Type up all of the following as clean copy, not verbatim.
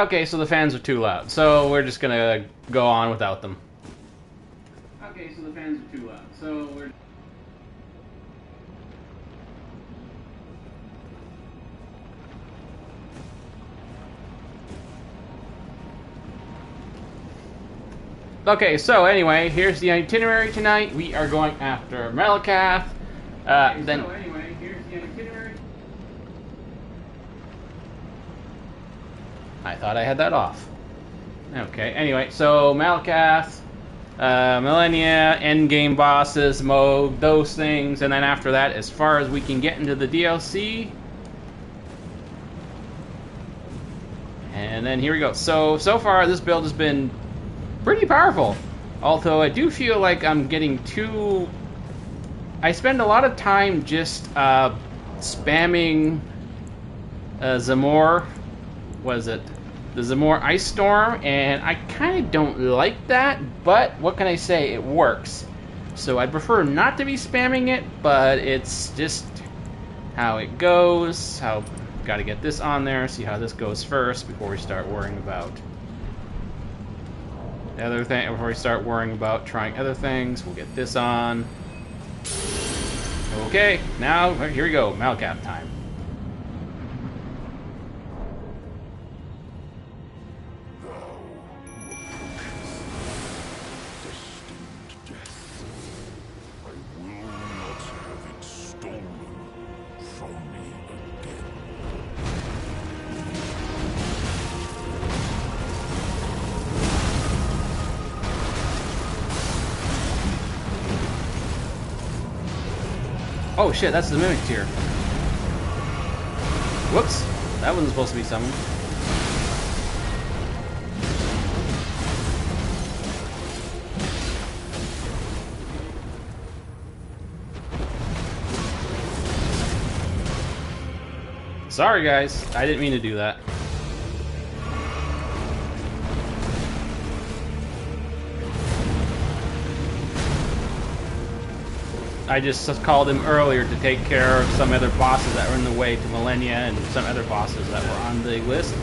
Okay, so the fans are too loud, so we're just gonna go on without them. Okay, so the fans are too loud, so we're... Okay, so anyway, here's the itinerary tonight. We are going after Malakath. Then... So anyway, here's the itinerary. I thought I had that off. Okay, anyway, so Malakath, Millennia, endgame bosses, mode, those things, and then after that, as far as we can get into the DLC. And then here we go. So far, this build has been pretty powerful. Although I do feel like I'm getting too... I spend a lot of time just spamming Zamor. What is it? The Zamor Ice Storm, and I kind of don't like that, but what can I say? It works. So I prefer not to be spamming it, but it's just how it goes. Got to get this on there, see how this goes first before we start worrying about the other thing. Before we start worrying about trying other things, we'll get this on. Okay, now here we go, Malakath time. Oh shit, that's the Mimic tier. Whoops, that wasn't supposed to be summoned. Sorry guys, I didn't mean to do that. I just called him earlier to take care of some other bosses that were in the way to Millennia and some other bosses that were on the list.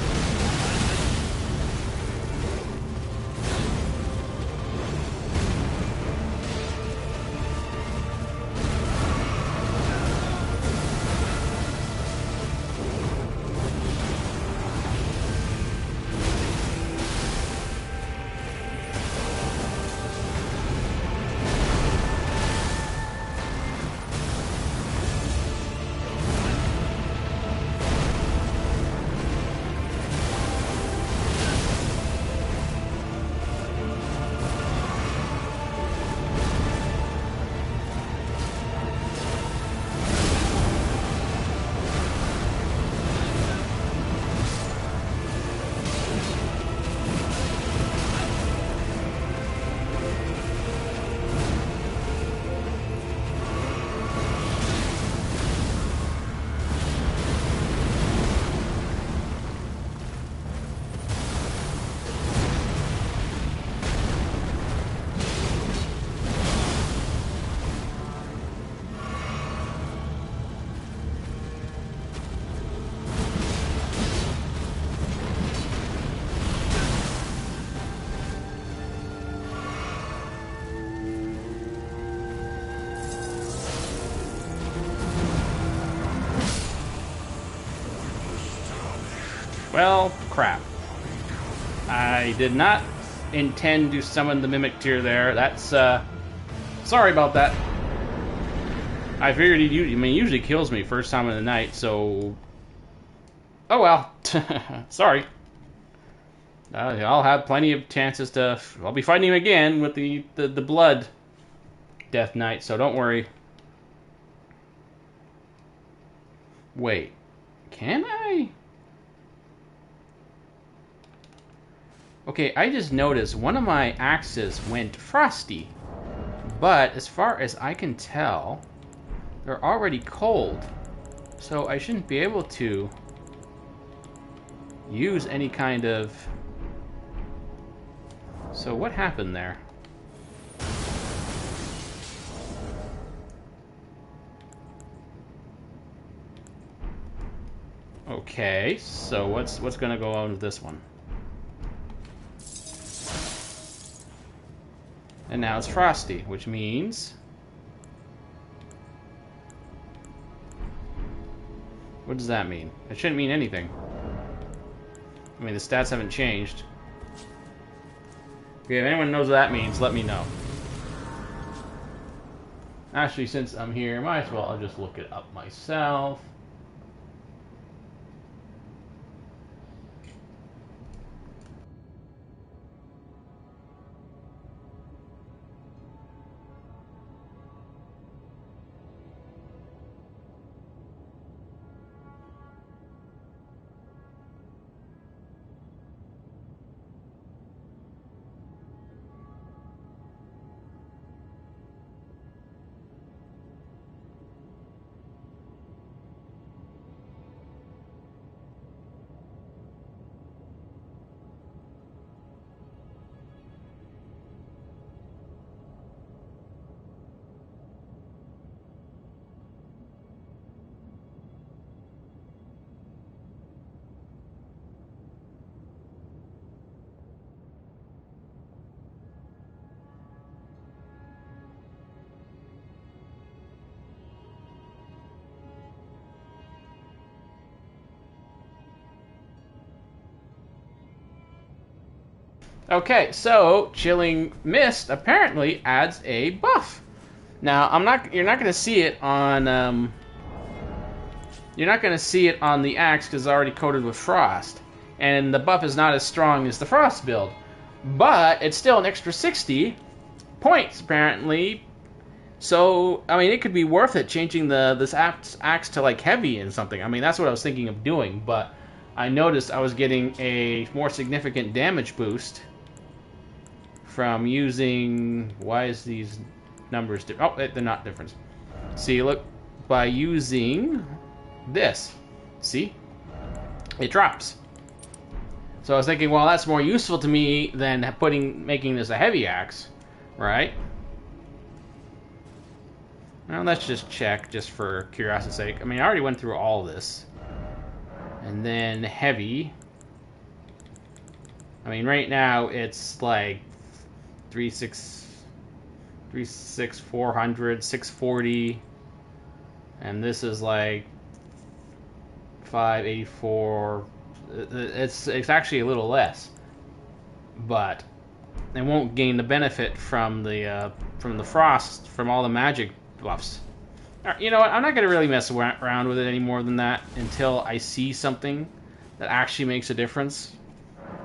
Well, crap. I did not intend to summon the Mimic tier there. That's, sorry about that. I figured he usually kills me first time of the night, so... Oh well. Sorry. I'll have plenty of chances to... I'll be fighting him again with the Blood Death Knight, so don't worry. Wait. Can I? Okay, I just noticed one of my axes went frosty. But as far as I can tell, they're already cold. So I shouldn't be able to use any kind of... So what happened there? Okay, so what's gonna go on with this one? And now it's frosty, which means... What does that mean? It shouldn't mean anything. I mean, the stats haven't changed. Okay, if anyone knows what that means, let me know. Actually, since I'm here, might as well I'll just look it up myself. Okay, so Chilling Mist apparently adds a buff. Now, you're not going to see it on, you're not going to see it on the axe because it's already coated with frost. And the buff is not as strong as the frost build. But it's still an extra 60 points, apparently. So, I mean, it could be worth it changing this axe to, like, heavy and something. I mean, that's what I was thinking of doing, but I noticed I was getting a more significant damage boost from using... Why is these numbers different? Oh, they're not different. See, look, by using this, see? It drops. So I was thinking, well, that's more useful to me than making this a heavy axe, right? Now let's just check, just for curiosity's sake. I mean, I already went through all this. And then heavy. I mean, right now it's like 400, 640. And this is like 584. It's actually a little less. But it won't gain the benefit from the frost, from all the magic buffs. You know what? I'm not going to really mess around with it any more than that until I see something that actually makes a difference.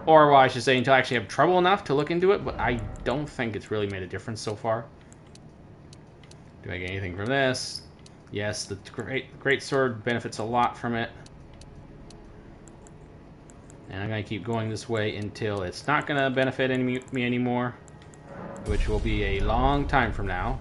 Or, well, I should say, until I actually have trouble enough to look into it, but I don't think it's really made a difference so far. Do I get anything from this? Yes, the great sword benefits a lot from it. And I'm going to keep going this way until it's not going to benefit me anymore, which will be a long time from now.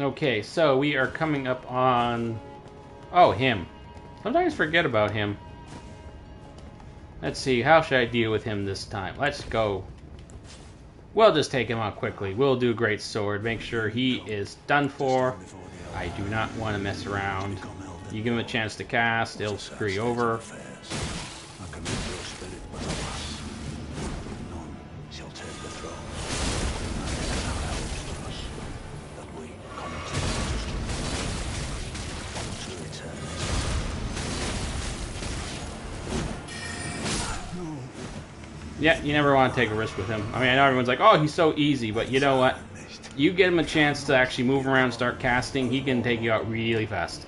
Okay, so we are coming up on... Oh, him. Sometimes forget about him. Let's see, how should I deal with him this time? Let's go. We'll just take him out quickly. We'll do Great Sword. Make sure he is done for. I do not want to mess around. You give him a chance to cast, he'll screw you over. Yeah, you never want to take a risk with him. I mean, I know everyone's like, oh, he's so easy, but you know what? You get him a chance to actually move around and start casting, he can take you out really fast.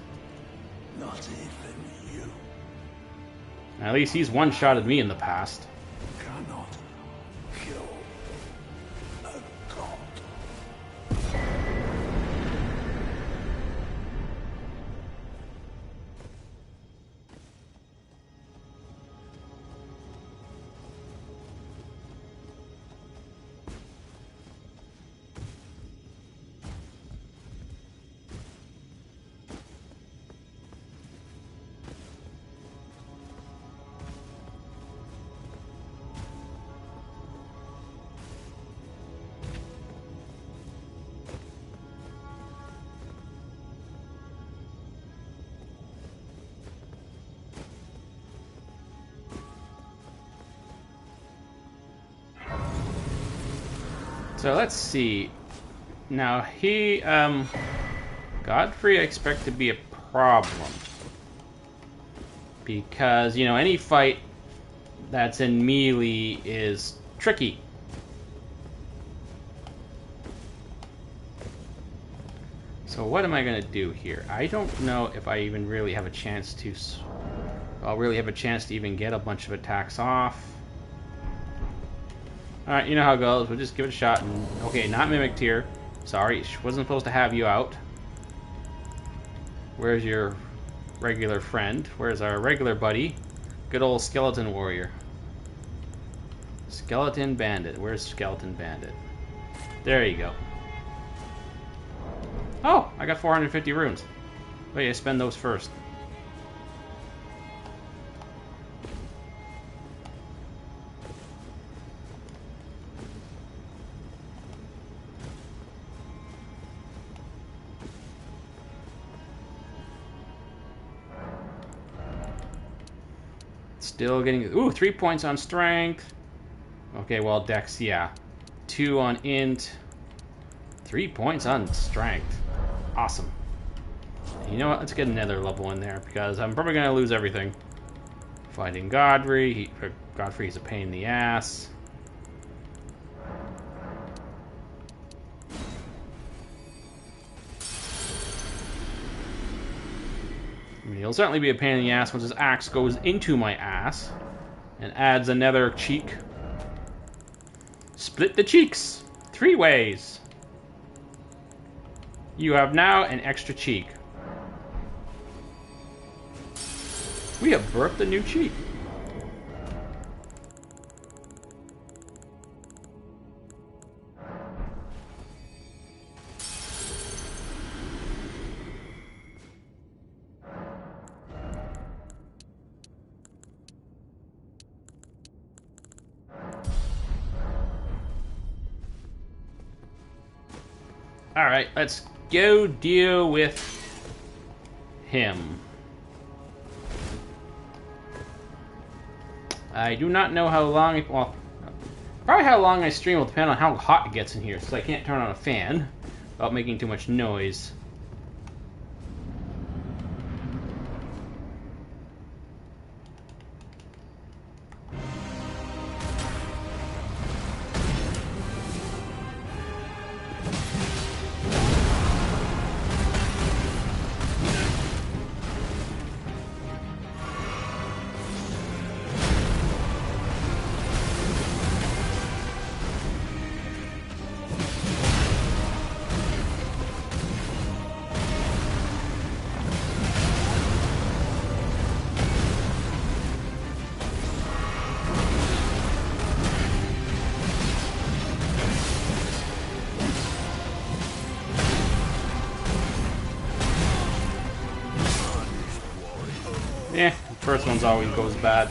Not even you At least he's one-shotted me in the past. cannot kill a god. So let's see. Now he, Godfrey I expect to be a problem. Because, you know, any fight that's in melee is tricky. So what am I going to do here? I don't know if I even really have a chance to... I'll really have a chance to even get a bunch of attacks off. Alright, you know how it goes. We'll just give it a shot. And, okay, not Mimic Tier. Sorry, wasn't supposed to have you out. Where's your regular friend? Where's our regular buddy? Good old Skeleton Warrior. Skeleton Bandit. Where's Skeleton Bandit? There you go. Oh, I got 450 runes. Wait, I spend those first. Still getting... Ooh, 3 points on strength. Okay, well, dex, yeah. 2 on int. 3 points on strength. Awesome. You know what? Let's get another level in there, because I'm probably going to lose everything. Fighting Godfrey. Godfrey's a pain in the ass. I mean, he'll certainly be a pain in the ass once his axe goes into my ass and adds another cheek. Split the cheeks 3 ways. You have now an extra cheek. We have birthed a new cheek. Alright, let's go deal with him. I do not know how long... Well, probably how long I stream will depend on how hot it gets in here, so I can't turn on a fan without making too much noise. Eh, the first one's always goes bad.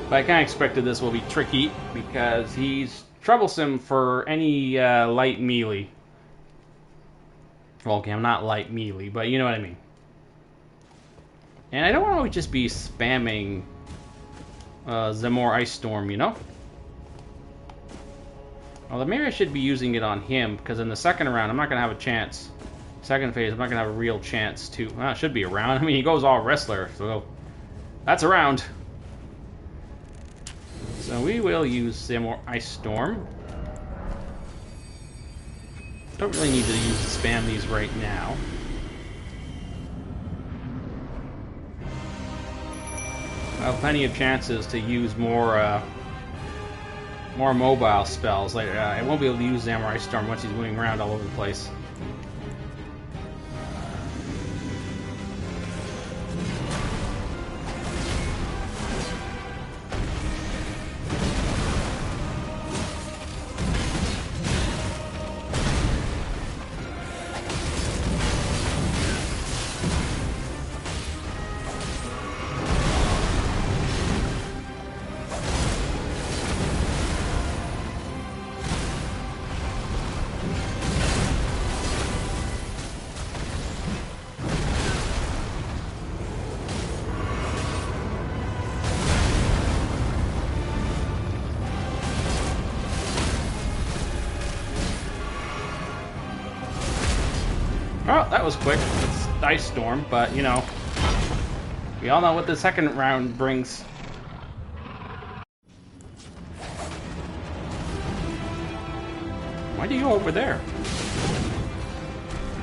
But I kind of expected this will be tricky because he's troublesome for any light melee. Well, okay, I'm not light melee, but you know what I mean. And I don't want to just be spamming Zamor Ice Storm, you know? Well, maybe I should be using it on him, because in the second round, I'm not going to have a chance. Second phase, I'm not going to have a real chance to... Well, it should be around. I mean, he goes all wrestler, so That's a round. So we will use some more Ice Storm. Don't really need to spam these right now. I have plenty of chances to use more mobile spells. Like I won't be able to use Samurai Storm once he's moving around all over the place. Oh, that was quick. It's Ice Storm, but you know, we all know what the second round brings. Why do you go over there?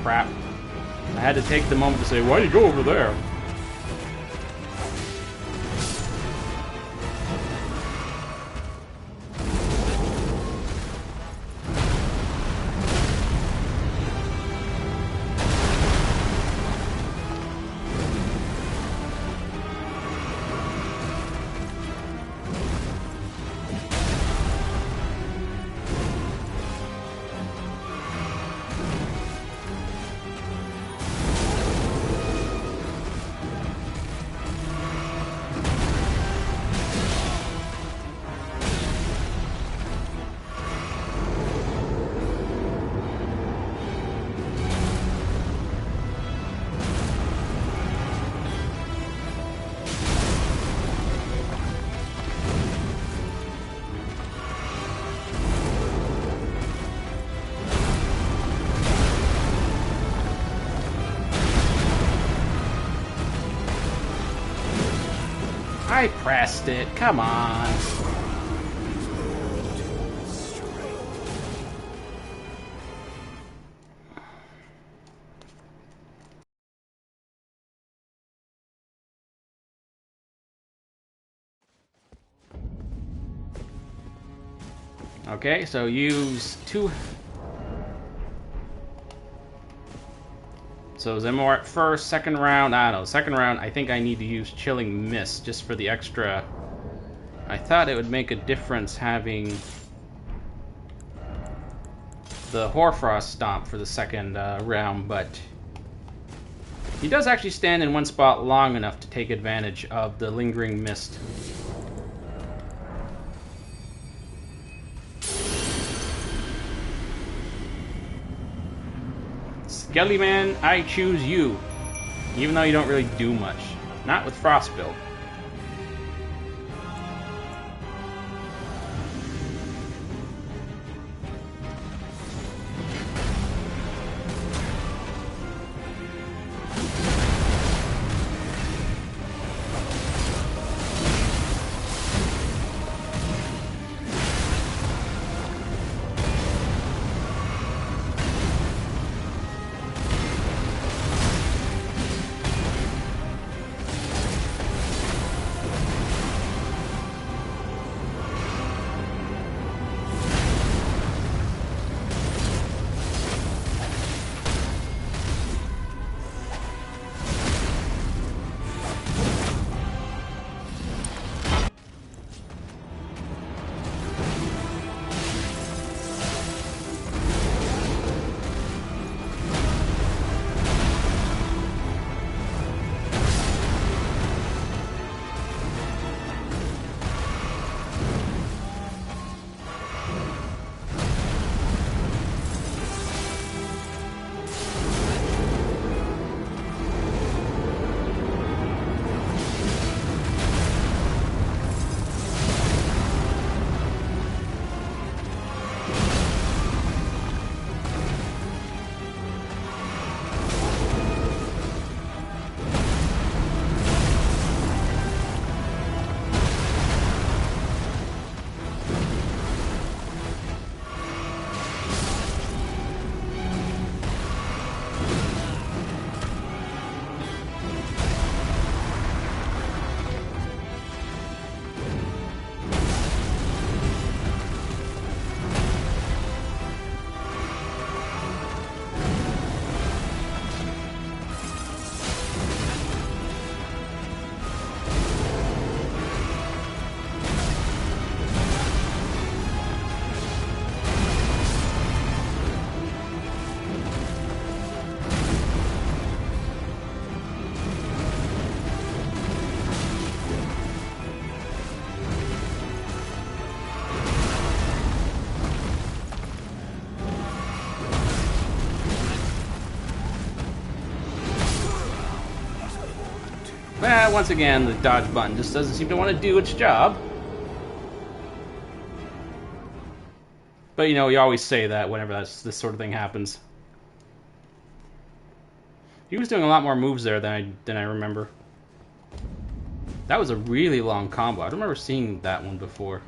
Crap. I had to take the moment to say, why do you go over there? I pressed it. Come on. Okay, so use two. So Zemor at first, second round, I don't know, second round I think I need to use Chilling Mist just for the extra. I thought it would make a difference having the Hoarfrost Stomp for the second round, but he does actually stand in one spot long enough to take advantage of the Lingering Mist. Skellyman, I choose you. Even though you don't really do much. Not with Frost build. But once again, the dodge button just doesn't seem to want to do its job. But you know, you always say that whenever this sort of thing happens. He was doing a lot more moves there than I remember. That was a really long combo. I don't remember seeing that one before.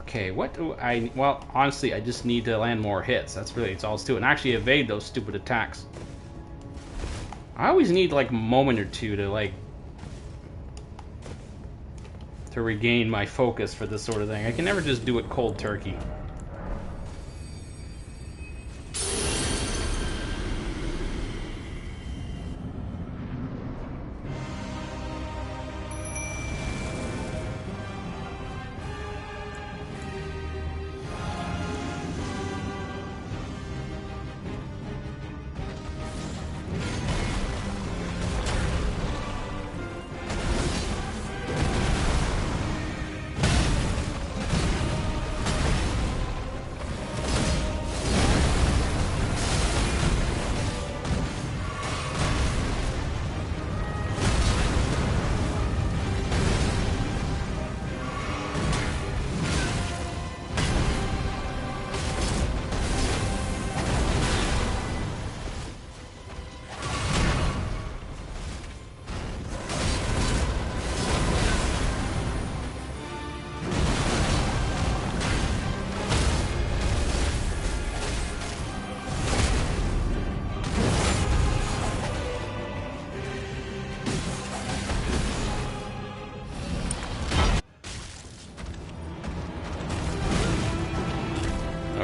Okay, what do I... Well, honestly, I just need to land more hits. That's really it's all it's to. And actually evade those stupid attacks. I always need, like, a moment or two to, like... to regain my focus for this sort of thing. I can never just do it cold turkey.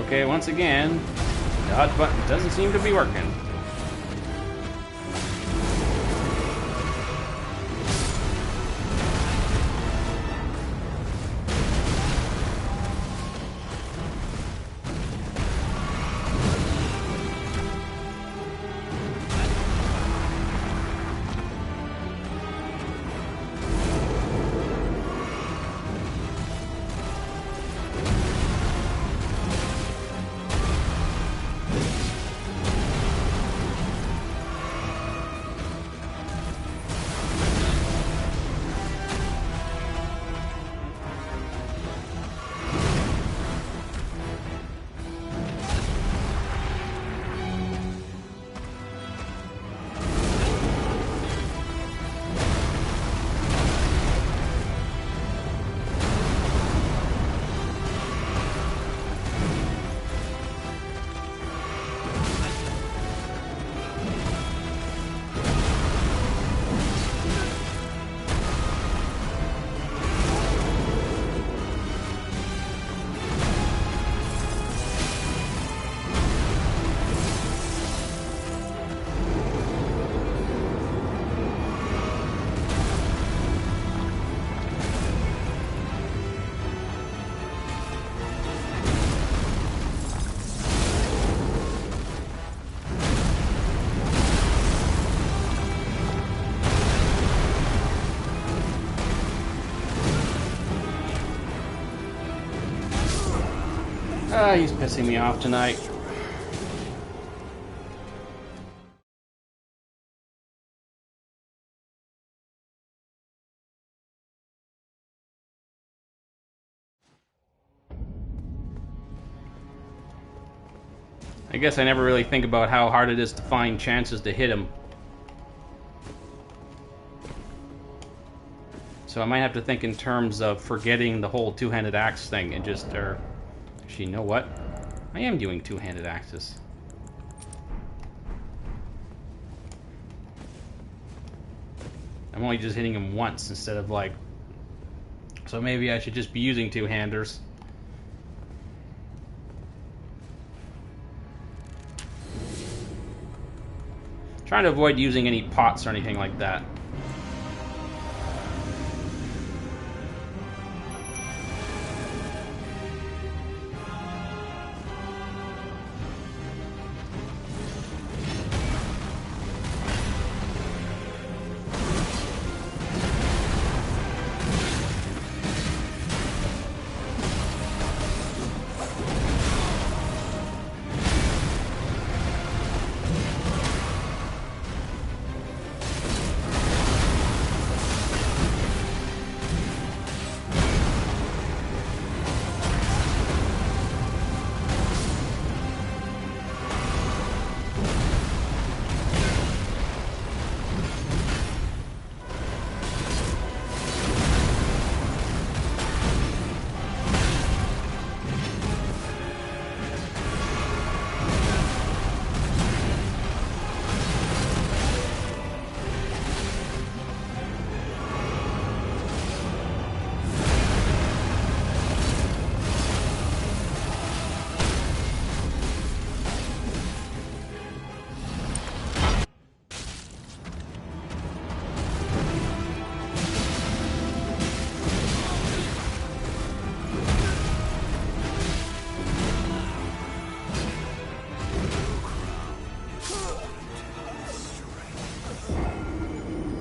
Okay, once again, dodge button doesn't seem to be working. He's pissing me off tonight. I guess I never really think about how hard it is to find chances to hit him. So I might have to think in terms of forgetting the whole two-handed axe thing and just, actually, you know what? I am doing two-handed axes. I'm only just hitting him once instead of like... So maybe I should just be using two-handers. Trying to avoid using any pots or anything like that.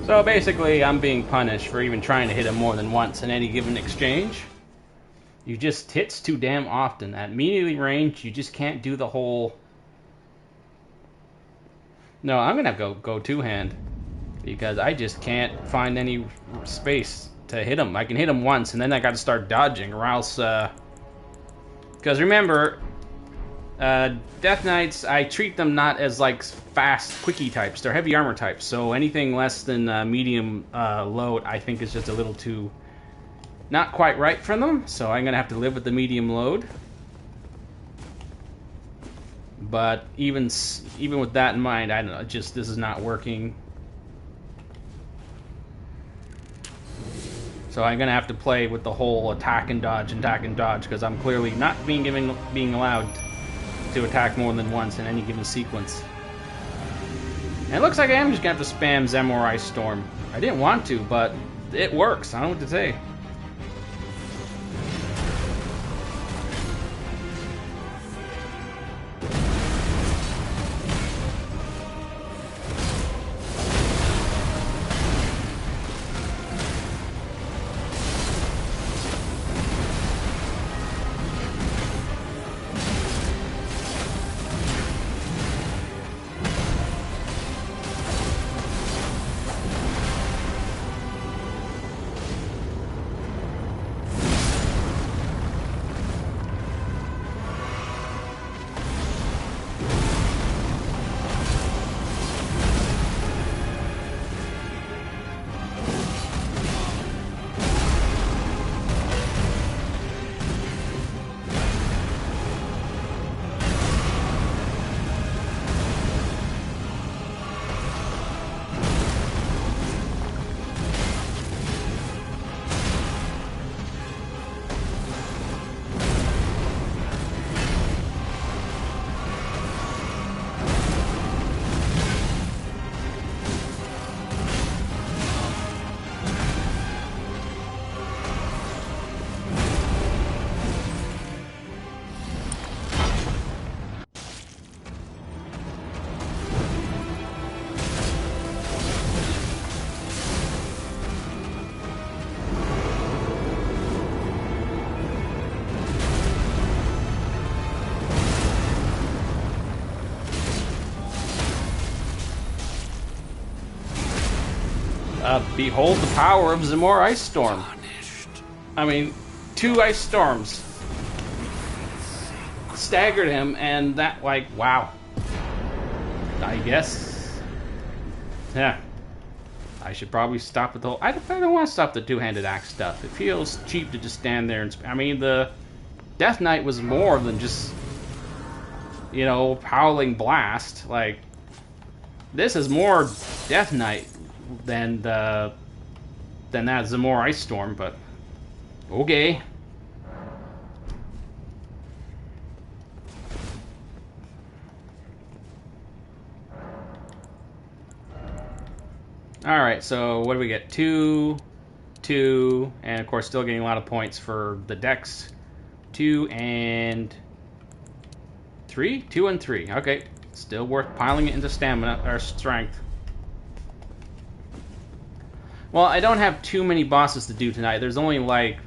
So basically, I'm being punished for even trying to hit him more than once in any given exchange. You just hits too damn often. At melee range, you just can't do the whole... No, I'm gonna go two-hand. Because I just can't find any space to hit him. I can hit him once, and then I gotta start dodging, or else... Because remember... Death Knights, I treat them not as like fast, quickie types. They're heavy armor types, so anything less than medium load, I think is just a little too not quite right for them. So I'm gonna have to live with the medium load. But even with that in mind, I don't know. Just this is not working. So I'm gonna have to play with the whole attack and dodge, because I'm clearly not being allowed to attack more than once in any given sequence. And it looks like I am just gonna have to spam Zem or Ice Storm. I didn't want to, but it works. I don't know what to say. Behold the power of Zamor Ice Storm. I mean, 2 Ice Storms staggered him, and that, like, wow. I guess. Yeah. I should probably stop with the whole... I don't want to stop the two-handed axe stuff. It feels cheap to just stand there and... I mean, the Death Knight was more than just, you know, howling blast. Like, this is more Death Knight than that Zamor Ice Storm, but okay. Alright, so what do we get? 2, 2, and of course still getting a lot of points for the dex. 2 and 3? 2 and 3. Okay, still worth piling it into stamina, or strength. Well, I don't have too many bosses to do tonight. There's only like...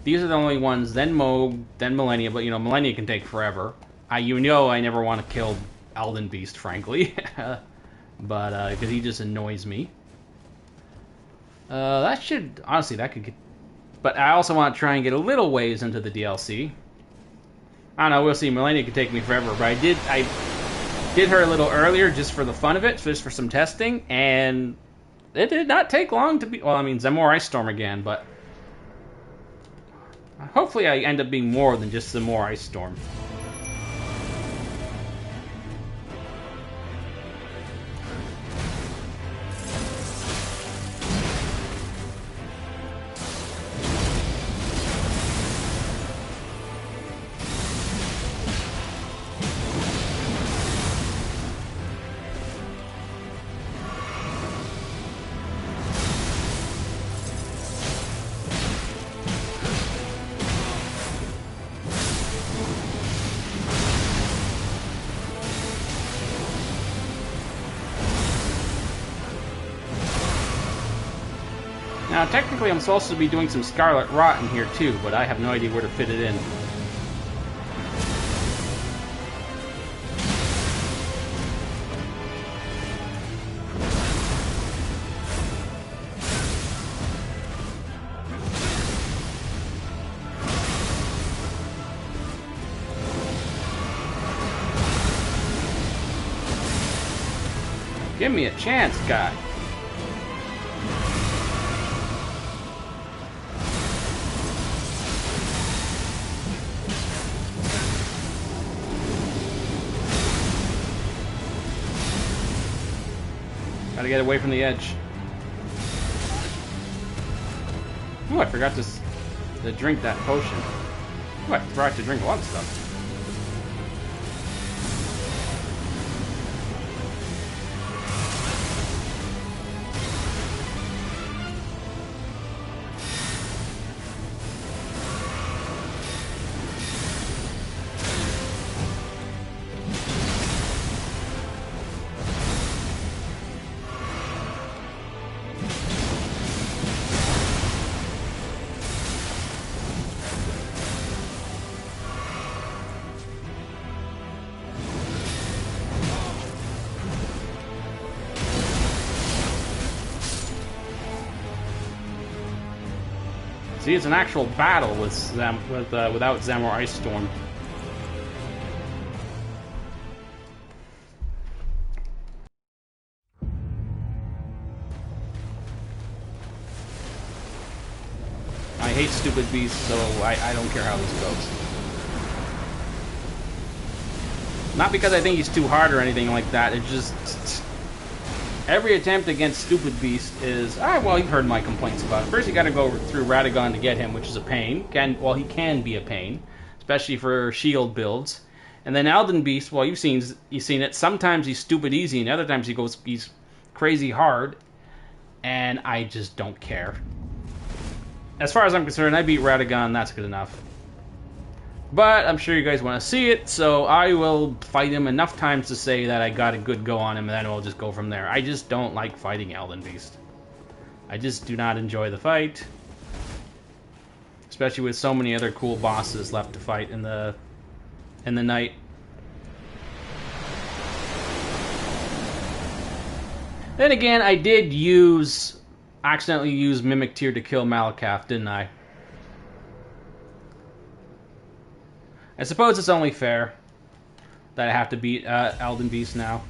These are the only ones, then Moog, then Millennia, but you know, Millennia can take forever. You know I never want to kill Elden Beast, frankly. But, because he just annoys me. That should... Honestly, that could get... But I also want to try and get a little ways into the DLC. I don't know, we'll see. Millennia could take me forever, but I did her a little earlier just for the fun of it, just for some testing, and... It did not take long to be... Well, I mean, Zamor Ice Storm again, but... Hopefully I end up being more than just Zamor Ice Storm. Now, technically, I'm supposed to be doing some Scarlet Rot in here too, but I have no idea where to fit it in. Give me a chance, guy. Gotta get away from the edge. Ooh, I forgot to drink that potion. Ooh, I forgot to drink a lot of stuff. See, it's an actual battle without Zamor Ice Storm. I hate stupid beasts, so I don't care how this goes. Not because I think he's too hard or anything like that, it's just... Every attempt against Stupid Beast is... well, you've heard my complaints about it. First, you gotta go through Radagon to get him, which is a pain. He can be a pain, especially for shield builds. And then Elden Beast, well, you've seen it. Sometimes he's stupid easy, and other times he's crazy hard. And I just don't care. As far as I'm concerned, I beat Radagon, that's good enough. But I'm sure you guys want to see it, so I will fight him enough times to say that I got a good go on him, and then we'll just go from there. I just don't like fighting Elden Beast. I just do not enjoy the fight. Especially with so many other cool bosses left to fight in the night. Then again, I did accidentally use Mimic Tear to kill Malakath, didn't I? I suppose it's only fair that I have to beat Elden Beast now.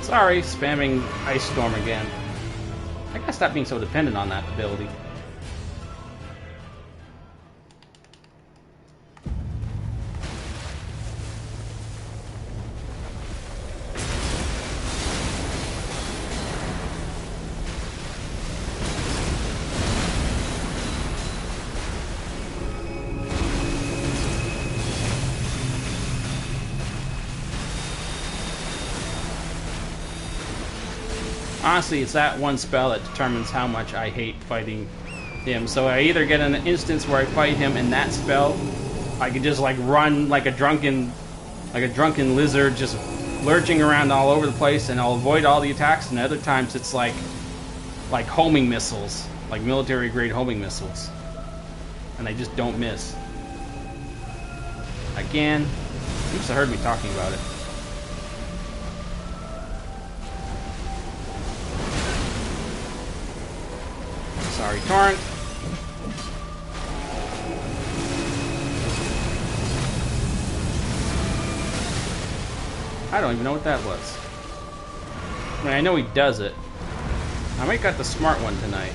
Sorry, spamming Ice Storm again. I gotta stop being so dependent on that ability. Honestly, it's that one spell that determines how much I hate fighting him. So I either get an instance where I fight him in that spell, I can just like run like a drunken lizard, just lurching around all over the place, and I'll avoid all the attacks. And other times it's like homing missiles, like military grade homing missiles, and I just don't miss. Again, you must have heard me talking about it. Sorry, Torrent. I don't even know what that was. I mean, I know he does it. I might got the smart one tonight.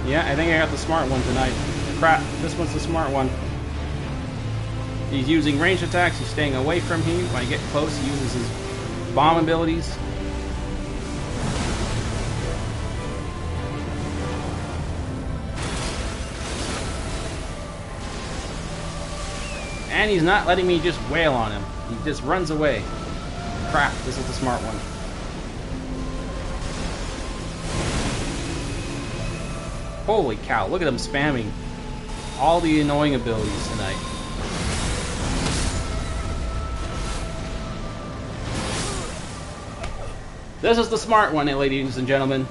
Yeah, I think I got the smart one tonight. Crap, this one's the smart one. He's using ranged attacks, he's staying away from me. When I get close, he uses his bomb abilities. And he's not letting me just wail on him. He just runs away. Crap, this is the smart one. Holy cow, look at him spamming all the annoying abilities tonight. This is the smart one, ladies and gentlemen.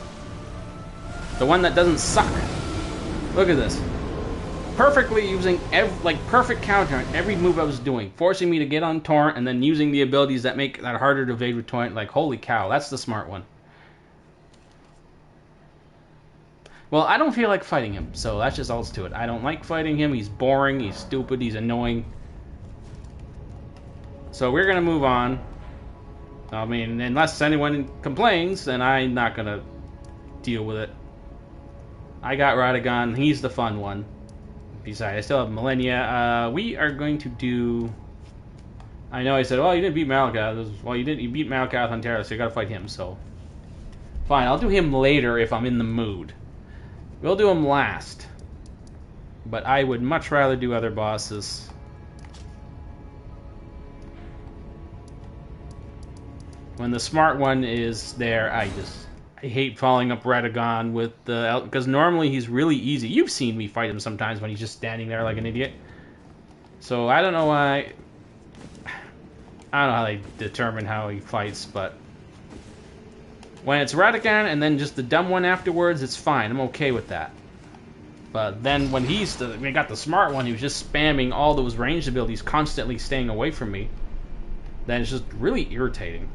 The one that doesn't suck. Look at this. Perfectly using, perfect counter on every move I was doing. Forcing me to get on Torrent and then using the abilities that make that harder to evade with Torrent. Like, holy cow, that's the smart one. Well, I don't feel like fighting him, so that's just all to it. I don't like fighting him. He's boring, he's stupid, he's annoying. So we're going to move on. I mean, unless anyone complains, then I'm not going to deal with it. I got Radagon, he's the fun one. Besides, I still have Millennia. We are going to do... I know I said, well, you didn't beat Malakath. Well, you beat Malakath on Terra, so you got to fight him, so... Fine, I'll do him later if I'm in the mood. We'll do him last. But I would much rather do other bosses. When the smart one is there, I hate following up Radagon with the... Because normally he's really easy. You've seen me fight him sometimes when he's just standing there like an idiot. So I don't know why... I don't know how they determine how he fights, but... When it's Radagon and then just the dumb one afterwards, it's fine. I'm okay with that. But then when we got the smart one, he was just spamming all those ranged abilities, constantly staying away from me. Then it's just really irritating.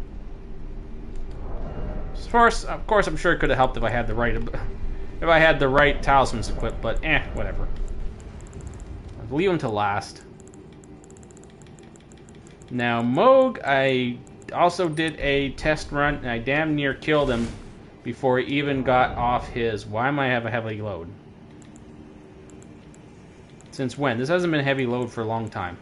Of course, I'm sure it could have helped if I had the right talismans equipped, but whatever. I'll leave him to last. Now, Moog, I also did a test run, and I damn near killed him before he even got off his... Why am I have a heavy load? Since when? This hasn't been a heavy load for a long time.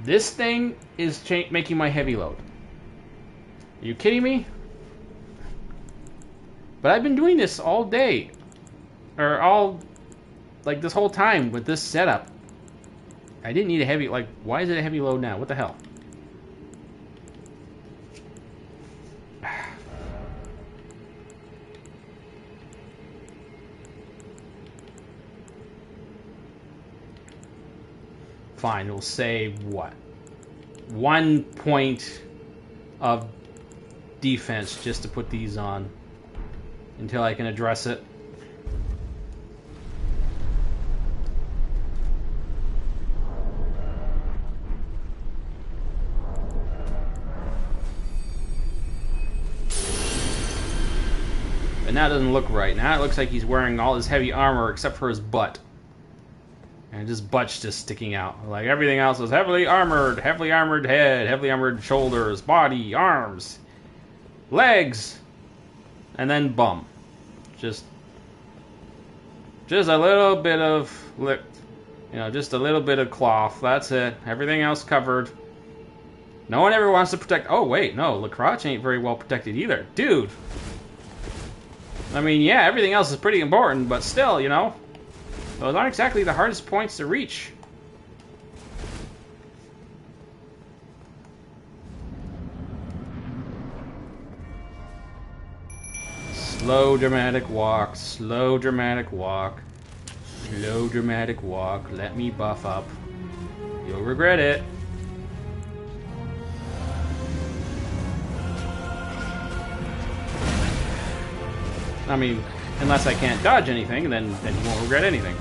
This thing is making my heavy load. Are you kidding me? But I've been doing this all day. Or this whole time with this setup. I didn't need a heavy, why is it a heavy load now? What the hell? Fine, we'll say, what? 1 point of defense just to put these on until I can address it. But now it doesn't look right. Now it looks like he's wearing all his heavy armor except for his butt. And his butt's just sticking out. Like everything else is heavily armored head, heavily armored shoulders, body, arms, legs, and then bum. Just a little bit of just a little bit of cloth. That's it. Everything else covered. No one ever wants to protect. Oh wait, no, Lacroix ain't very well protected either, dude. I mean, yeah, everything else is pretty important, but still, those aren't exactly the hardest points to reach. Slow, dramatic walk. Slow, dramatic walk. Slow, dramatic walk. Let me buff up. You'll regret it. I mean, unless I can't dodge anything, then he won't regret anything.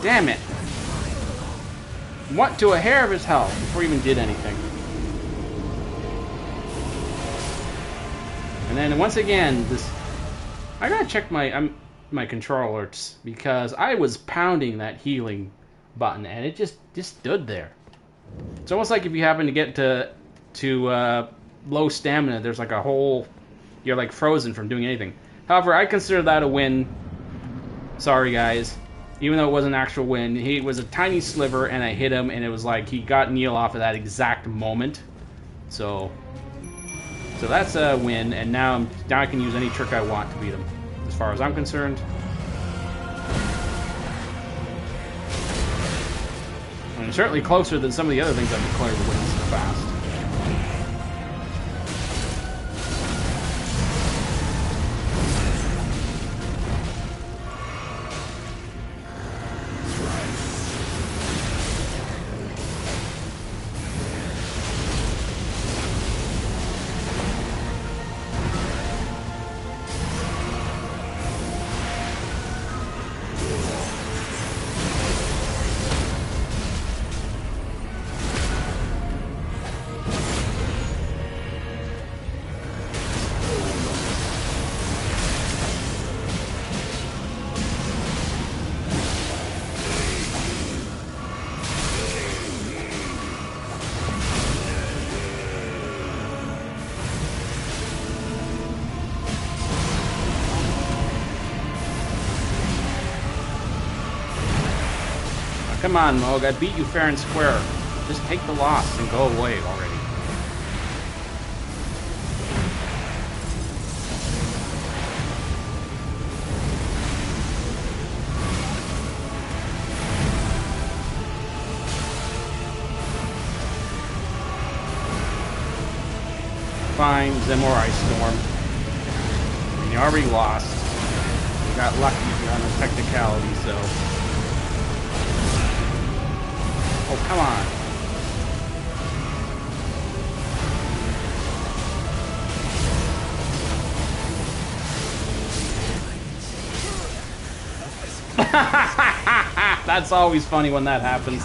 Damn it. What to a hair of his health before he even did anything. And then once again, this... I gotta check my my control alerts because I was pounding that healing button and it just stood there. It's almost like if you happen to get to low stamina, there's like a whole... You're like frozen from doing anything. However, I consider that a win. Sorry, guys. Even though it was an actual win, he was a tiny sliver, and I hit him, and it was like he got Neil off at that exact moment. So that's a win, and now I can use any trick I want to beat him, as far as I'm concerned. And certainly closer than some of the other things I've declared wins in the past. Come on, Moog, I beat you fair and square. Just take the loss and go away already. Fine, Zimor Ice Storm. I mean, you already lost. You got lucky on a technicality, so... Oh, come on. That's always funny when that happens.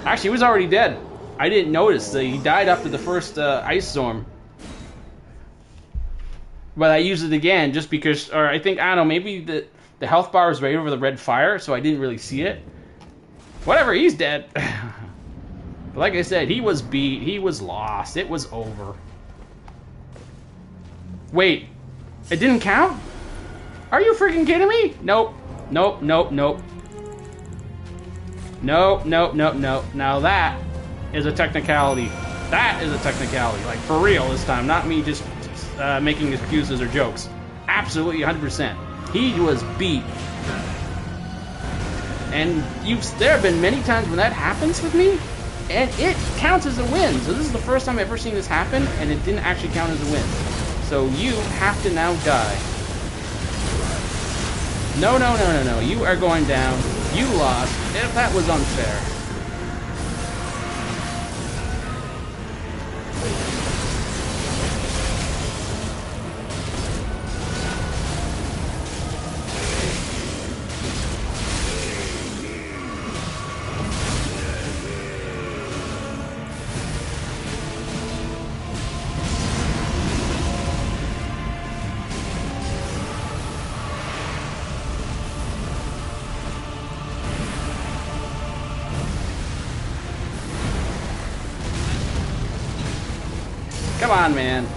Actually, he was already dead. I didn't notice that he died after the first ice storm. But I used it again just because, or I think, I don't know, maybe the health bar was right over the red fire, so I didn't really see it. Whatever, he's dead. But like I said, he was beat, he was lost, it was over. Wait, it didn't count? Are you freaking kidding me? Nope, nope, nope, nope. Nope, nope, nope, nope. Now that is a technicality. That is a technicality, like for real this time, not me just making excuses or jokes. Absolutely 100%. He was beat. And there have been many times when that happens with me, and it counts as a win. So this is the first time I've ever seen this happen, and it didn't actually count as a win. So you have to now die. No, no, no, no, no. You are going down. You lost. If that was unfair. Come on, man.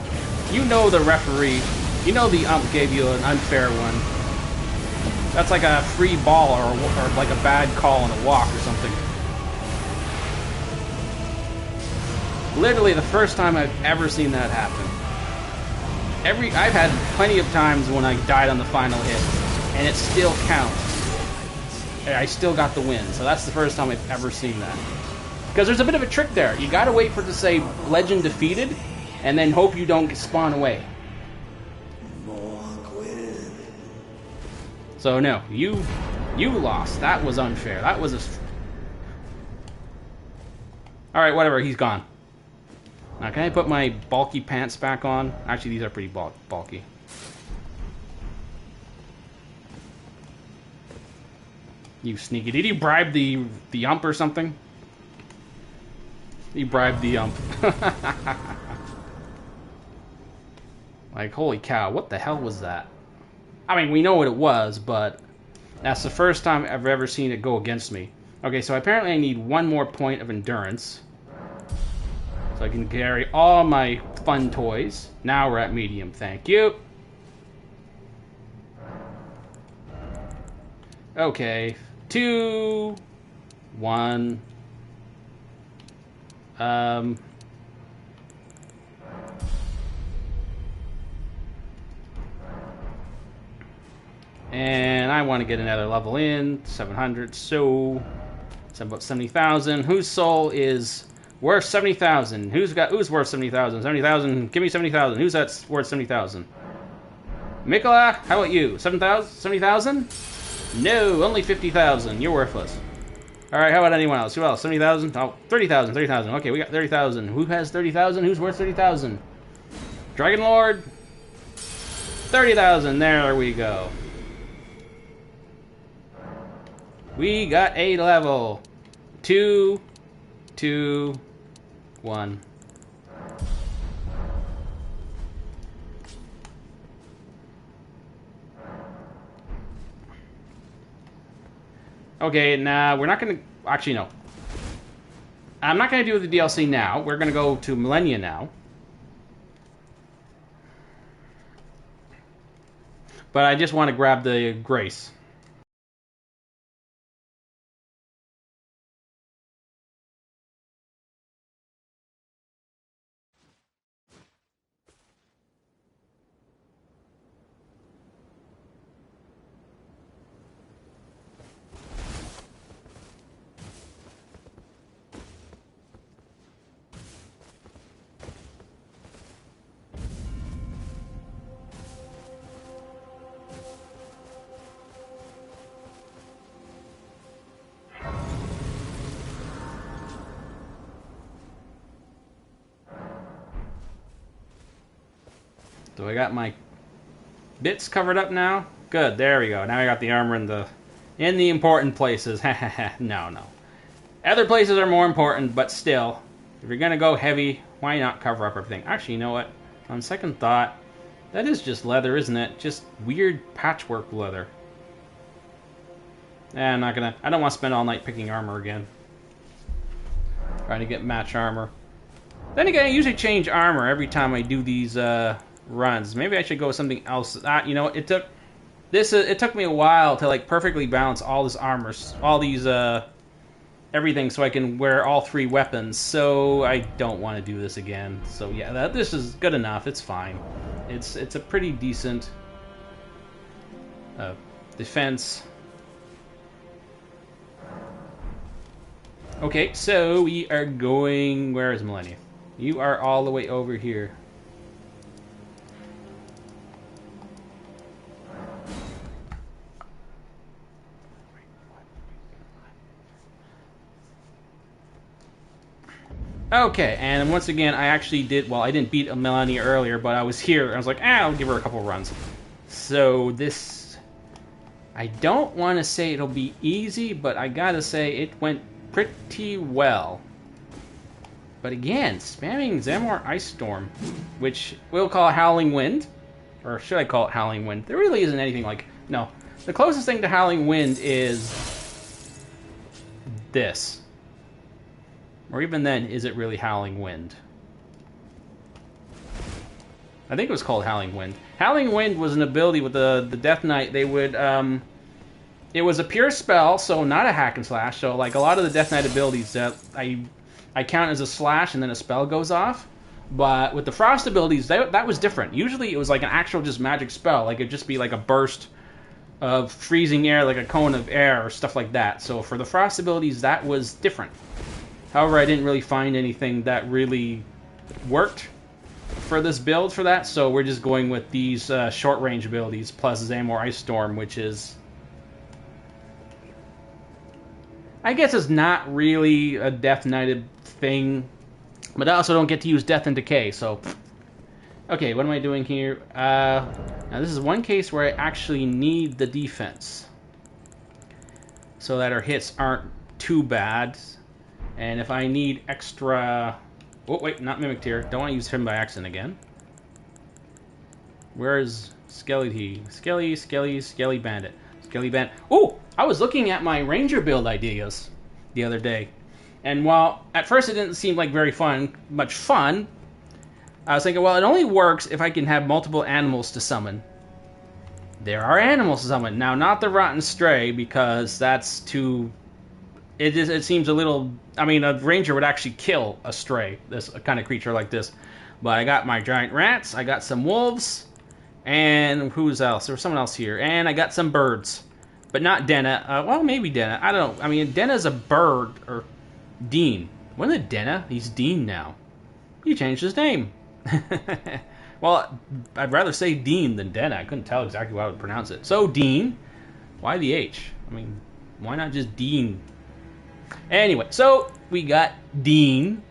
You know the referee. You know the ump gave you an unfair one. That's like a free ball or like a bad call on a walk or something. Literally the first time I've ever seen that happen. I've had plenty of times when I died on the final hit, and it still counts. I still got the win, so that's the first time I've ever seen that. Because there's a bit of a trick there. You gotta wait for it to say legend defeated, and then hope you don't spawn away. So no, you lost. That was unfair. That was a... Alright, whatever, he's gone. Now can I put my bulky pants back on? Actually, these are pretty bulky. You sneaky... Did you bribe the ump or something? You bribed the ump. Like, holy cow, what the hell was that? I mean, we know what it was, but that's the first time I've ever seen it go against me. Okay, so apparently I need one more point of endurance. So I can carry all my fun toys. Now we're at medium, thank you. Okay, 2, 1. And I want to get another level in, 700, so it's about 70,000. Whose soul is worth 70,000? Who's worth 70,000? 70,000, give me 70,000. Who's that's worth 70,000? Mikola, how about you? 7,000? 70,000? No, only 50,000. You're worthless. Alright, how about anyone else? Who else? 70,000? Oh, 30,000, 30,000. Okay, we got 30,000. Who has 30,000? Who's worth 30,000? Dragon Lord? 30,000, there we go. We got a level. 2, 2, 1. Okay, nah, we're not gonna... Actually, no. I'm not gonna do the DLC now. We're gonna go to Millennia now. But I just want to grab the Grace. So I got my bits covered up now. Good, there we go. Now I got the armor in the important places. No. Other places are more important, but still, if you're gonna go heavy, why not cover up everything? Actually, you know what? On second thought, that is just leather, isn't it? Just weird patchwork leather. I don't want to spend all night picking armor again. Trying to get match armor. Then again, I usually change armor every time I do these runs. Maybe I should go with something else. You know, it took me a while to like perfectly balance all this armor, all these everything, so I can wear all 3 weapons. So I don't want to do this again. So yeah, this is good enough. It's fine. It's a pretty decent defense. Okay, so we are going... Where is Millennia? You are all the way over here. Okay, and once again, I actually did... Well, I didn't beat Millennia earlier, but I was here. I was like, I'll give her a couple runs. So this... I don't want to say it'll be easy, but I gotta say it went pretty well. But again, spamming Zamor Ice Storm, which we'll call Howling Wind, or should I call it Howling Wind? There really isn't anything like... No. The closest thing to Howling Wind is this. Or even then, is it really Howling Wind? I think it was called Howling Wind. Howling Wind was an ability with the Death Knight. They would it was a pure spell, so not a hack and slash. So like a lot of the Death Knight abilities that I count as a slash and then a spell goes off. But with the Frost abilities, that was different. Usually it was like an actual just magic spell. Like it'd just be like a burst of freezing air, like a cone of air or stuff like that. So for the Frost abilities, that was different. However, I didn't really find anything that really worked for this build for that. So we're just going with these short range abilities plus Zamor Ice Storm, which is... I guess it's not really a Death Knighted thing. But I also don't get to use Death and Decay, so... Okay, what am I doing here? Now this is one case where I actually need the defense. So that our hits aren't too bad. And if I need extra... Oh, wait, not Mimic Tear. Don't want to use him by accident again. Where's Skelly? Skelly Bandit. Skelly Bandit. Oh! I was looking at my Ranger build ideas the other day. And while at first it didn't seem like much fun, I was thinking, well, it only works if I can have multiple animals to summon. There are animals to summon. Now, not the Rotten Stray, because that's too... It seems a little... I mean, a ranger would actually kill a stray, this kind of creature like this. But I got my giant rats, I got some wolves, and who's else? There was someone else here. And I got some birds. But not Denna. Well, maybe Denna. I don't know. I mean, Denna's a bird, or... Dean. When is Denna? He's Dean now. He changed his name. Well, I'd rather say Dean than Denna. I couldn't tell exactly how I would pronounce it. So, Dean. Why the H? I mean, why not just Dean? Anyway, so we got Dean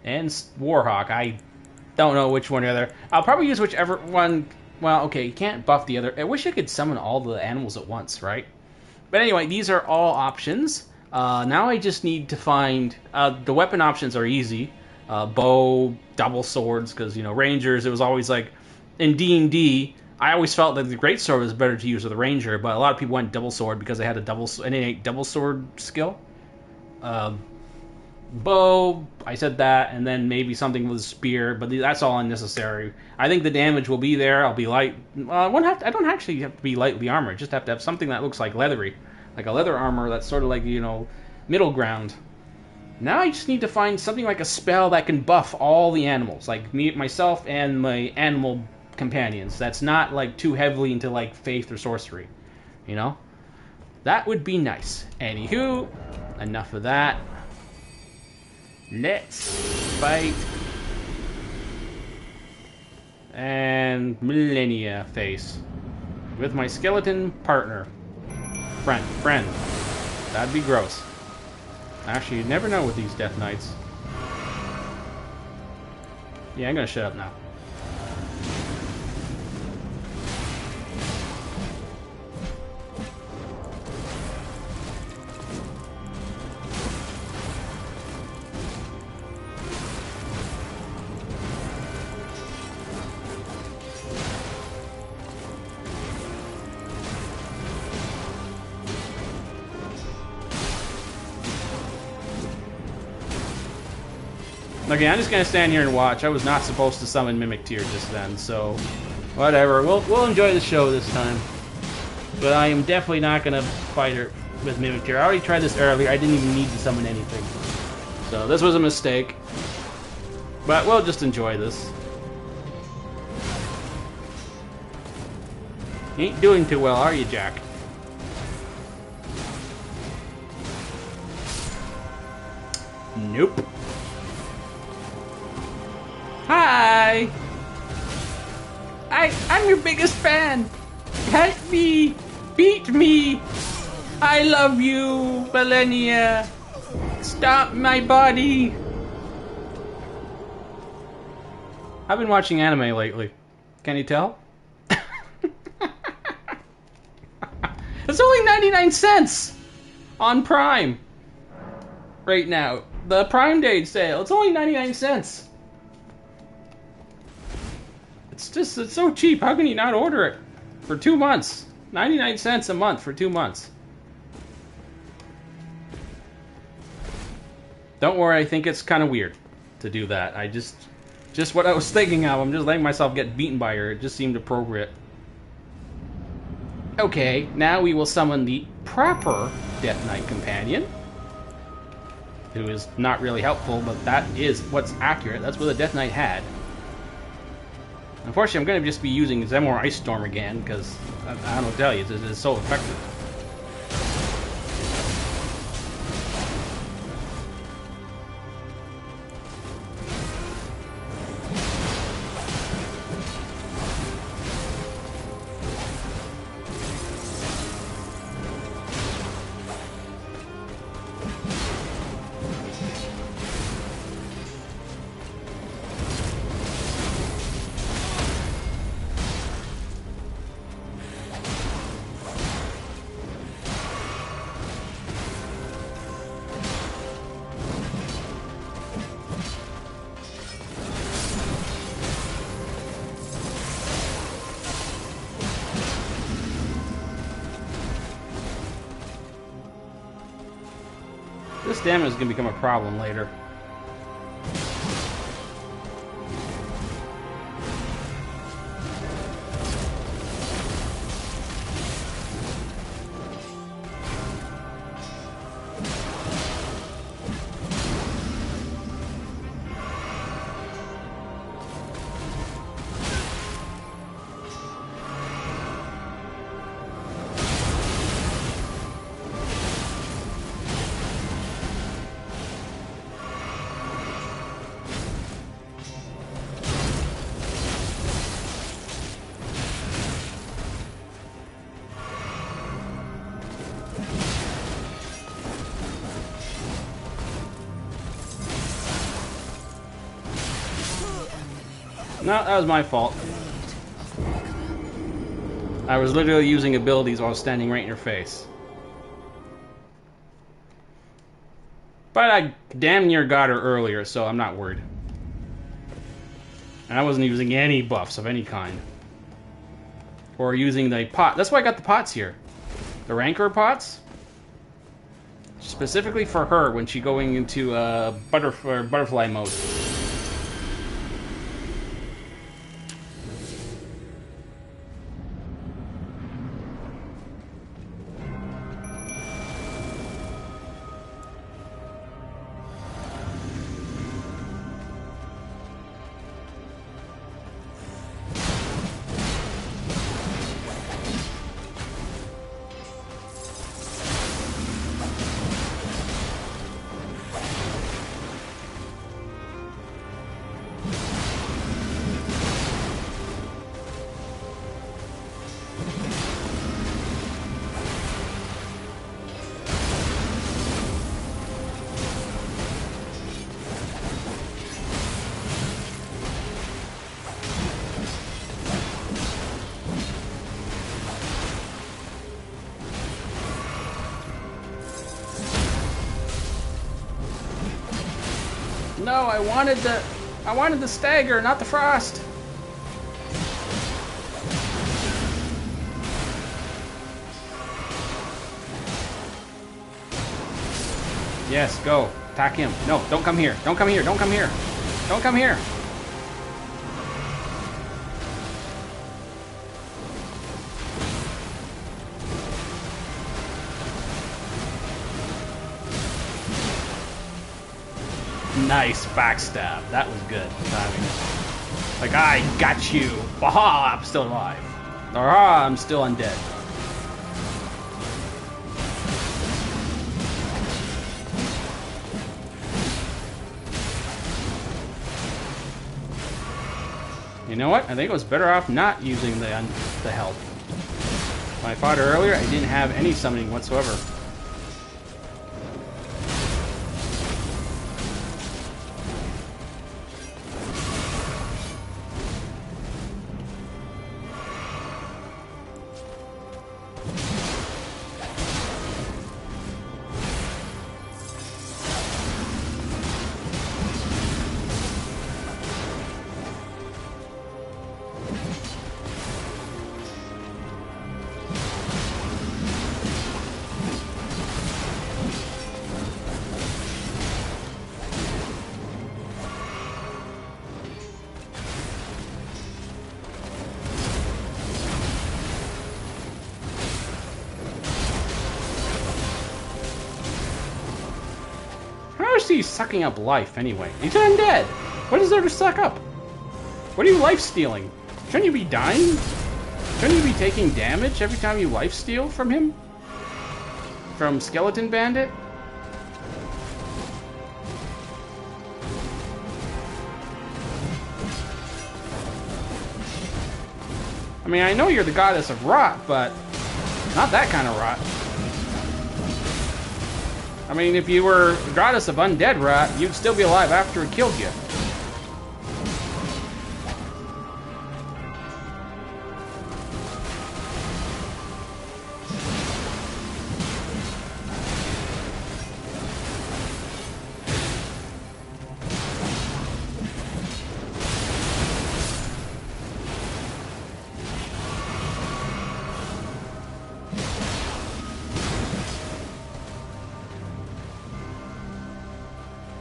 and Warhawk. I don't know which one or the other. I'll probably use whichever one. Well, okay, you can't buff the other. I wish I could summon all the animals at once, right? But anyway, these are all options. Now I just need to find... the weapon options are easy. Bow, double swords, because, you know, rangers, it was always like... In D&D, I always felt that the greatsword was better to use with a ranger, but a lot of people went double sword because they had an innate double sword skill. Bow, I said that, and then maybe something with a spear, but that's all unnecessary. I think the damage will be there. I'll be light... I don't actually have to be lightly armored. I just have to have something that looks like leathery. Like a leather armor that's sort of like, you know, middle ground. Now I just need to find something like a spell that can buff all the animals. Like me, myself, and my animal companions. That's not, like, too heavily into, like, faith or sorcery. You know? That would be nice. Anywho, enough of that. Let's fight. And Millennia face. With my skeleton partner. Friend. That'd be gross. Actually, you never know with these Death Knights. Yeah, I'm gonna shut up now. Okay, I'm just gonna stand here and watch. I was not supposed to summon Mimic Tear just then, so whatever. We'll enjoy the show this time. But I am definitely not gonna fight her with Mimic Tear. I already tried this earlier. I didn't even need to summon anything. So this was a mistake. But we'll just enjoy this. You ain't doing too well, are you, Jack? Nope. Hi! I'm your biggest fan! Help me! Beat me! I love you, Millennia! Stop my body! I've been watching anime lately. Can you tell? It's only 99 cents on Prime right now. The Prime Day sale. It's only 99 cents. It's so cheap. How can you not order it for 2 months? 99 cents a month for 2 months. Don't worry, I think it's kind of weird to do that. I just what I was thinking of. I'm just letting myself get beaten by her. It just seemed appropriate. Okay, now we will summon the proper Death Knight companion, who is not really helpful, but that is what's accurate. That's what the Death Knight had. Unfortunately, I'm going to just be using Zemor Ice Storm again, because I don't tell you, it's so effective. This damage is going to become a problem later. No, that was my fault. I was literally using abilities while standing right in your face. But I damn near got her earlier, so I'm not worried. And I wasn't using any buffs of any kind. Or using the pot. That's why I got the pots here. The Rancor pots. Specifically for her when she's going into butterfly mode. No, I wanted the stagger, not the frost. Yes, go. Attack him. No, don't come here. Don't come here. Don't come here. Don't come here. Nice backstab. That was good timing. Like, I got you. Baha, I'm still alive. Aha, I'm still undead. You know what? I think I was better off not using the help. When I fought her earlier, I didn't have any summoning whatsoever. is he sucking up life anyway? He's undead. What is there to suck up? What are you life stealing? Shouldn't you be dying? Shouldn't you be taking damage every time you life steal from him? From Skeleton Bandit? I mean, I know you're the goddess of rot, but not that kind of rot. I mean, if you were the goddess of undead rot, you'd still be alive after it killed you.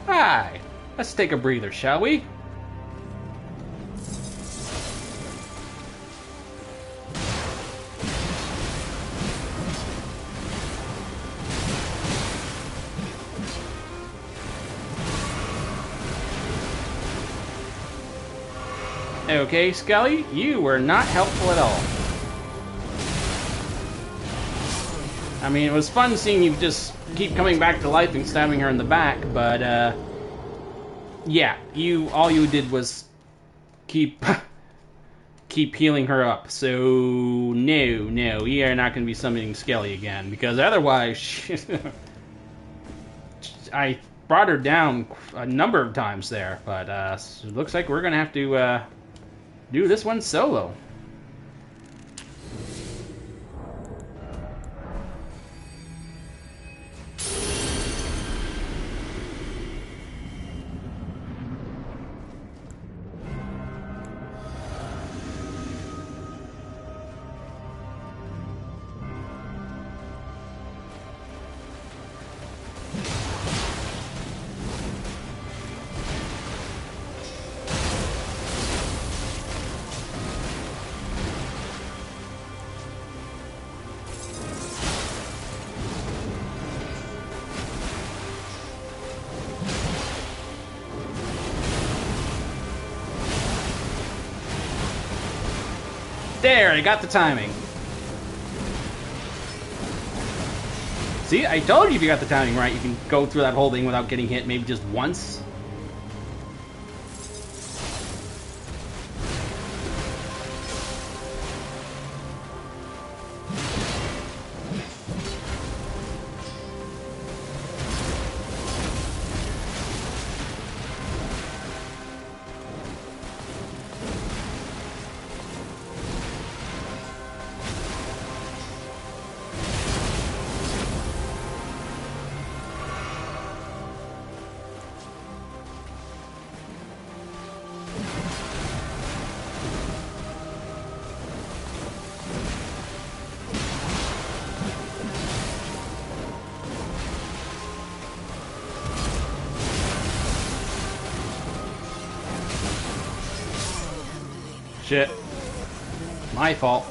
Hi, let's take a breather, shall we? Okay, Skelly, you were not helpful at all. I mean, it was fun seeing you just keep coming back to life and stabbing her in the back, but, yeah, all you did was keep healing her up. So, no, we are not going to be summoning Skelly again, because otherwise, I brought her down a number of times there, but, it looks like we're going to have to, do this one solo. There, I got the timing. See, I told you if you got the timing right, you can go through that whole thing without getting hit maybe just once. Shit. My fault.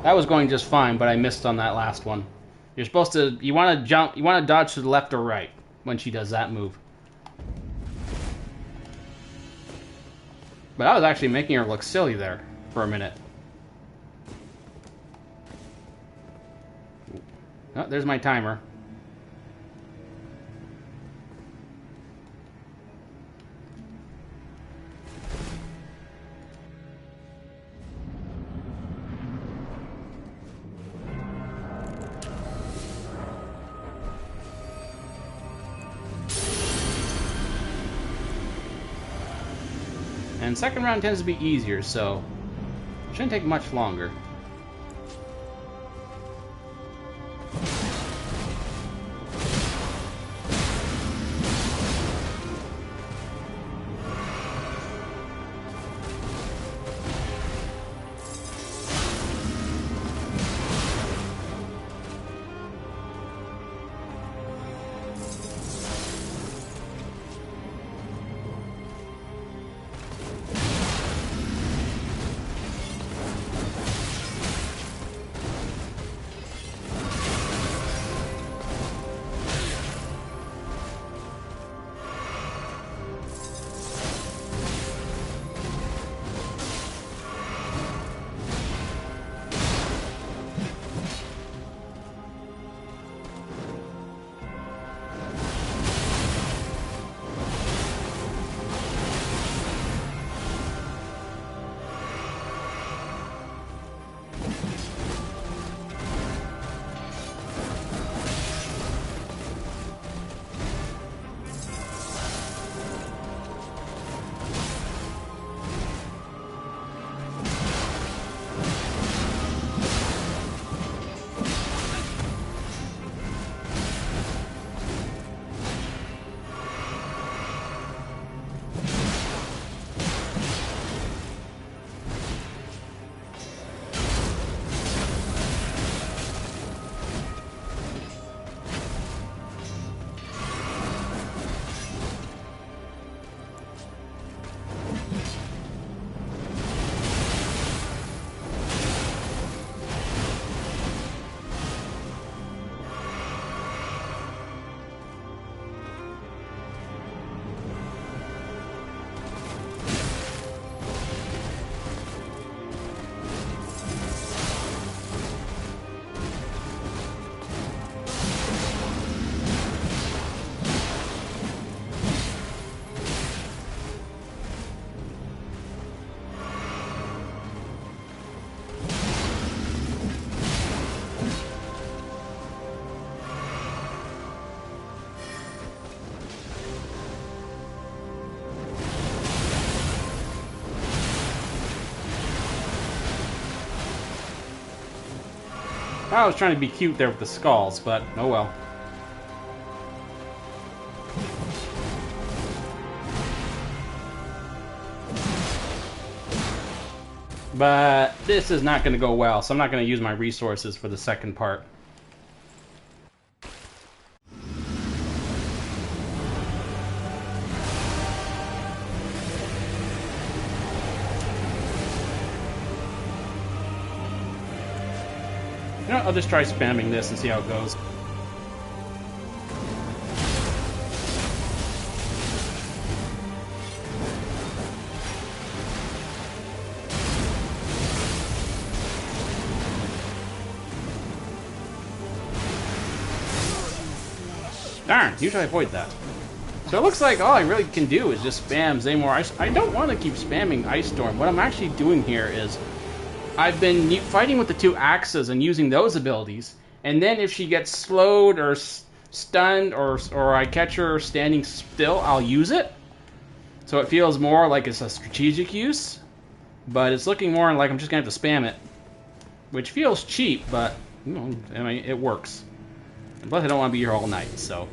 That was going just fine, but I missed on that last one. You're supposed to... You want to jump... You want to dodge to the left or right when she does that move. But I was actually making her look silly there for a minute. Oh, there's my timer. And second round tends to be easier, so it shouldn't take much longer. I was trying to be cute there with the skulls, but oh well. But this is not going to go well, so I'm not going to use my resources for the second part. You know what, I'll just try spamming this and see how it goes. Darn, usually I avoid that. So it looks like all I really can do is just spam Zaymor Ice. I don't want to keep spamming Ice Storm. What I'm actually doing here is I've been fighting with the 2 axes and using those abilities, and then if she gets slowed or stunned or I catch her standing still, I'll use it. So it feels more like it's a strategic use, but it's looking more like I'm just going to have to spam it, which feels cheap, but you know, I mean, it works. And plus I don't want to be here all night, so...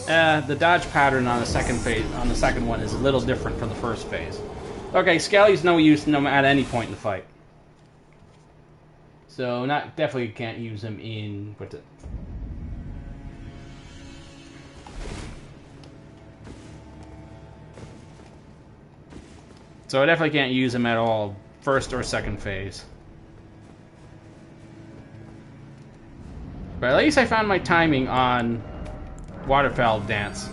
The dodge pattern on the second phase, on the second one, is a little different from the first phase. Okay, Skelly's no use at any point in the fight. So definitely can't use him in what's it? So I definitely can't use him at all, first or second phase. But at least I found my timing on Waterfowl Dance.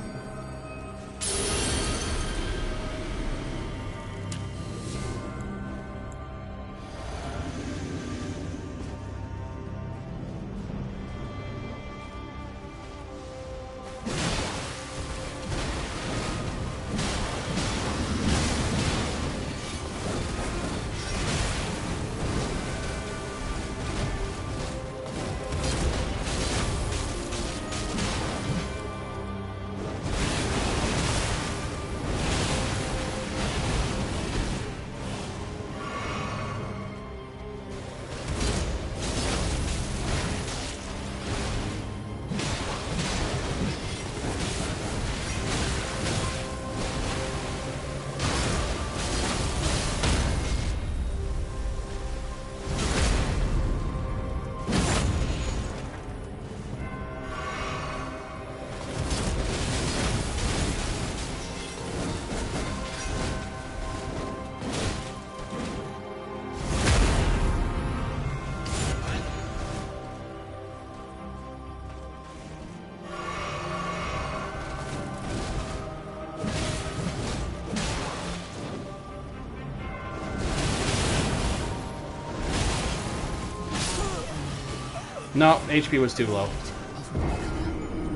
No, HP was too low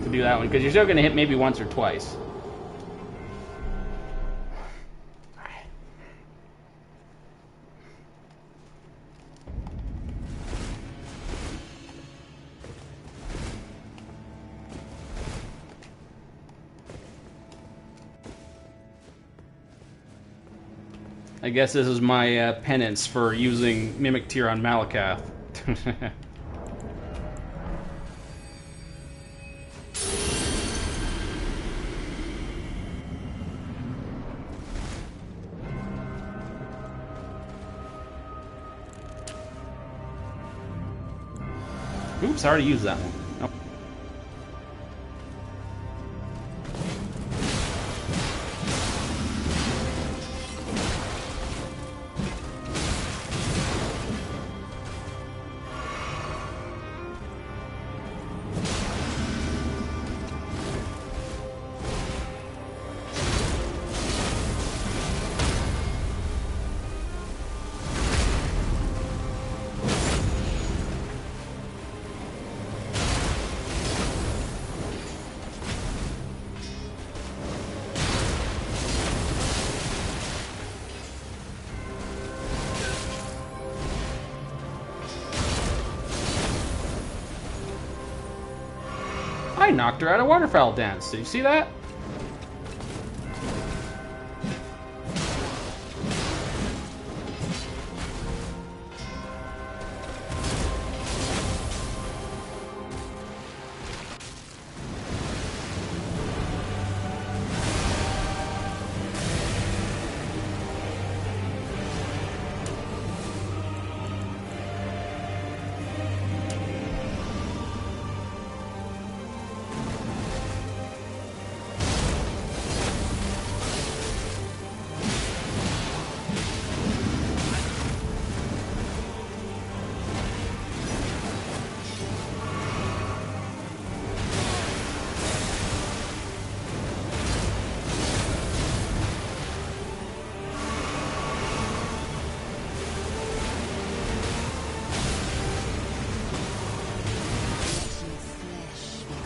to do that one, because you're still going to hit maybe once or twice. I guess this is my penance for using Mimic Tier on Malakath. Oops, I already used that one. Nope. I knocked her out of Waterfowl Dance. Did you see that?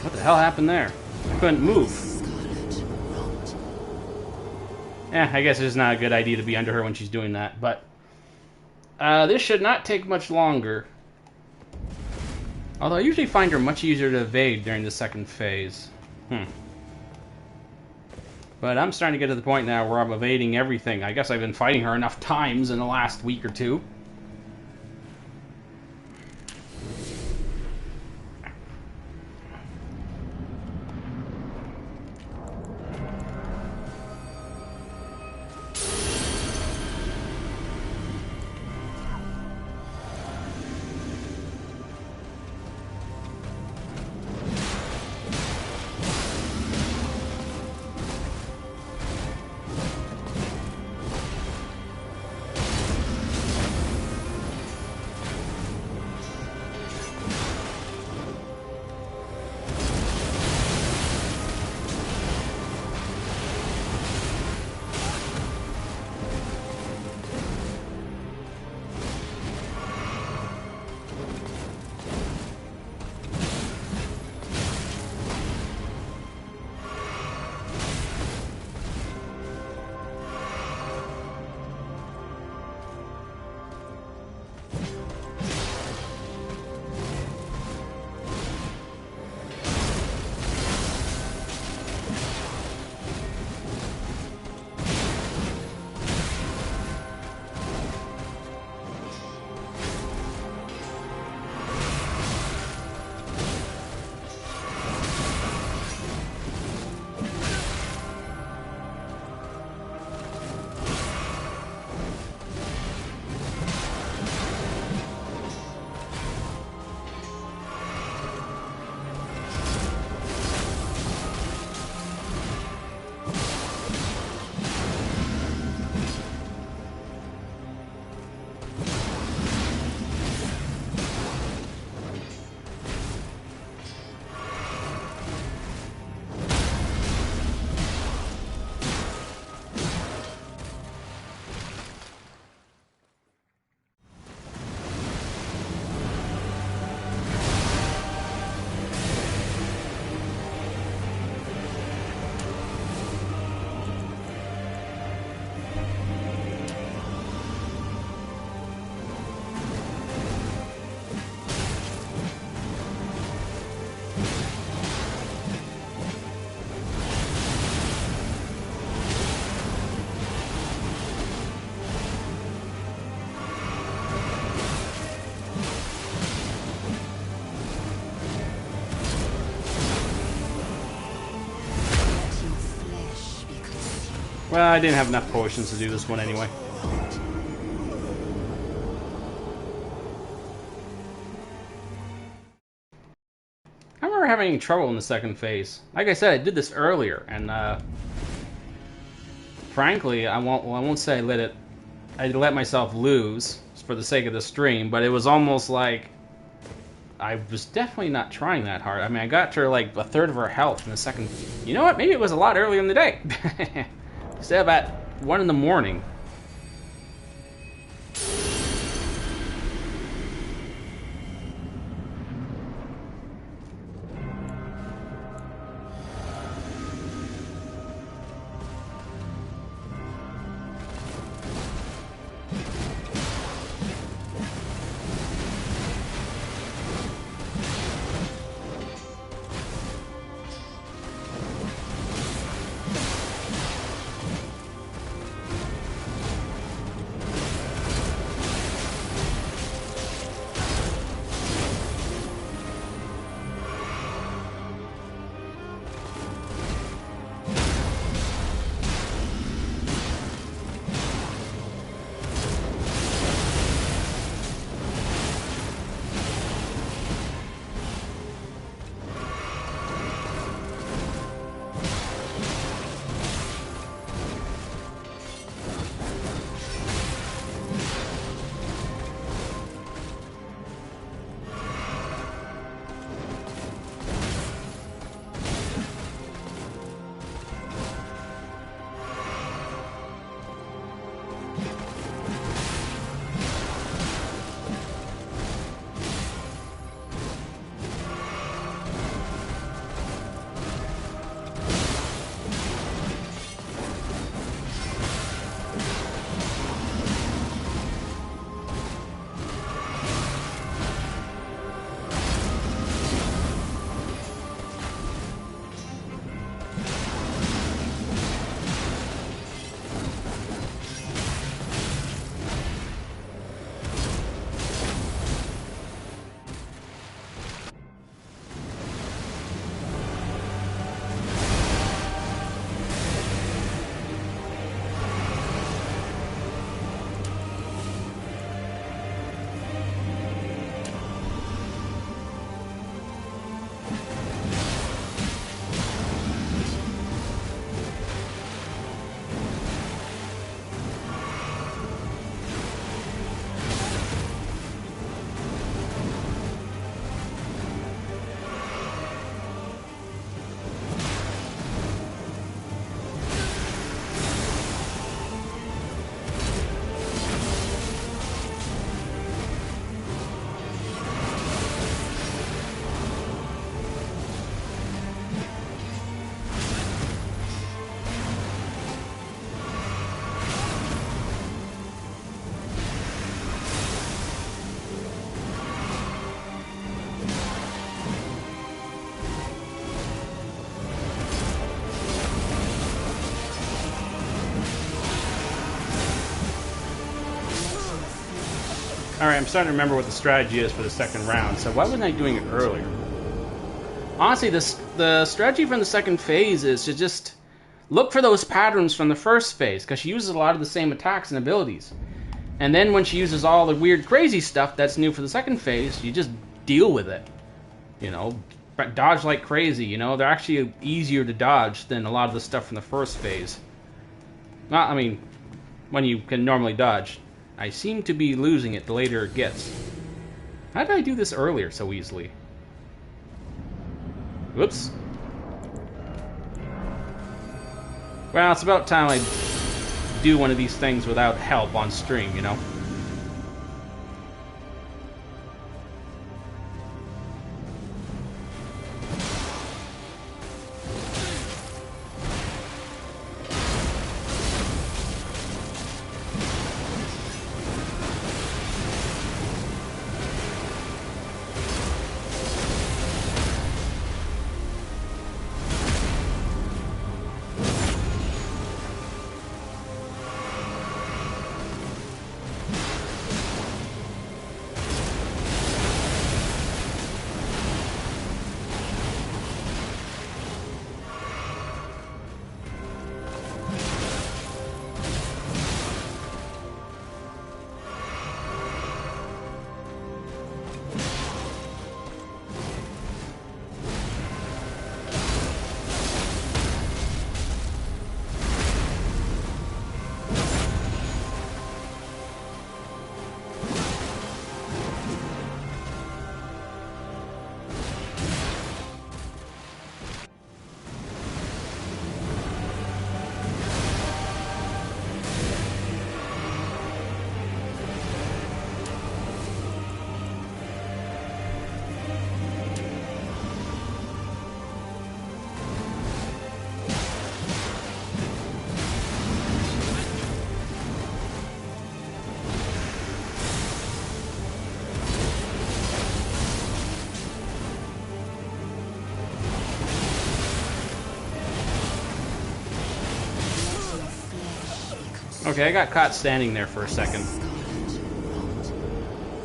What the hell happened there? I couldn't move. I guess it's not a good idea to be under her when she's doing that, but this should not take much longer. Although I usually find her much easier to evade during the second phase. But I'm starting to get to the point now where I'm evading everything. I guess I've been fighting her enough times in the last week or two. Well, I didn't have enough potions to do this one anyway. I remember having trouble in the second phase. Like I said, I did this earlier, and frankly, I won't say I let myself lose for the sake of the stream, but it was almost like I was definitely not trying that hard. I mean, I got to like a third of her health in the second. You know what? Maybe it was a lot earlier in the day. Instead of at 1 in the morning. Alright, I'm starting to remember what the strategy is for the second round, so why wasn't I doing it earlier? Honestly, the strategy from the second phase is to just look for those patterns from the first phase, because she uses a lot of the same attacks and abilities. And then when she uses all the weird, crazy stuff that's new for the second phase, you just deal with it. You know, dodge like crazy, you know? They're actually easier to dodge than a lot of the stuff from the first phase. Well, I mean, when you can normally dodge. I seem to be losing it the later it gets. How did I do this earlier so easily? Whoops. Well, it's about time I do one of these things without help on stream, you know? Okay, I got caught standing there for a second.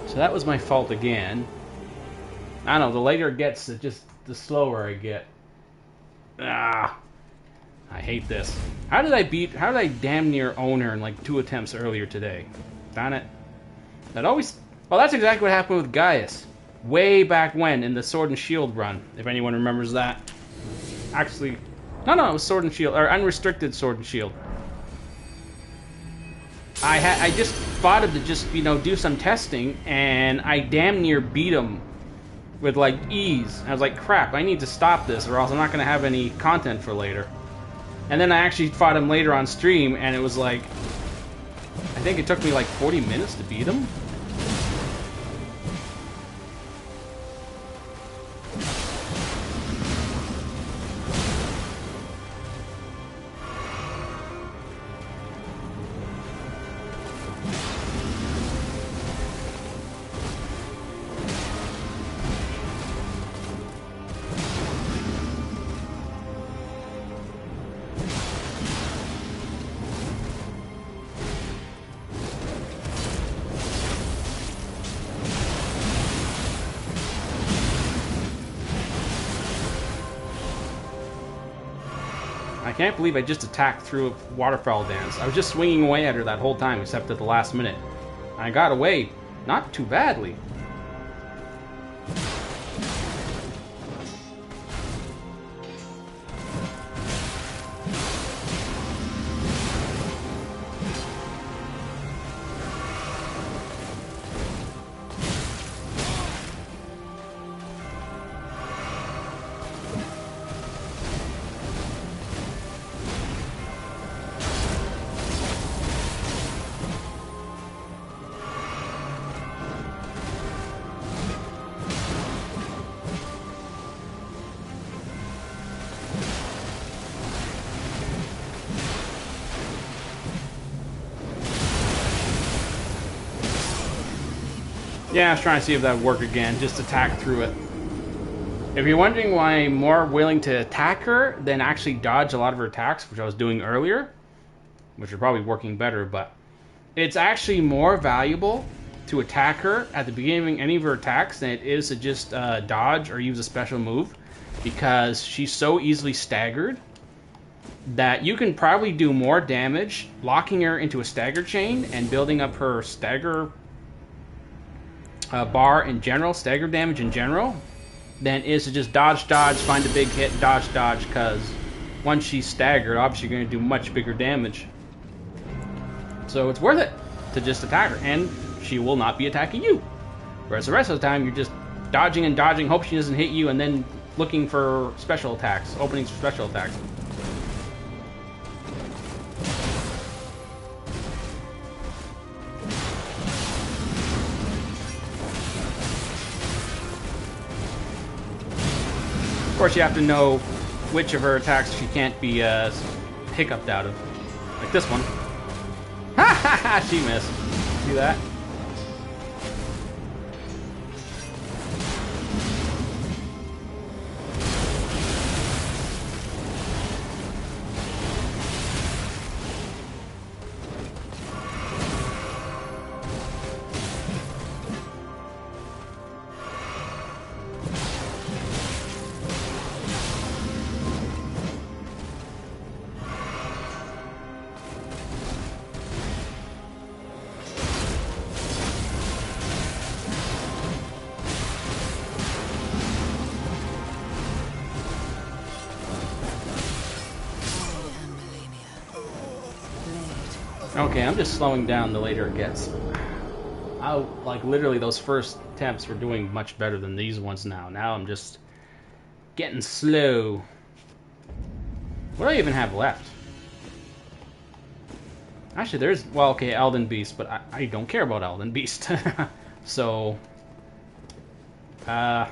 So that was my fault again. I don't know, the later it gets, the slower I get. Ah, I hate this. How did I damn near own her in like 2 attempts earlier today? Darn it. Well, that's exactly what happened with Gaius. Way back when, in the Sword and Shield run, if anyone remembers that. Actually, no, it was Sword and Shield, or Unrestricted Sword and Shield. I just fought him to just, do some testing, and I damn near beat him with, like, ease. I was like, crap, I need to stop this, or else I'm not going to have any content for later. And then I actually fought him later on stream, and it was like, I think it took me like 40 minutes to beat him. I can't believe I just attacked through a waterfowl dance. I was just swinging away at her that whole time, except at the last minute. I got away, not too badly. Yeah, I was trying to see if that would work again, just attack through it. If you're wondering why I'm more willing to attack her than actually dodge a lot of her attacks, which I was doing earlier, which are probably working better, but it's actually more valuable to attack her at the beginning of any of her attacks than it is to just dodge or use a special move, because she's so easily staggered that you can probably do more damage locking her into a stagger chain and building up her stagger bar in general, stagger damage in general, than is to just dodge, find a big hit, dodge, because once she's staggered, obviously you're going to do much bigger damage. So it's worth it to just attack her, and she will not be attacking you. Whereas the rest of the time, you're just dodging and dodging, hope she doesn't hit you, and then looking for special attacks, openings for special attacks. Of course, you have to know which of her attacks she can't be hiccuped out of. Like this one. Ha ha ha! She missed. See that? Okay, I'm just slowing down the later it gets. Like, literally, those first attempts were doing much better than these ones now. Now I'm just getting slow. What do I even have left? Actually, there's... Well, okay, Elden Beast, but I don't care about Elden Beast. So... Well,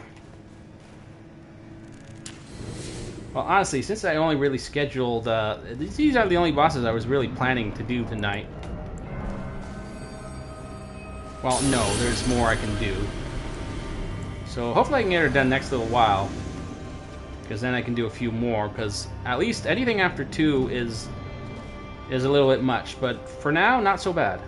honestly, since I only really scheduled... these are the only bosses I was really planning to do tonight. Well, no, there's more I can do. So hopefully I can get her done next little while. Because then I can do a few more, because at least anything after 2 is is a little bit much, but for now, not so bad.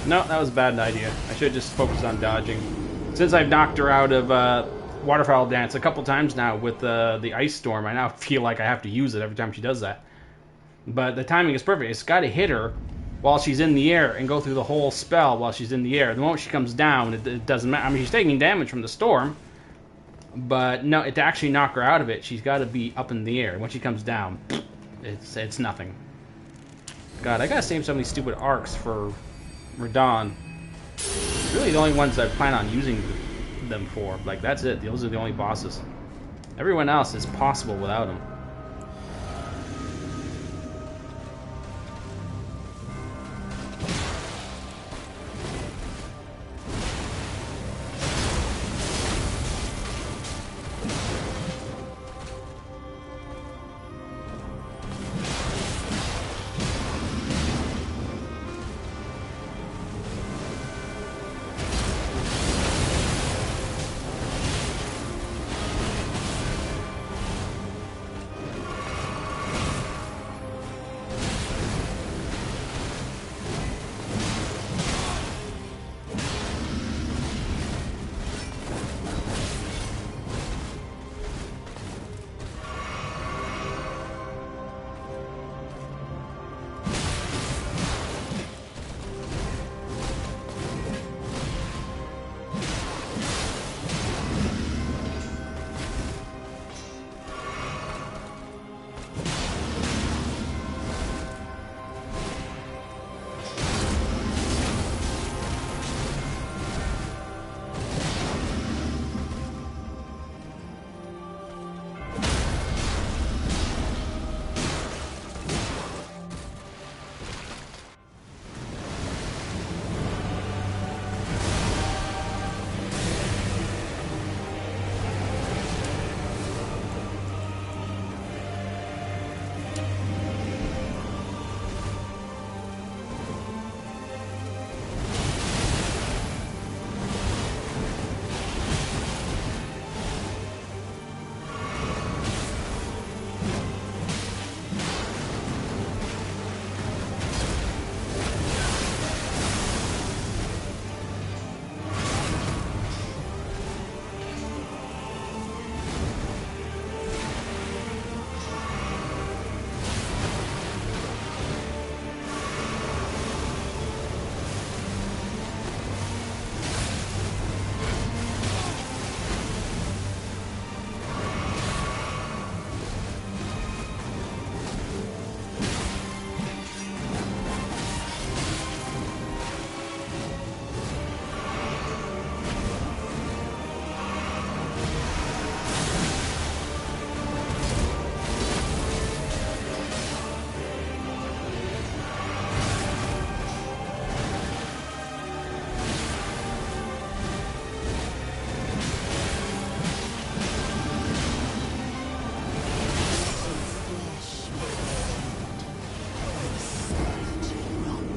No, that was a bad idea. I should have just focused on dodging. Since I've knocked her out of Waterfowl Dance a couple times now with the Ice Storm, I now feel like I have to use it every time she does that. But the timing is perfect. It's got to hit her while she's in the air and go through the whole spell while she's in the air. The moment she comes down, it doesn't matter. I mean, she's taking damage from the storm, but no, to actually knock her out of it, she's got to be up in the air. When she comes down, it's nothing. God, I gotta save some of these stupid arcs for Radahn. Really the only ones I plan on using them for. Like, that's it. Those are the only bosses. Everyone else is possible without them.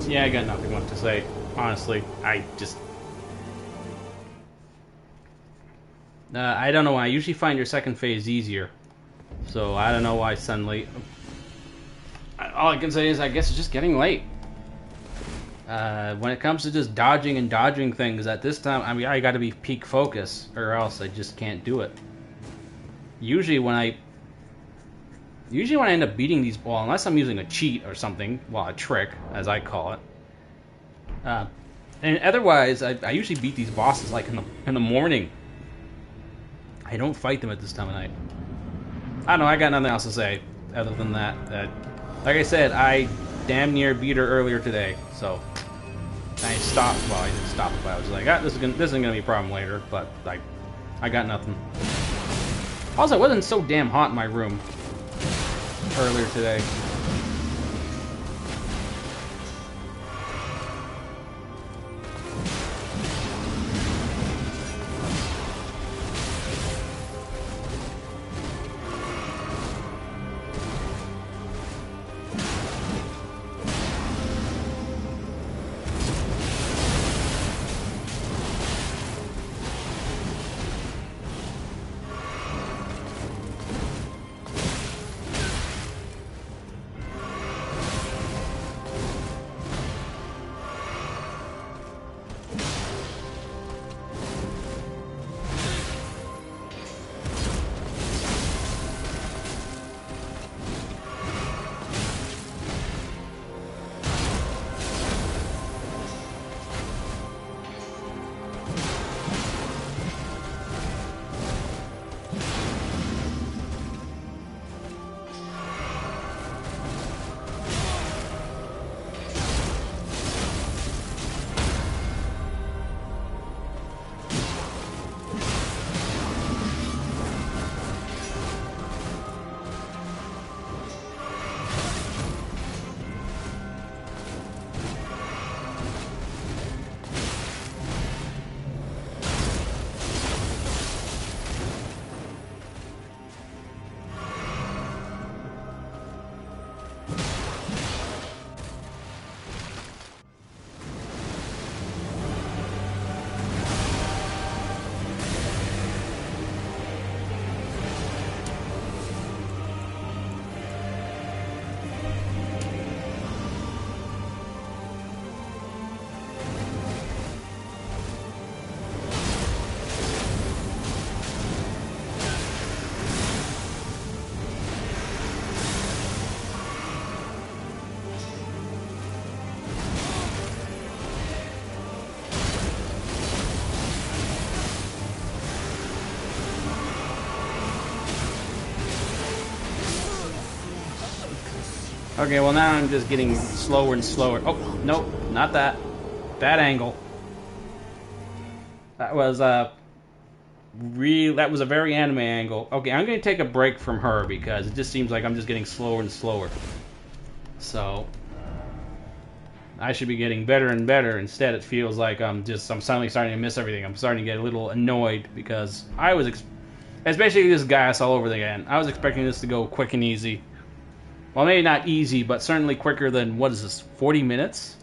Yeah, I got nothing left to say. Honestly, I just... I don't know why. I usually find your second phase easier. So, I don't know why suddenly... All I can say is I guess it's just getting late. When it comes to just dodging and dodging things, at this time, I mean, I gotta be peak focus, or else I just can't do it. Usually when I end up beating these, well, unless I'm using a cheat or something, well, a trick, as I call it. And otherwise, I usually beat these bosses like in the morning. I don't fight them at this time of night. I don't know, I got nothing else to say other than that. Like I said, I damn near beat her earlier today, so... I stopped. Well, I didn't stop it, but I was like, this isn't gonna be a problem later. But like, I got nothing. Also, it wasn't so damn hot in my room earlier today. Okay, well now I'm just getting slower and slower. Oh, nope, not that. That angle. That was that was a very anime angle. Okay, I'm going to take a break from her because it just seems like I'm just getting slower and slower. So I should be getting better and better. Instead, it feels like I'm suddenly starting to miss everything. I'm starting to get a little annoyed because it's basically just gas all over again. I was expecting this to go quick and easy. Well, maybe not easy, but certainly quicker than, what is this, 40 minutes?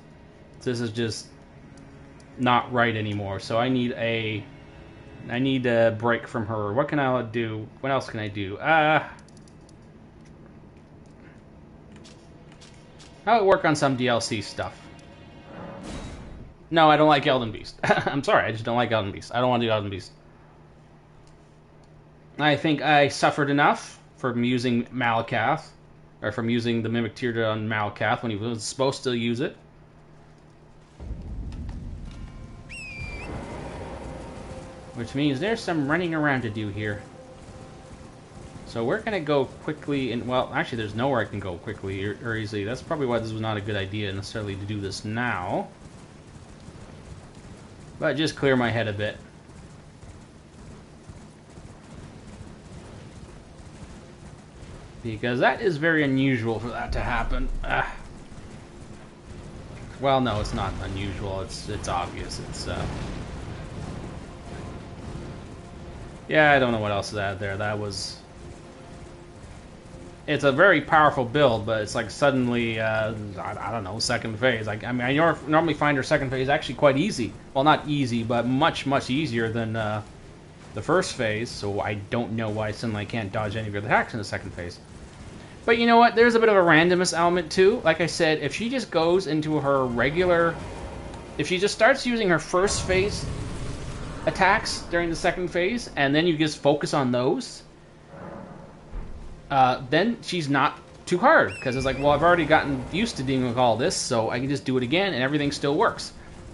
This is just not right anymore. So I need a break from her. What can I do? What else can I do? How about work on some DLC stuff? No, I don't like Elden Beast. I'm sorry, I just don't like Elden Beast. I don't want to do Elden Beast. I think I suffered enough from using Malakath. Or from using the Mimic Tear on Malakath when he was supposed to use it. Which means there's some running around to do here. So we're going to go quickly, and well, actually there's nowhere I can go quickly or easily. That's probably why this was not a good idea necessarily to do this now. But just clear my head a bit. Because that is very unusual for that to happen. Well, no, it's not unusual. It's obvious. Yeah, I don't know what else is out there. It's a very powerful build, but it's like suddenly, I don't know, second phase. Like, I mean, I normally find her second phase actually quite easy. Well, not easy, but much, much easier than the first phase. So I don't know why suddenly I can't dodge any of her attacks in the second phase. But you know what? There's a bit of a randomness element too. Like I said, if she just goes into her regular... If she just starts using her first phase attacks during the second phase, and then you just focus on those, then she's not too hard. Because it's like, well, I've already gotten used to dealing with all this, so I can just do it again, and everything still works.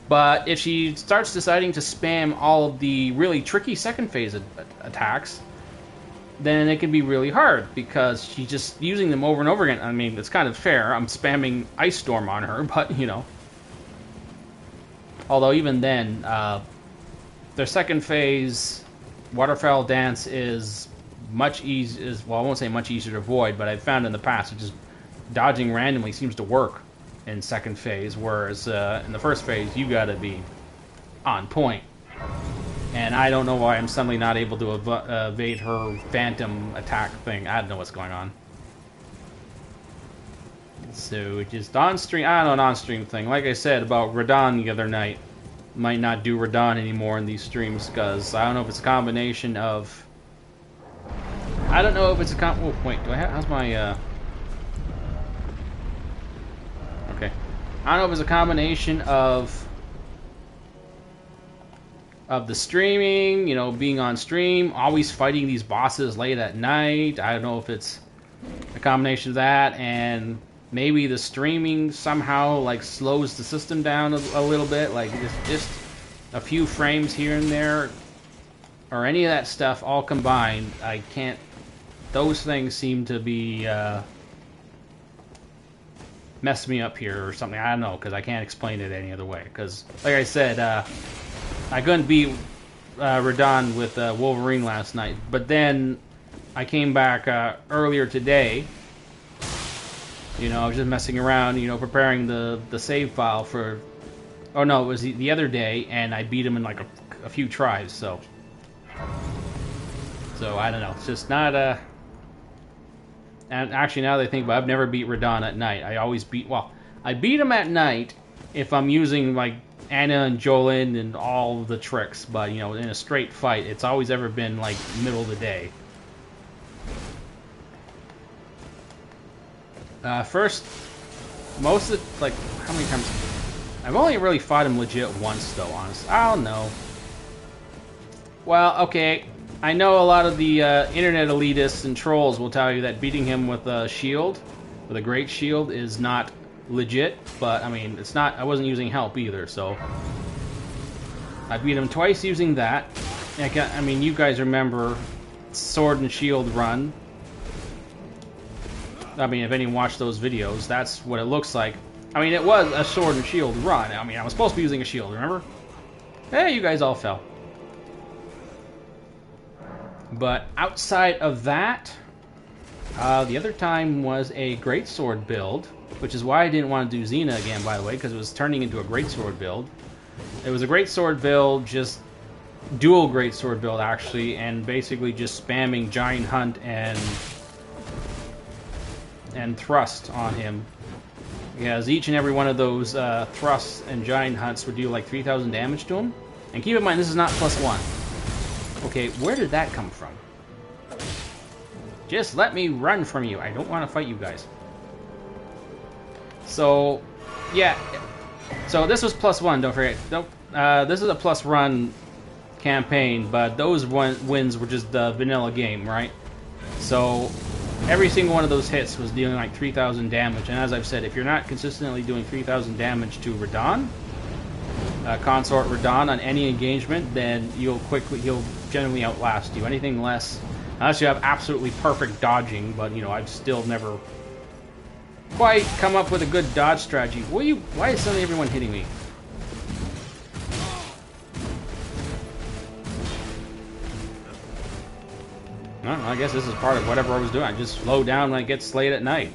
But if she starts deciding to spam all of the really tricky second phase attacks... then it can be really hard because she's just using them over and over again. I mean, it's kind of fair. I'm spamming Ice Storm on her, but, you know. Although even then, their second phase waterfowl dance is much easier. Well, I won't say much easier to avoid, but I've found in the past it just dodging randomly seems to work in second phase, whereas in the first phase you gotta be on point. And I don't know why I'm suddenly not able to evade her phantom attack thing. I don't know what's going on. So just on-stream, I don't know, an on-stream thing. Like I said about Radon the other night, might not do Radon anymore in these streams because I don't know if it's a combination of... I don't know if it's a oh, wait, do I have... How's my... Okay. I don't know if it's a combination of the streaming, you know, being on stream, always fighting these bosses late at night. I don't know if it's a combination of that and maybe the streaming somehow like slows the system down a little bit, like just a few frames here and there, or any of that stuff all combined. I can't. Those things seem to be mess me up here or something. I don't know because I can't explain it any other way. Because like I said, I couldn't beat Radon with Wolverine last night, but then I came back earlier today. You know, I was just messing around, you know, preparing the save file for... Oh, no, it was the other day, and I beat him in, like, a few tries, so... So, I don't know. It's just not, And actually, now that I think about it, I've never beat Radon at night. I always beat... Well, I beat him at night if I'm using, like, Anna and Jolin and all the tricks, but, you know, in a straight fight, it's always ever been, like, middle of the day. First, most of the, like, how many times? I've only really fought him legit once, though, honestly. I don't know. Well, okay, I know a lot of the internet elitists and trolls will tell you that beating him with a shield, with a great shield, is not legit, but, I mean, it's not, I wasn't using help either, so. I beat him twice using that. I mean, you guys remember Sword and Shield run. I mean, if anyone watched those videos, that's what it looks like. I mean, it was a sword and shield run. I mean, I was supposed to be using a shield, remember? Hey, you guys all fell. But outside of that, the other time was a greatsword build, which is why I didn't want to do Xena again, by the way, because it was turning into a greatsword build. It was a greatsword build, just dual greatsword build, actually, and basically just spamming Giant Hunt and thrust on him. Because each and every one of those thrusts and giant hunts would do like 3,000 damage to him. And keep in mind, this is not +1. Okay, where did that come from? Just let me run from you. I don't want to fight you guys. So, yeah. So this was +1, don't forget. This is a +run campaign, but those wins were just the vanilla game, right? So every single one of those hits was dealing like 3,000 damage, and as I've said, if you're not consistently doing 3,000 damage to Radon, Consort Radon on any engagement, then he'll generally outlast you. Anything less, unless you have absolutely perfect dodging, but you know, I've still never quite come up with a good dodge strategy. Why is suddenly everyone hitting me? Well, I guess this is part of whatever I was doing. I just slow down when it gets late at night.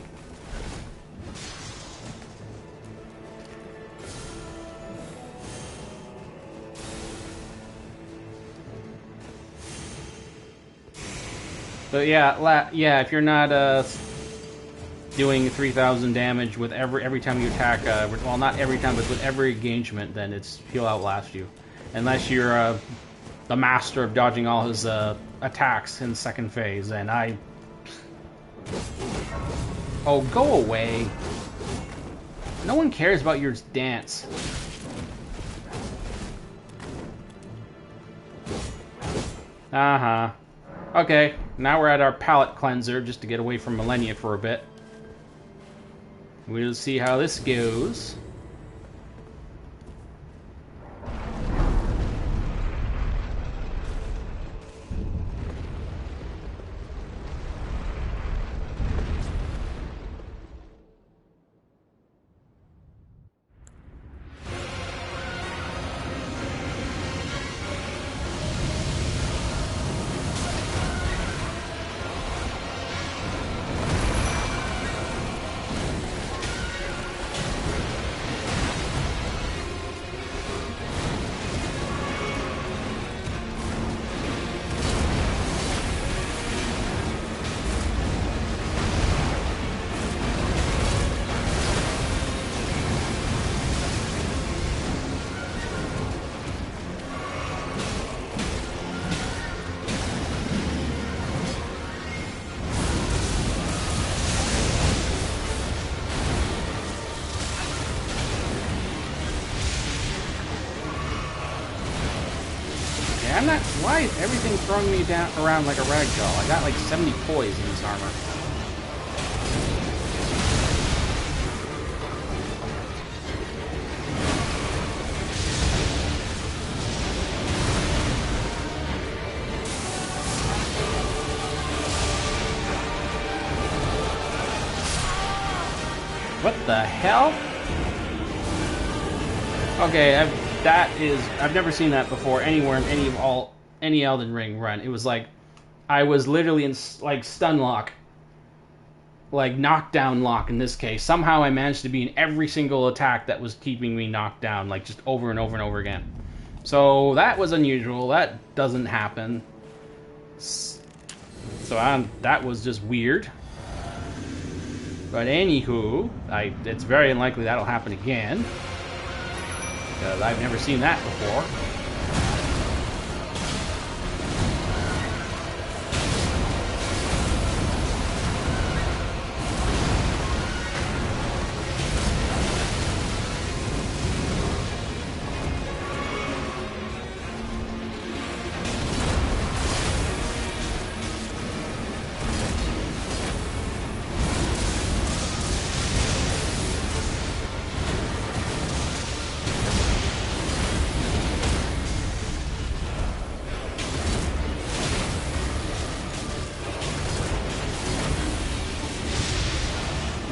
But yeah, if you're not doing 3,000 damage with every time you attack, well, not every time, but with every engagement, then he'll outlast you, unless you're the master of dodging all his attacks in the second phase. And oh, go away! No one cares about your dance. Okay, now we're at our palate cleanser just to get away from Millennia for a bit. We'll see how this goes. I'm not... Why is everything throwing me down around like a ragdoll? I got like 70 poise in this armor. What the hell? Okay, I've never seen that before anywhere in any Elden Ring run. It was like I was literally in like stun lock, like knockdown lock in this case. Somehow I managed to be in every single attack that was keeping me knocked down, like just over and over and over again. So that was unusual. That doesn't happen. So that was just weird. But anywho, it's very unlikely that'll happen again. Because I've never seen that before.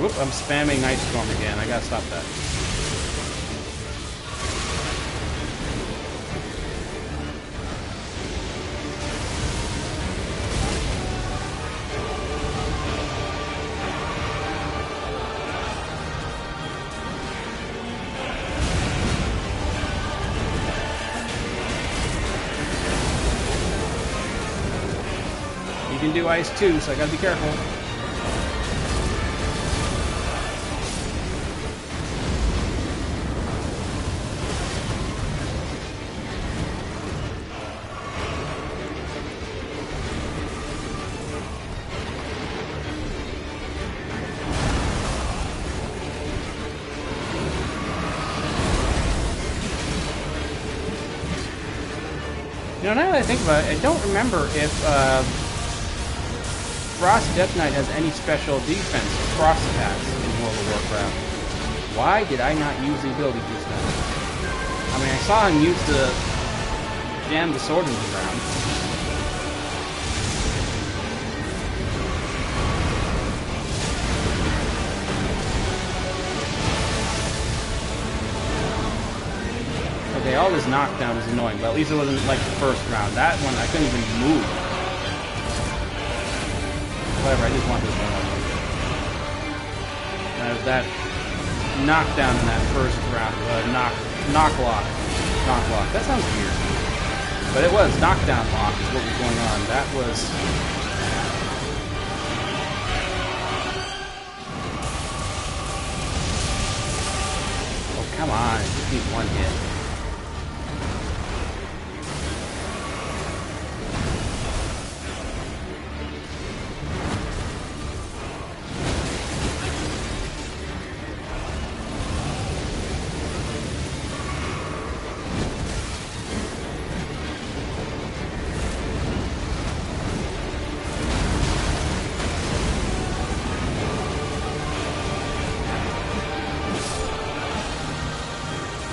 Whoop, I'm spamming Ice Storm again. I gotta stop that. You can do ice too, so I gotta be careful. You know, now that I think about it, I don't remember if Frost Death Knight has any special defense frost attacks in World of Warcraft. Why did I not use the ability just then? I mean, I saw him use the jam the sword into the ground. Okay, all this knockdown is annoying, but at least it wasn't like the first round. That one, I couldn't even move. Whatever, I just want this one. That knockdown in that first round, knock lock. That sounds weird. But it was, knockdown lock is what was going on. That was... Oh, come on, it just needs one hit.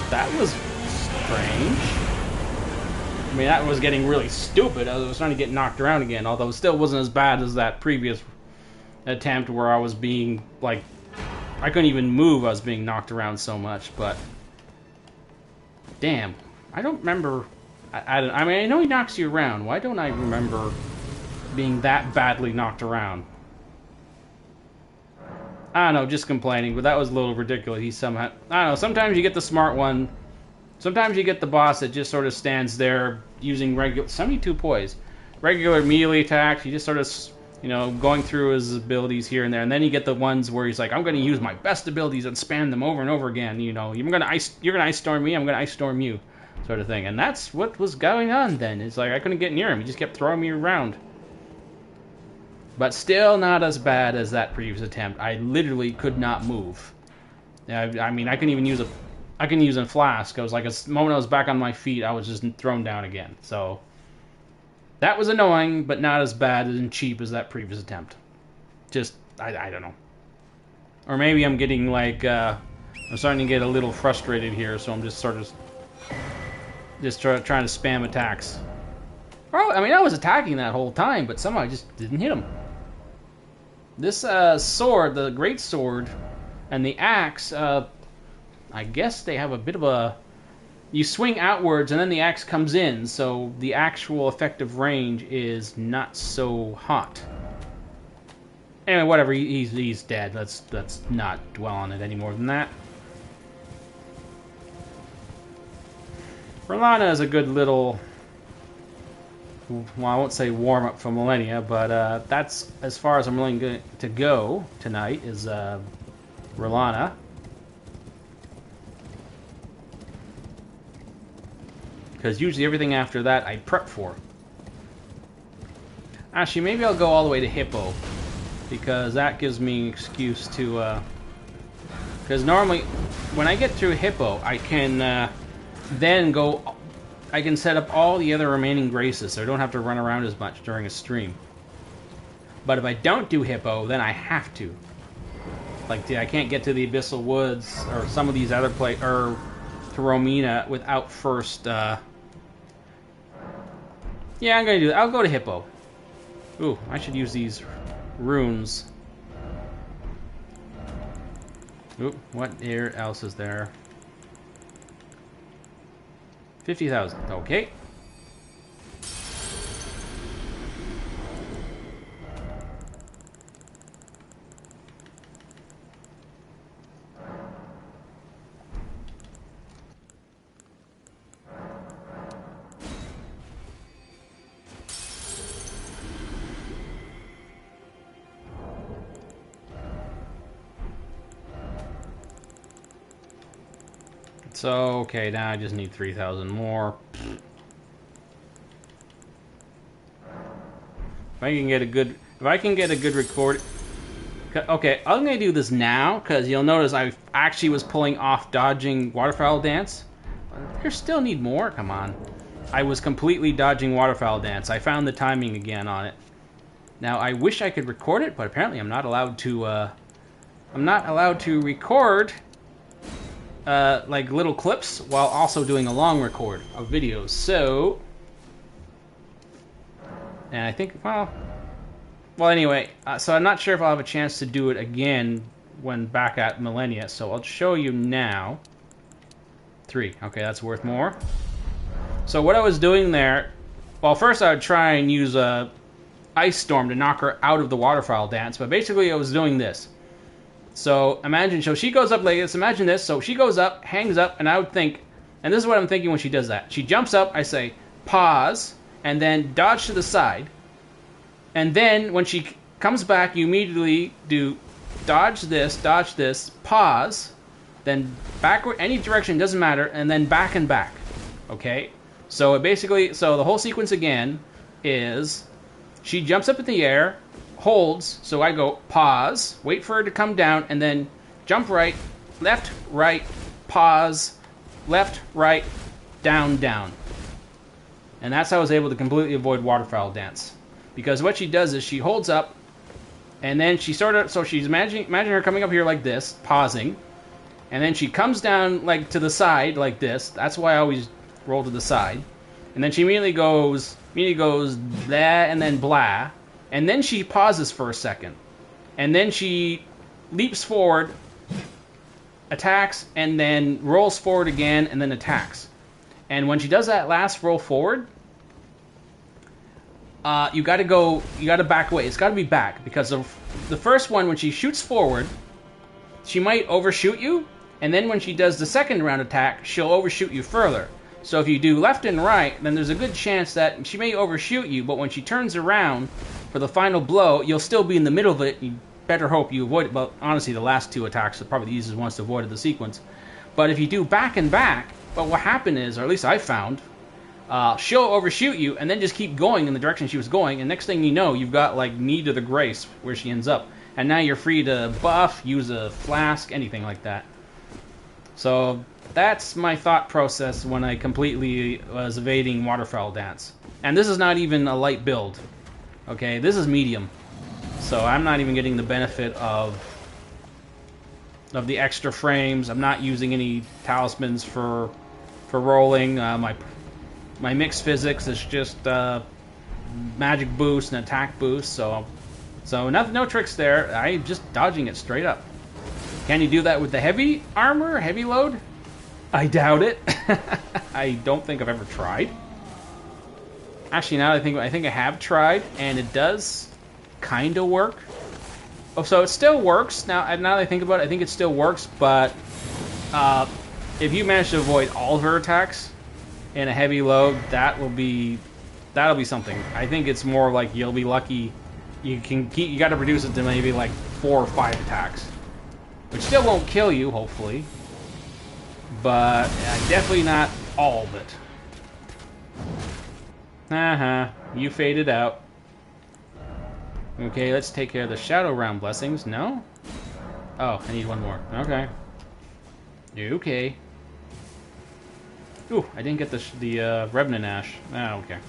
That was strange. I mean, that was getting really stupid. I was trying to get knocked around again, although it still wasn't as bad as that previous attempt where I was being, like, I couldn't even move. I was being knocked around so much, but... Damn. I don't remember... I mean, I know he knocks you around. Why don't I remember being that badly knocked around? I don't know, just complaining, but that was a little ridiculous. He somehow... I don't know, sometimes you get the smart one. Sometimes you get the boss that just sort of stands there using regular... 72 poise. Regular melee attacks. He just sort of, you know, going through his abilities here and there. And then you get the ones where he's like, I'm going to use my best abilities and spam them over and over again. You know, you're going to ice storm me, I'm going to ice storm you. Sort of thing. And that's what was going on then. It's like I couldn't get near him. He just kept throwing me around. But still not as bad as that previous attempt. I literally could not move. I mean, I couldn't even use a flask. I was like, a moment I was back on my feet, I was just thrown down again. So, That was annoying, but not as bad and cheap as that previous attempt. Just, I don't know. Or maybe I'm getting like, I'm starting to get a little frustrated here, so I'm just sort of trying to spam attacks. Well, I mean, I was attacking that whole time, but somehow I just didn't hit him. This sword, the great sword, and the axe, I guess they have a bit of a... You swing outwards, and then the axe comes in, so the actual effective range is not so hot. Anyway, whatever, he's dead. Let's not dwell on it any more than that. R'hllana is a good little... Well, I won't say warm-up for Millennia, but that's as far as I'm willing to go tonight, is R'hllana. Because usually everything after that I prep for. Actually, maybe I'll go all the way to Hippo, because that gives me an excuse to... Because normally, when I get through Hippo, I can then go... I can set up all the other remaining graces, so I don't have to run around as much during a stream. But if I don't do Hippo, then I have to. Like, I can't get to the Abyssal Woods, or some of these other or to Romina, without first... Yeah, I'm gonna do that. I'll go to Hippo. Ooh, I should use these runes. Ooh, what else is there? 50,000. Okay. So, okay, now I just need 3,000 more. If I can get a good record... Okay, I'm going to do this now, because you'll notice I actually was pulling off dodging Waterfowl Dance. There still need more, come on. I was completely dodging Waterfowl Dance. I found the timing again on it. Now, I wish I could record it, but apparently I'm not allowed to record... like little clips while also doing a long record of videos. So, and I think, well anyway, so I'm not sure if I'll have a chance to do it again when back at Millennia, so I'll show you now. 3, okay, that's worth more. So what I was doing there, well, first I would try and use a Ice Storm to knock her out of the Waterfowl Dance, but basically I was doing this. So imagine, so she goes up like this, imagine this, so she goes up, hangs up, and I would think, and this is what I'm thinking when she does that. She jumps up, I say, pause, and then dodge to the side. And then when she comes back, you immediately do dodge this, pause, then backward, any direction, doesn't matter, and then back and back. Okay? So it basically, so the whole sequence again is she jumps up in the air, holds, so I go pause, wait for her to come down, and then jump right, pause, left, right, down, down. And that's how I was able to completely avoid Waterfowl Dance. Because what she does is she holds up, and then she sort of, so she's imagine her coming up here like this, pausing, and then she comes down like to the side like this. That's why I always roll to the side. And then she immediately goes blah, and then blah. And then she pauses for a second. And then she leaps forward, attacks, and then rolls forward again, and then attacks. And when she does that last roll forward, you gotta back away. It's gotta be back, because of the first one, when she shoots forward, she might overshoot you, and then when she does the second round attack, she'll overshoot you further. So if you do left and right, then there's a good chance that she may overshoot you, but when she turns around for the final blow, you'll still be in the middle of it. You better hope you avoid it. But honestly, the last 2 attacks are probably the easiest ones to avoid in the sequence. But if you do back and back, but what happened is, or at least I found, she'll overshoot you and then just keep going in the direction she was going, and next thing you know, you've got like knee to the grace where she ends up. And now you're free to buff, use a flask, anything like that. So that's my thought process when I completely was evading Waterfowl Dance. And this is not even a light build. Okay, this is medium. So I'm not even getting the benefit of the extra frames. I'm not using any talismans for rolling. My mixed physics is just magic boost and attack boost. So no tricks there. I'm just dodging it straight up. Can you do that with the heavy armor, heavy load? I doubt it. I don't think I've ever tried. Actually, now I think I have tried, and it does kind of work. Oh, so it still works. Now that I think about it, I think it still works, but if you manage to avoid all of her attacks in a heavy load, that'll be something. I think it's more like you'll be lucky. You got to reduce it to maybe like 4 or 5 attacks, which still won't kill you, hopefully, but definitely not all of it. You faded out. Okay, let's take care of the Shadow Realm blessings. No? Oh, I need one more. Okay. Okay. Ooh, I didn't get the Revenant Ash. Ah, okay.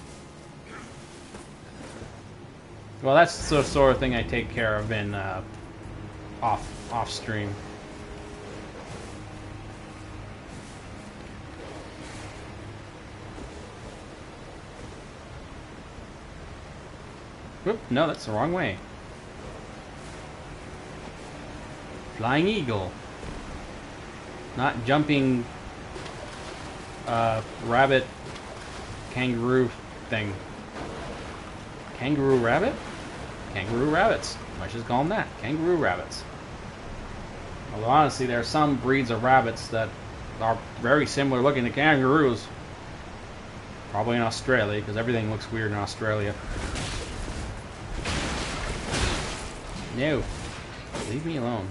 Well, that's the sort of thing I take care of in off stream. Whoop, no, that's the wrong way. Flying Eagle. Not jumping rabbit kangaroo thing. Kangaroo rabbit? Kangaroo rabbits. I should call them that. Kangaroo rabbits. Although honestly, there are some breeds of rabbits that are very similar looking to kangaroos. Probably in Australia, because everything looks weird in Australia. No. Leave me alone.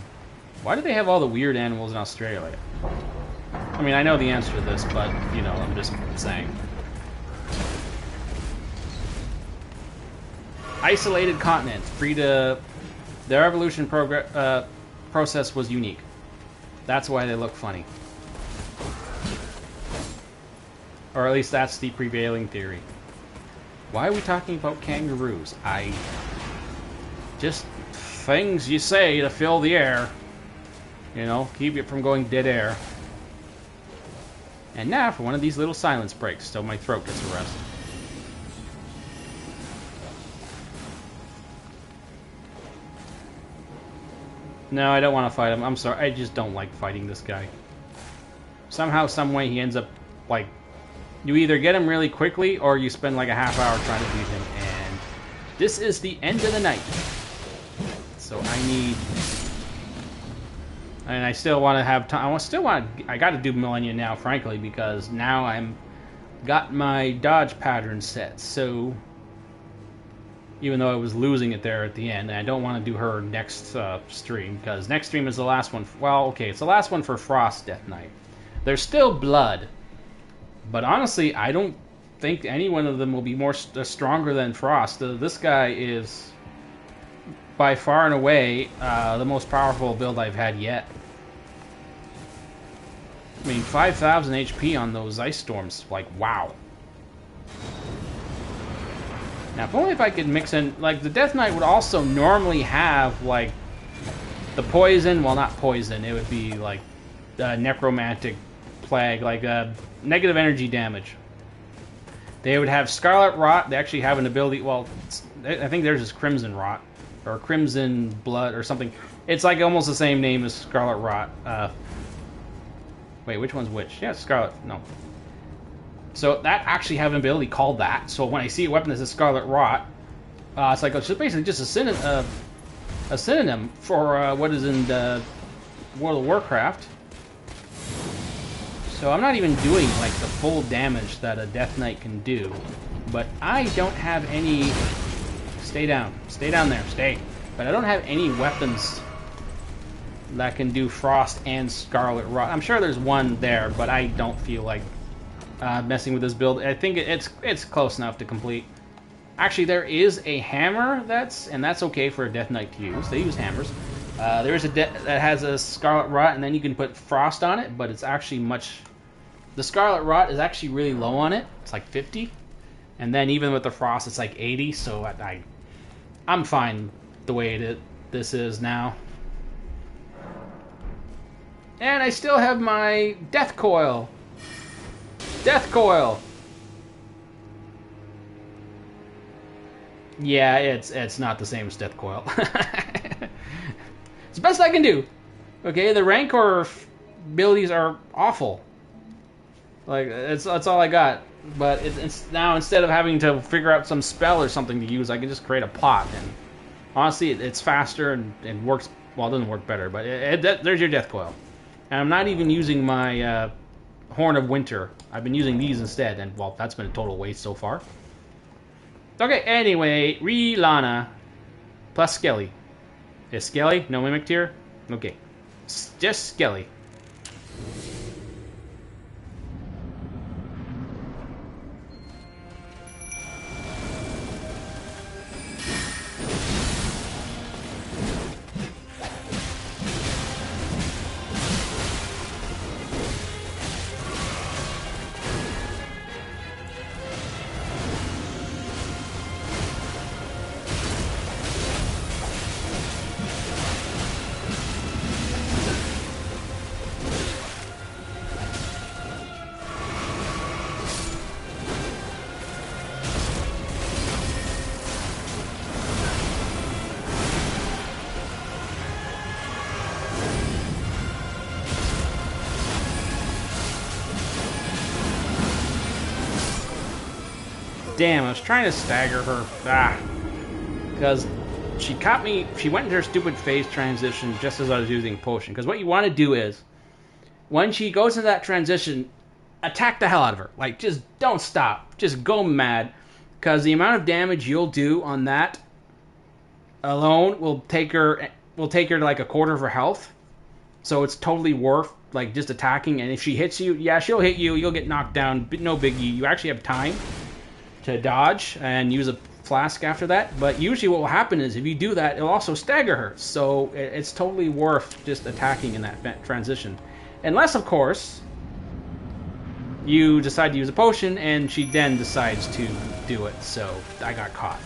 Why do they have all the weird animals in Australia? I mean, I know the answer to this, but, you know, I'm just saying. Isolated continents. Free to... Their evolution process was unique. That's why they look funny. Or at least that's the prevailing theory. Why are we talking about kangaroos? Just things you say to fill the air. You know, keep it from going dead air. And now for one of these little silence breaks, so my throat gets a rest. No, I don't want to fight him. I'm sorry, I just don't like fighting this guy. Somehow, someway, he ends up, like... You either get him really quickly, or you spend like a half hour trying to beat him, and... This is the end of the night. So I need... And I still want to have time. I got to do Millennia now, frankly, because now I'm got my dodge pattern set. So even though I was losing it there at the end, and I don't want to do her next stream, because next stream is the last one. Well, okay, it's the last one for Frost Death Knight. There's still blood, but honestly, I don't think any one of them will be more stronger than Frost. This guy is by far and away the most powerful build I've had yet. I mean, 5,000 HP on those ice storms, like, wow. Now, if only if I could mix in, like, the Death Knight would also normally have, like, the poison, well, not poison, it would be, like, necromantic plague, like, negative energy damage. They would have Scarlet Rot, they actually have an ability, well, I think theirs is Crimson Rot, or Crimson Blood, or something. It's, like, almost the same name as Scarlet Rot, wait, which one's which? Yeah, Scarlet. No. So that actually have an ability called that. So when I see a weapon that says Scarlet Rot, it's like it's basically just a synonym for what is in the World of Warcraft. So I'm not even doing like the full damage that a Death Knight can do, but I don't have any. Stay down there, stay. But I don't have any weapons that can do Frost and Scarlet Rot. I'm sure there's one there, but I don't feel like messing with this build. I think it's close enough to complete. Actually, there is a hammer that's okay for a Death Knight to use. They use hammers. There is a that has a Scarlet Rot, and then you can put Frost on it, but it's actually much... The Scarlet Rot is actually really low on it. It's like 50. And then even with the Frost, it's like 80, so I'm fine the way this is now. And I still have my Death Coil. Death Coil! Yeah, it's not the same as Death Coil. It's the best I can do. Okay, the Rancor abilities are awful. Like, that's all I got. But it's now, instead of having to figure out some spell or something to use, I can just create a pot. And honestly, it's faster and works... Well, it doesn't work better, but there's your Death Coil. And I'm not even using my Horn of Winter. I've been using these instead, and, well, that's been a total waste so far. Okay, anyway, Lana plus Skelly. Is Skelly? No Mimic tier? Okay. Just Skelly. Damn, I was trying to stagger her. Because she caught me. She went into her stupid phase transition just as I was using potion. Because what you want to do is, when she goes into that transition, attack the hell out of her. Like, just don't stop. Just go mad. Because the amount of damage you'll do on that alone will take her to like a quarter of her health. So it's totally worth like just attacking. And if she hits you, yeah, she'll hit you. You'll get knocked down. But no biggie. You actually have time to dodge and use a flask after that. But usually what will happen is if you do that, it'll also stagger her. So it's totally worth just attacking in that transition. Unless, of course, you decide to use a potion and she then decides to do it. So I got caught.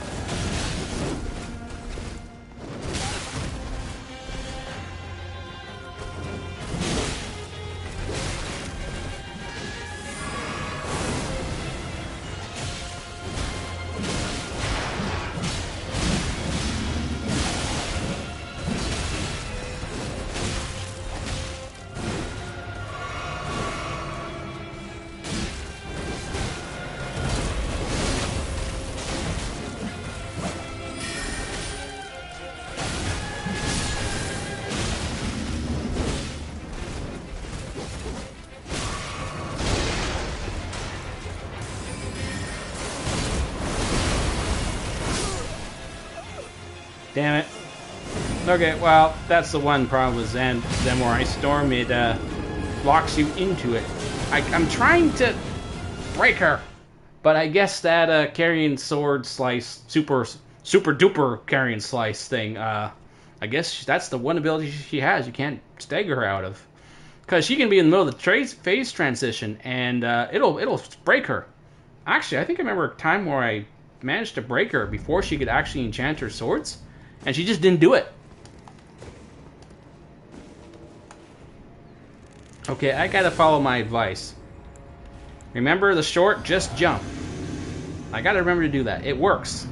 Damn it. Okay, well, that's the one problem with Zemorai Storm. It locks you into it. I'm trying to break her, but I guess that carrying sword slice, super duper carrying slice thing, I guess that's the one ability she has. You can't stagger her out of. Because she can be in the middle of the phase transition, and it'll break her. Actually, I think I remember a time where I managed to break her before she could actually enchant her swords. And she just didn't do it. Okay, I gotta follow my advice. Remember the short, just jump. I gotta remember to do that. It works.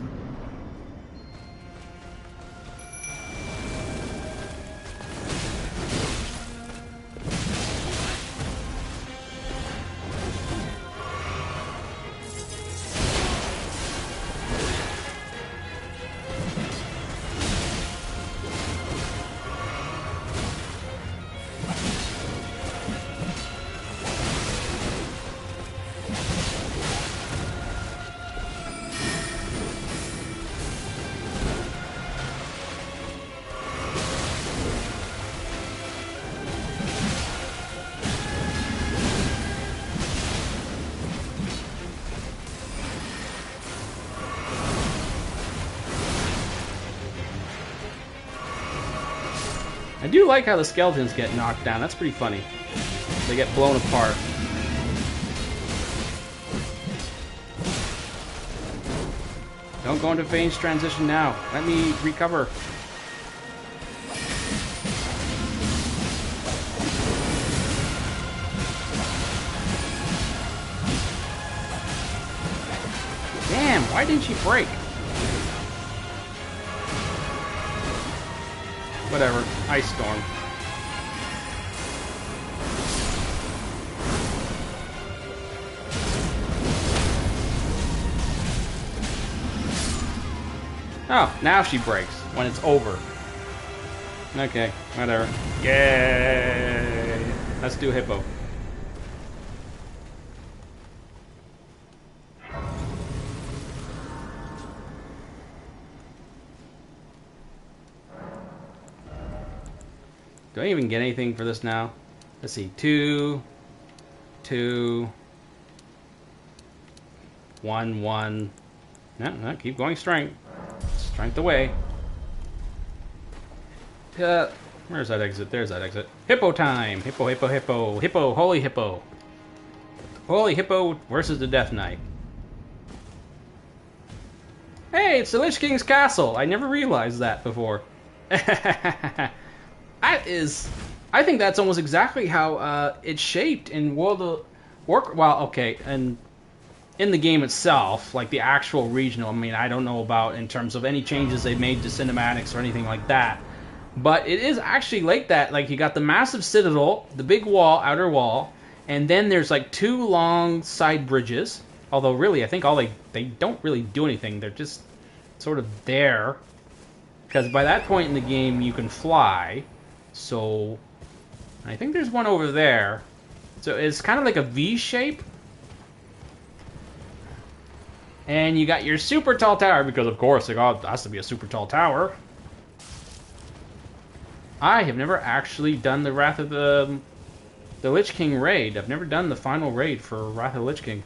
I do like how the skeletons get knocked down. That's pretty funny. They get blown apart. Don't go into phase transition now. Let me recover. Damn, why didn't she break? Whatever. Ice Storm. Oh, now she breaks when it's over. Okay, whatever. Yay! Let's do Hippo. Do I even get anything for this now? Let's see. 2, 2, 1, 1. No, keep going strength. Strength away. Where's that exit? There's that exit. Hippo time! Hippo, hippo, hippo. Hippo, holy hippo. Holy hippo versus the Death Knight. Hey, it's the Lich King's castle. I never realized that before. I think that's almost exactly how it's shaped in World of Warcraft. Well, okay, and in the game itself, like the actual regional, I mean, I don't know about in terms of any changes they've made to cinematics or anything like that. But it is actually like that. Like, you got the massive citadel, the big wall, outer wall, and then there's like 2 long side bridges. Although, really, I think they don't really do anything. They're just sort of there. Because by that point in the game, you can fly. So, I think there's one over there. So it's kind of like a V shape. And you got your super tall tower, because of course it has to be a super tall tower. I have never actually done the Wrath of the Lich King raid. I've never done the final raid for Wrath of the Lich King.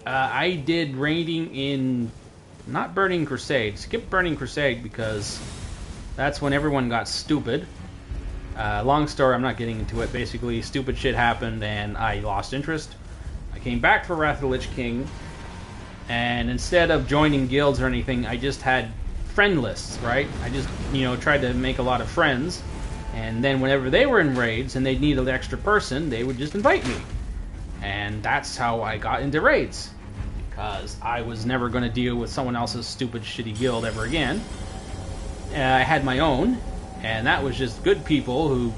I did raiding in... not Burning Crusade. Skip Burning Crusade because that's when everyone got stupid. Long story, I'm not getting into it. Basically, stupid shit happened and I lost interest. I came back for Wrath of the Lich King, and instead of joining guilds or anything, I just had friend lists, right? I just, tried to make a lot of friends, and then whenever they were in raids and they needed an extra person, they would just invite me. And that's how I got into raids. Because I was never going to deal with someone else's stupid, shitty guild ever again. I had my own, and that was just good people who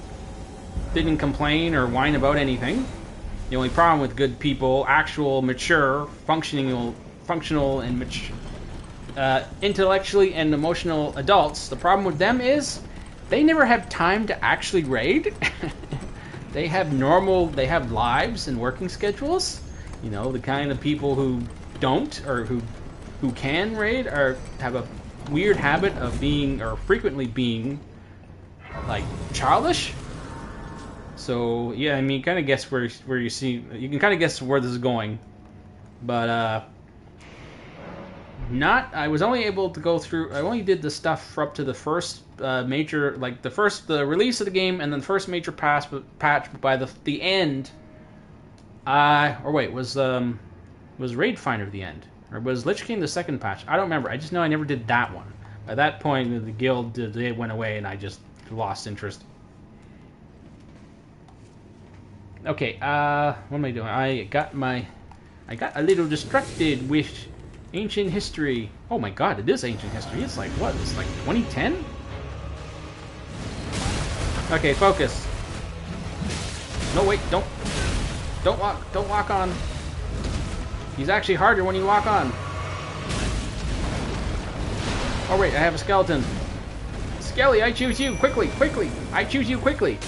didn't complain or whine about anything. The only problem with good people, actual, mature, functional and mature, intellectually and emotional adults, the problem with them is they never have time to actually raid. They have lives and working schedules. The kind of people who don't, or who can raid, or have a weird habit of being, or frequently being, like, childish. So yeah, I mean, kind of guess where you see, you can kind of guess where this is going, but I was only able to go through. I only did the stuff for up to the first major, like the release of the game, and then the first major patch. But by the end, or wait, was Raid Finder the end, or was Lich King the second patch? I don't remember. I just know I never did that one. By that point, the guild they went away, and I just lost interest. Okay, what am I doing? I got a little distracted with ancient history. Oh my god, it is ancient history. It's like, what? It's like 2010? Okay, focus. No, wait, don't lock on. He's actually harder when you lock on. Oh wait, I have a skeleton. Skelly, I choose you, quickly, quickly. I choose you quickly.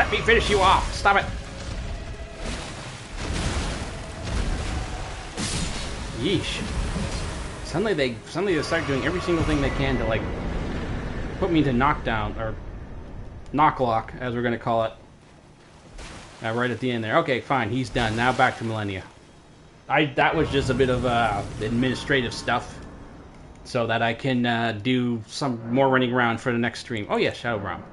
Let me finish you off. Stop it. Yeesh. Suddenly they start doing every single thing they can to like put me to knockdown or knocklock, as we're gonna call it. Right at the end there. Okay, fine. He's done. Now back to Millennia. That was just a bit of administrative stuff, so that I can do some more running around for the next stream. Oh yeah, Shadow Realm.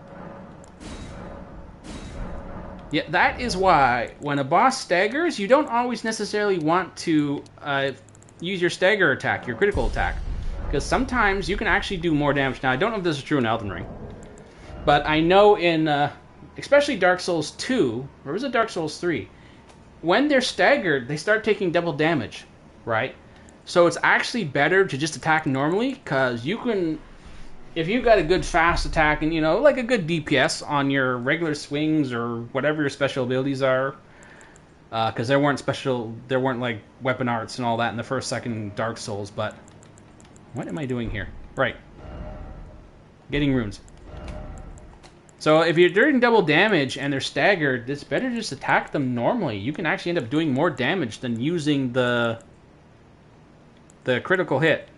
Yeah, that is why when a boss staggers, you don't always necessarily want to use your stagger attack, your critical attack, because sometimes you can actually do more damage. Now, I don't know if this is true in Elden Ring, but I know in especially Dark Souls 2, or was it Dark Souls 3, when they're staggered, they start taking double damage, right? So it's actually better to just attack normally, because you can, if you've got a good fast attack and, you know, like a good DPS on your regular swings or whatever your special abilities are, because there weren't like weapon arts and all that in the first, second Dark Souls, but what am I doing here? Right. Getting runes. So if you're doing double damage and they're staggered, it's better to just attack them normally. You can actually end up doing more damage than using the critical hit.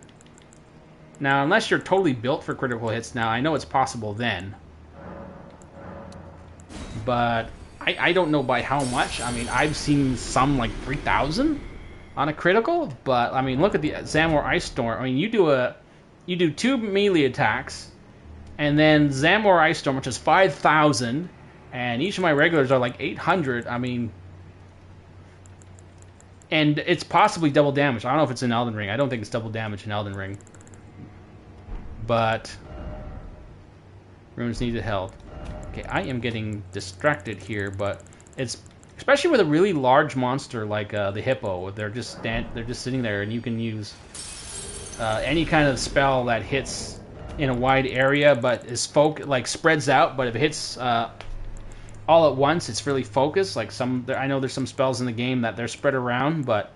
Now, unless you're totally built for critical hits now, I know it's possible then. But I don't know by how much. I mean, I've seen some like 3,000 on a critical, but I mean, look at the Zamor Ice Storm. I mean, you do 2 melee attacks, and then Zamor Ice Storm, which is 5,000, and each of my regulars are like 800. I mean, and it's possibly double damage. I don't know if it's in Elden Ring. I don't think it's double damage in Elden Ring. But runes needed held. Okay, I am getting distracted here, but it's especially with a really large monster like the hippo. They're just sitting there, and you can use any kind of spell that hits in a wide area, but is spreads out. But if it hits all at once, it's really focused. Like I know there's some spells in the game that they're spread around, but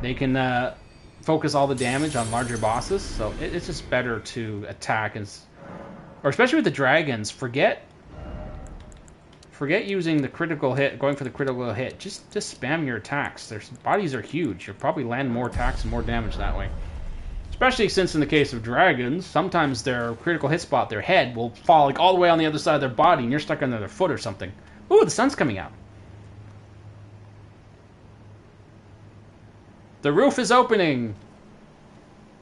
they can focus all the damage on larger bosses. So it's just better to attack, or especially with the dragons. Forget using the critical hit, going for the critical hit. Just spam your attacks. Their bodies are huge. You'll probably land more attacks and more damage that way. Especially since in the case of dragons, sometimes their critical hit spot, their head, will fall like all the way on the other side of their body, and you're stuck under their foot or something. Ooh, the sun's coming out. The roof is opening!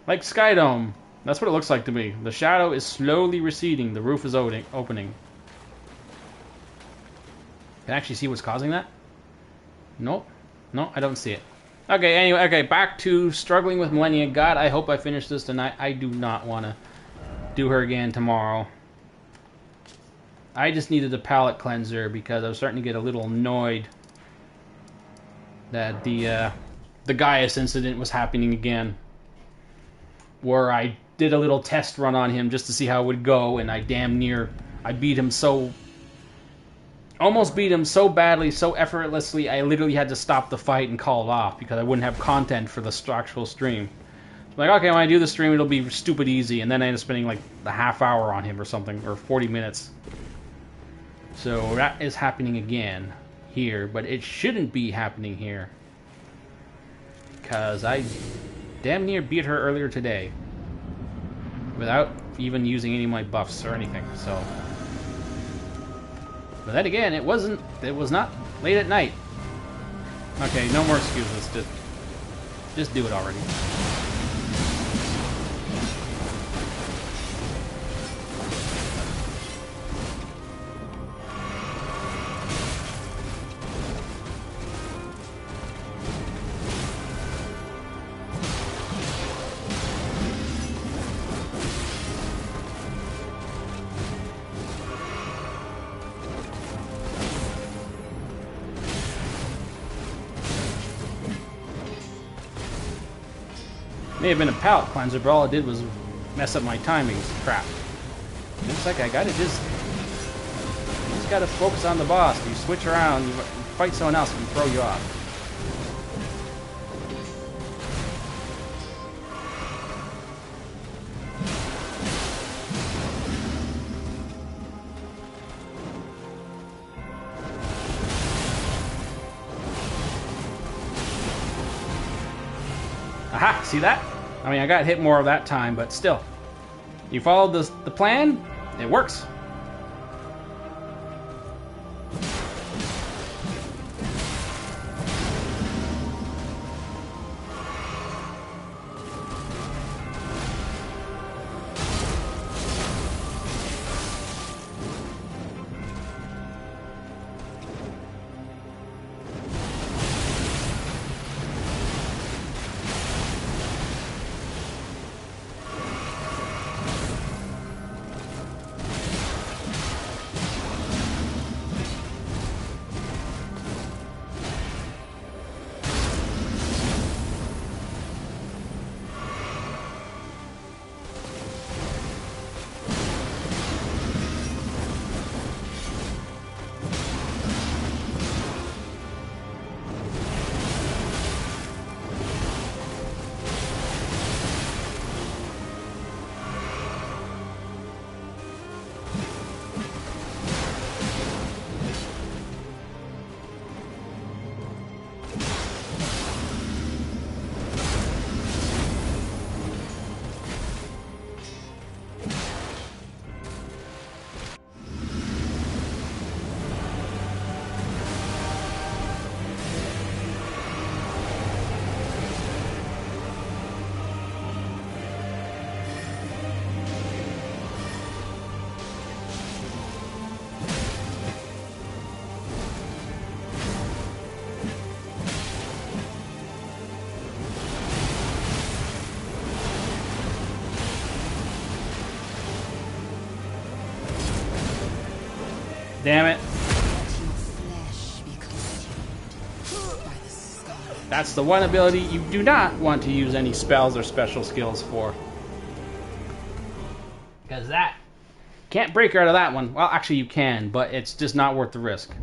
Like Skydome. That's what it looks like to me. The shadow is slowly receding. The roof is opening. Can I actually see what's causing that? Nope. No, I don't see it. Okay, anyway, okay, back to struggling with Millennia. God, I hope I finish this tonight. I do not want to do her again tomorrow. I just needed a palate cleanser because I was starting to get a little annoyed that the Gaius incident was happening again. Where I did a little test run on him just to see how it would go, and I beat him almost beat him so badly, so effortlessly, I literally had to stop the fight and call it off because I wouldn't have content for the actual stream. Like, okay, when I do the stream, it'll be stupid easy, and then I end up spending like the half hour on him or something, or 40 minutes. So that is happening again here, but it shouldn't be happening here. Because I damn near beat her earlier today without even using any of my buffs or anything, so... But then again, it was not late at night. Okay, no more excuses. Just do it already. May have been a palate cleanser, but all it did was mess up my timing. Crap. Looks like I gotta just gotta focus on the boss. You switch around, you fight someone else, and throw you off. Ha! See that? I mean, I got hit more that time, but still. You followed the plan, it works. Damn it. That's the one ability you do not want to use any spells or special skills for. Because that... Can't break her out of that one. Well, actually you can, but it's just not worth the risk.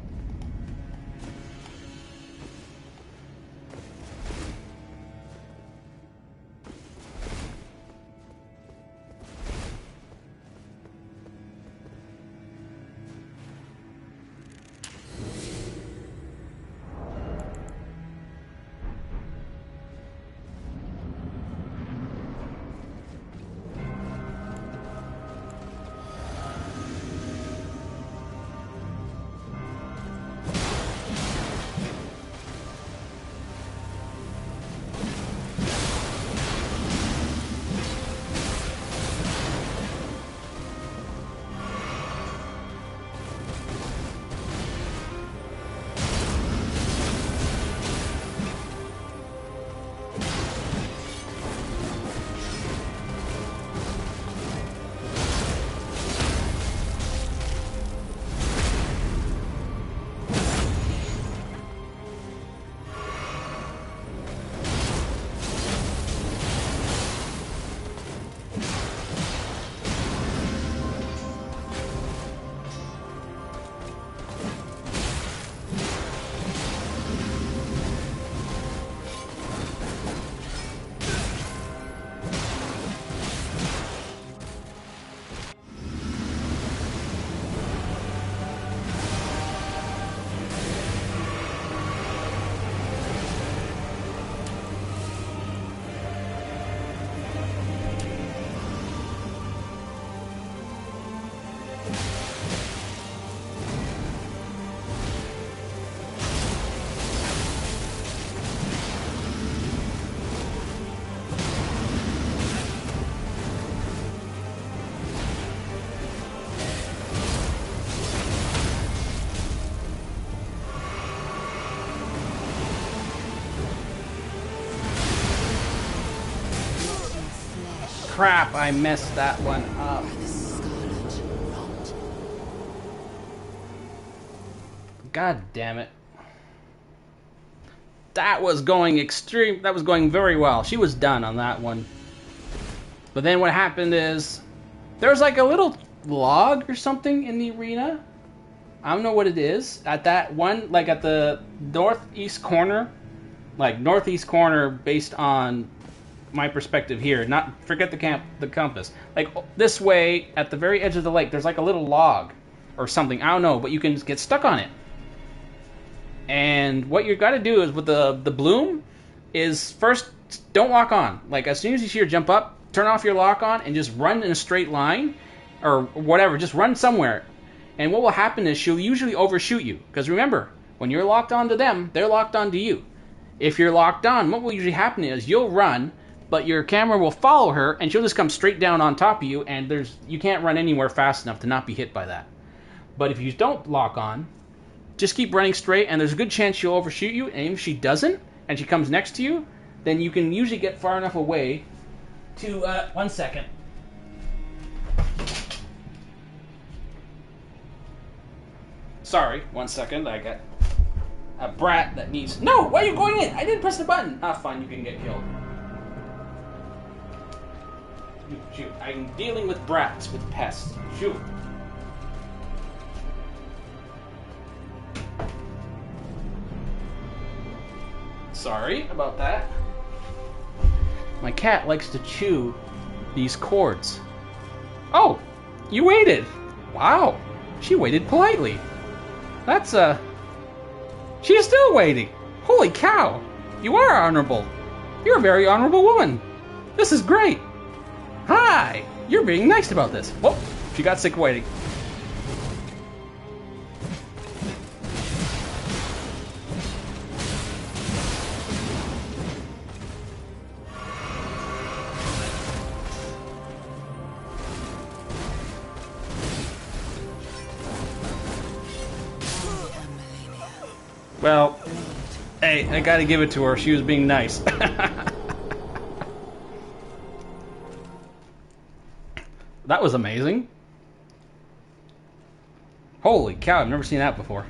Crap, I messed that one up. God damn it. That was going extreme. That was going very well. She was done on that one. But then what happened is there's like a little log or something in the arena. I don't know what it is. At that one, like at the northeast corner, like northeast corner based on my perspective here, not forget the compass. Like this way at the very edge of the lake, there's like a little log or something. I don't know, but you can get stuck on it. And what you got to do is with the bloom is first don't lock on. Like, as soon as you see her jump up, turn off your lock on and just run in a straight line, or whatever, just run somewhere. And what will happen is she'll usually overshoot you. Because remember, when you're locked onto them, they're locked onto you. If you're locked on, what will usually happen is you'll run, but your camera will follow her, and she'll just come straight down on top of you, and you can't run anywhere fast enough to not be hit by that. But if you don't lock on, just keep running straight, and there's a good chance she'll overshoot you, and if she doesn't, and she comes next to you, then you can usually get far enough away to, 1 second. Sorry, 1 second, I got a brat that needs... No, why are you going in? I didn't press the button. Ah, fine, you can get killed. Shoot, I'm dealing with brats, with pests. Shoot. Sorry about that. My cat likes to chew these cords. Oh, you waited. Wow, she waited politely. That's, she's still waiting. Holy cow, you are honorable. You're a very honorable woman. This is great. Hi, you're being nice about this. Whoop, she got sick waiting. Well, hey, I gotta give it to her. She was being nice. That was amazing. Holy cow, I've never seen that before.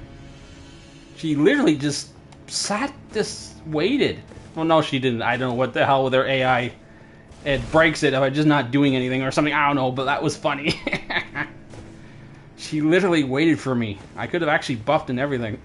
She literally just waited. Well, no, she didn't. I don't know what the hell with her AI. It breaks it by just not doing anything or something. I don't know, but that was funny. She literally waited for me. I could have actually buffed and everything.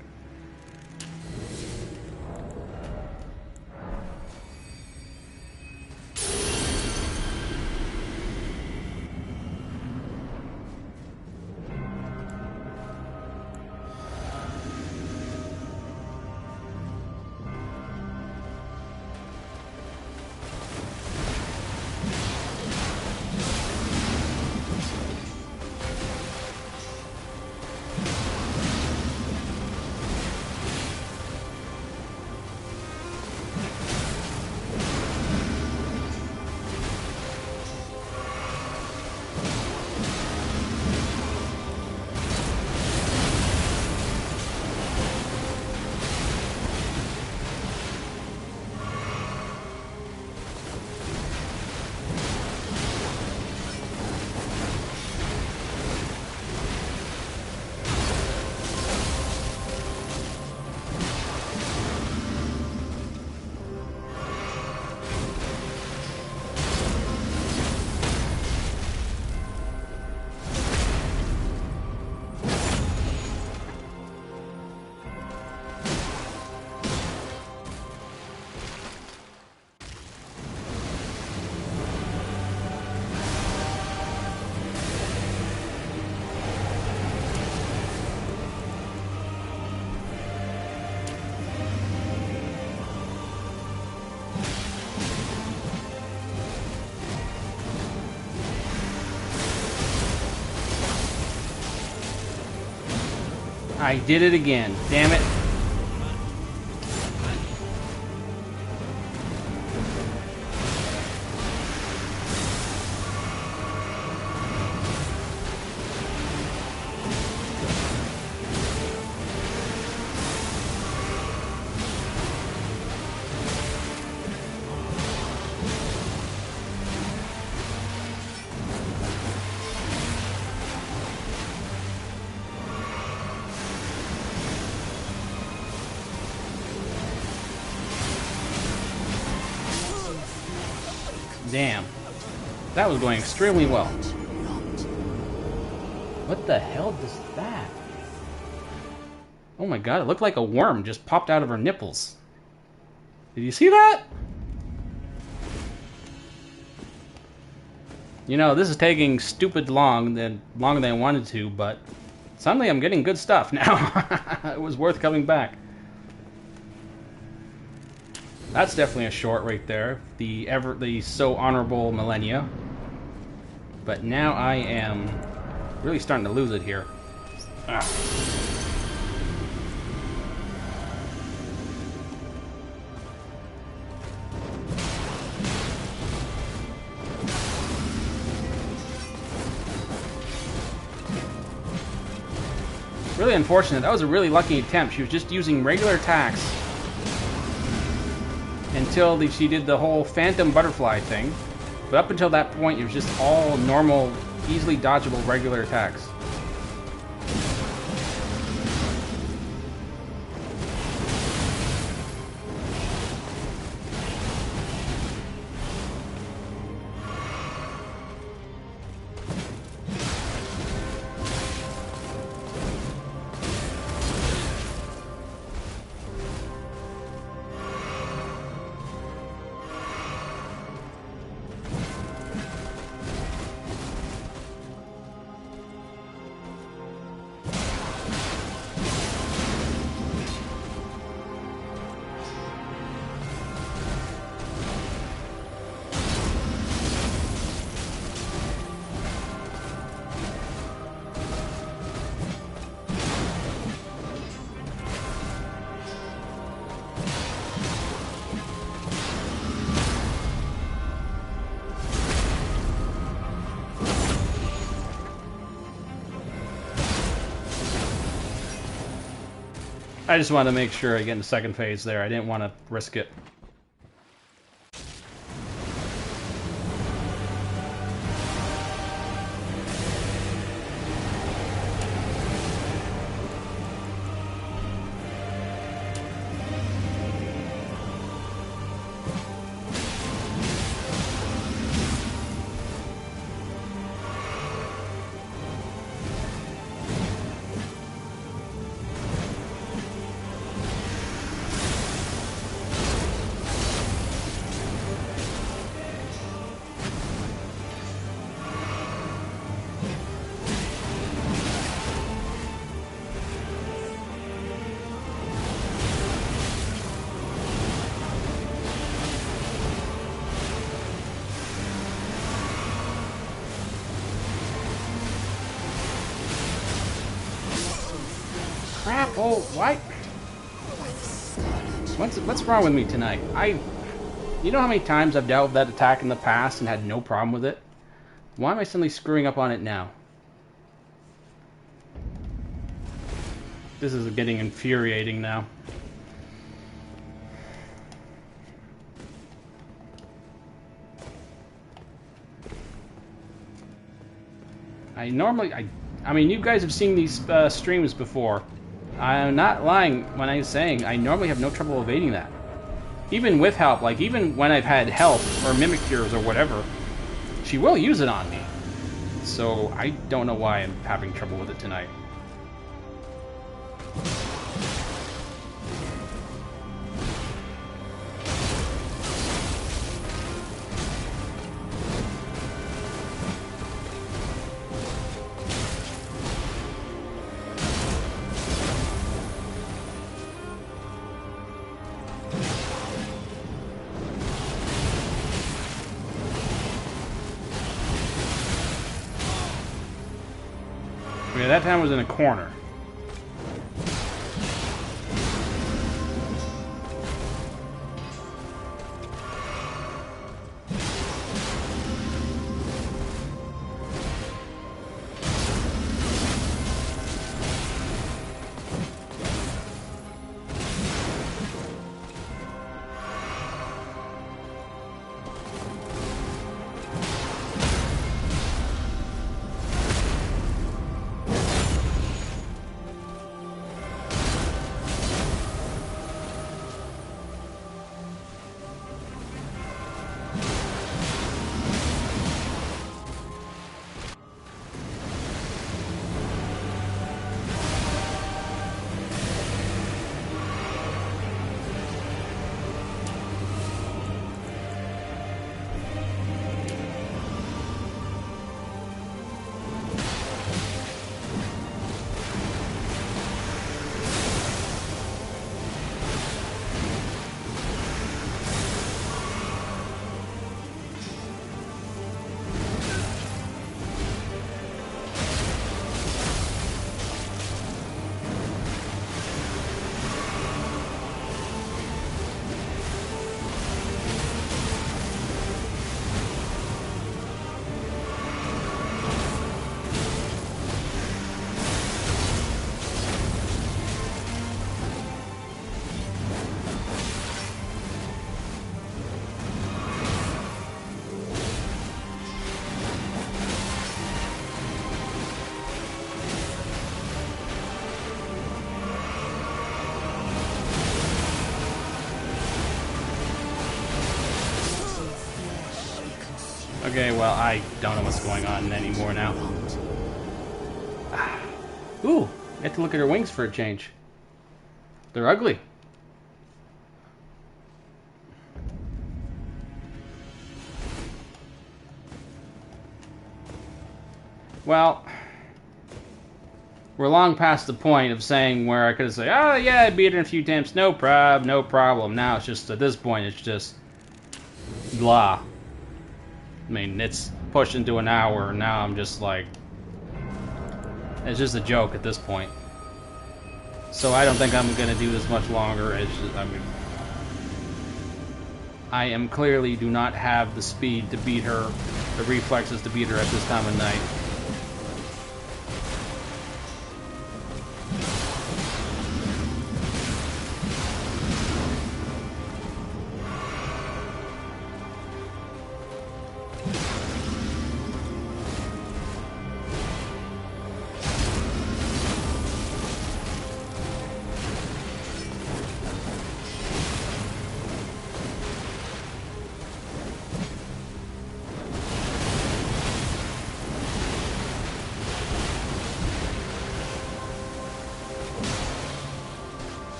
I did it again. Damn it. Damn. That was going extremely well. What the hell is that? Oh my god, it looked like a worm just popped out of her nipples. Did you see that? You know, this is taking stupid longer than I wanted to, but suddenly I'm getting good stuff now. It was worth coming back. That's definitely a short right there. The so honorable Millennia. But now I am really starting to lose it here. Ah. Really unfortunate. That was a really lucky attempt. She was just using regular attacks until she did the whole phantom butterfly thing. But up until that point, it was just all normal, easily dodgeable regular attacks. I just wanted to make sure I get in the second phase there. I didn't want to risk it. Crap! Oh, why? What's wrong with me tonight? You know how many times I've dealt with that attack in the past and had no problem with it? Why am I suddenly screwing up on it now? This is getting infuriating now. I mean, you guys have seen these streams before. I'm not lying when I'm saying I normally have no trouble evading that. Even with help, like even when I've had help or mimic cures or whatever, she will use it on me. So I don't know why I'm having trouble with it tonight. Yeah, that time was in a corner. Okay, well, I don't know what's going on anymore now. Ooh, I have to look at her wings for a change. They're ugly. Well, we're long past the point of saying where I could have said, oh yeah, I beat her a few times, no problem. Now it's just, at this point, it's just blah. I mean, it's pushed into an hour, and now I'm just like, it's just a joke at this point. So I don't think I'm gonna do this much longer. It's just, I mean, I am clearly do not have the speed to beat her, the reflexes to beat her at this time of night.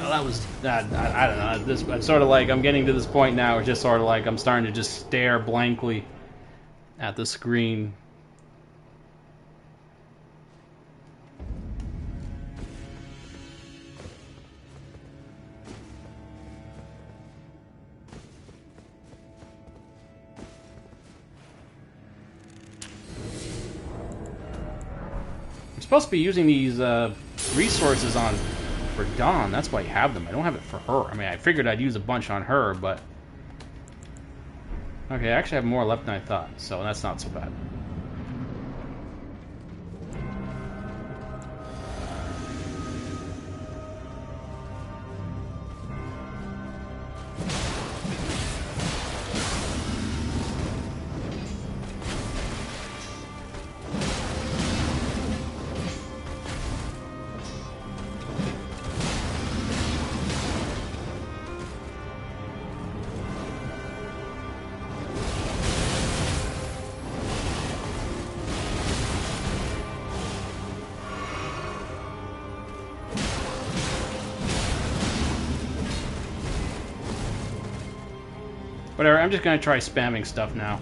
That was, I don't know, this, it's sort of like, I'm getting to this point now, it's just sort of like I'm starting to just stare blankly at the screen. I'm supposed to be using these resources on for Dawn. That's why I have them. I don't have it for her. I mean, I figured I'd use a bunch on her, but okay, I actually have more left than I thought, so that's not so bad. Whatever, I'm just gonna try spamming stuff now.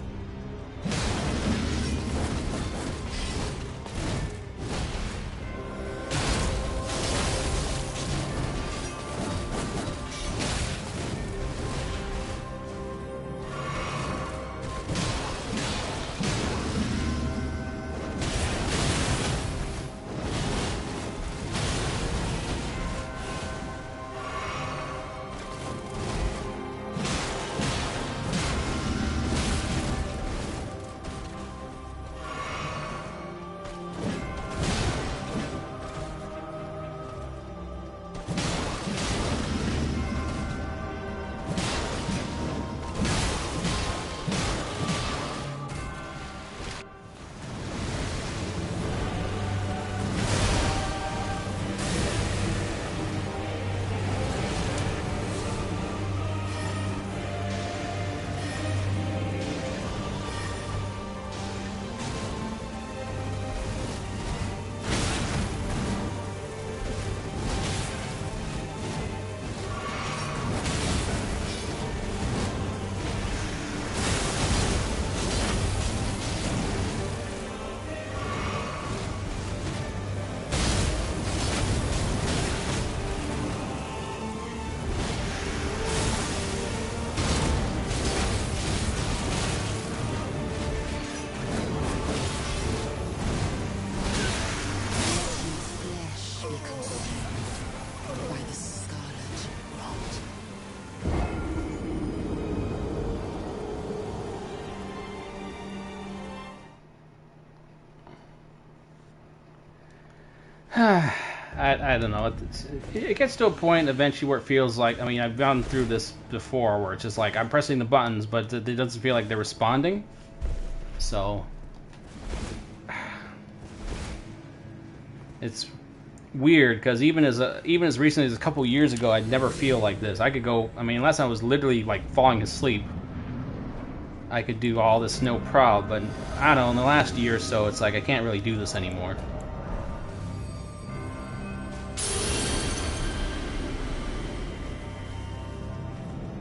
I don't know. It gets to a point eventually where it feels like, I mean, I've gone through this before where it's just like I'm pressing the buttons, but it doesn't feel like they're responding. So it's weird because even as recently as a couple years ago, I'd never feel like this. I could go, I mean, unless I was literally like falling asleep, I could do all this no problem. But I don't know, in the last year or so, it's like I can't really do this anymore.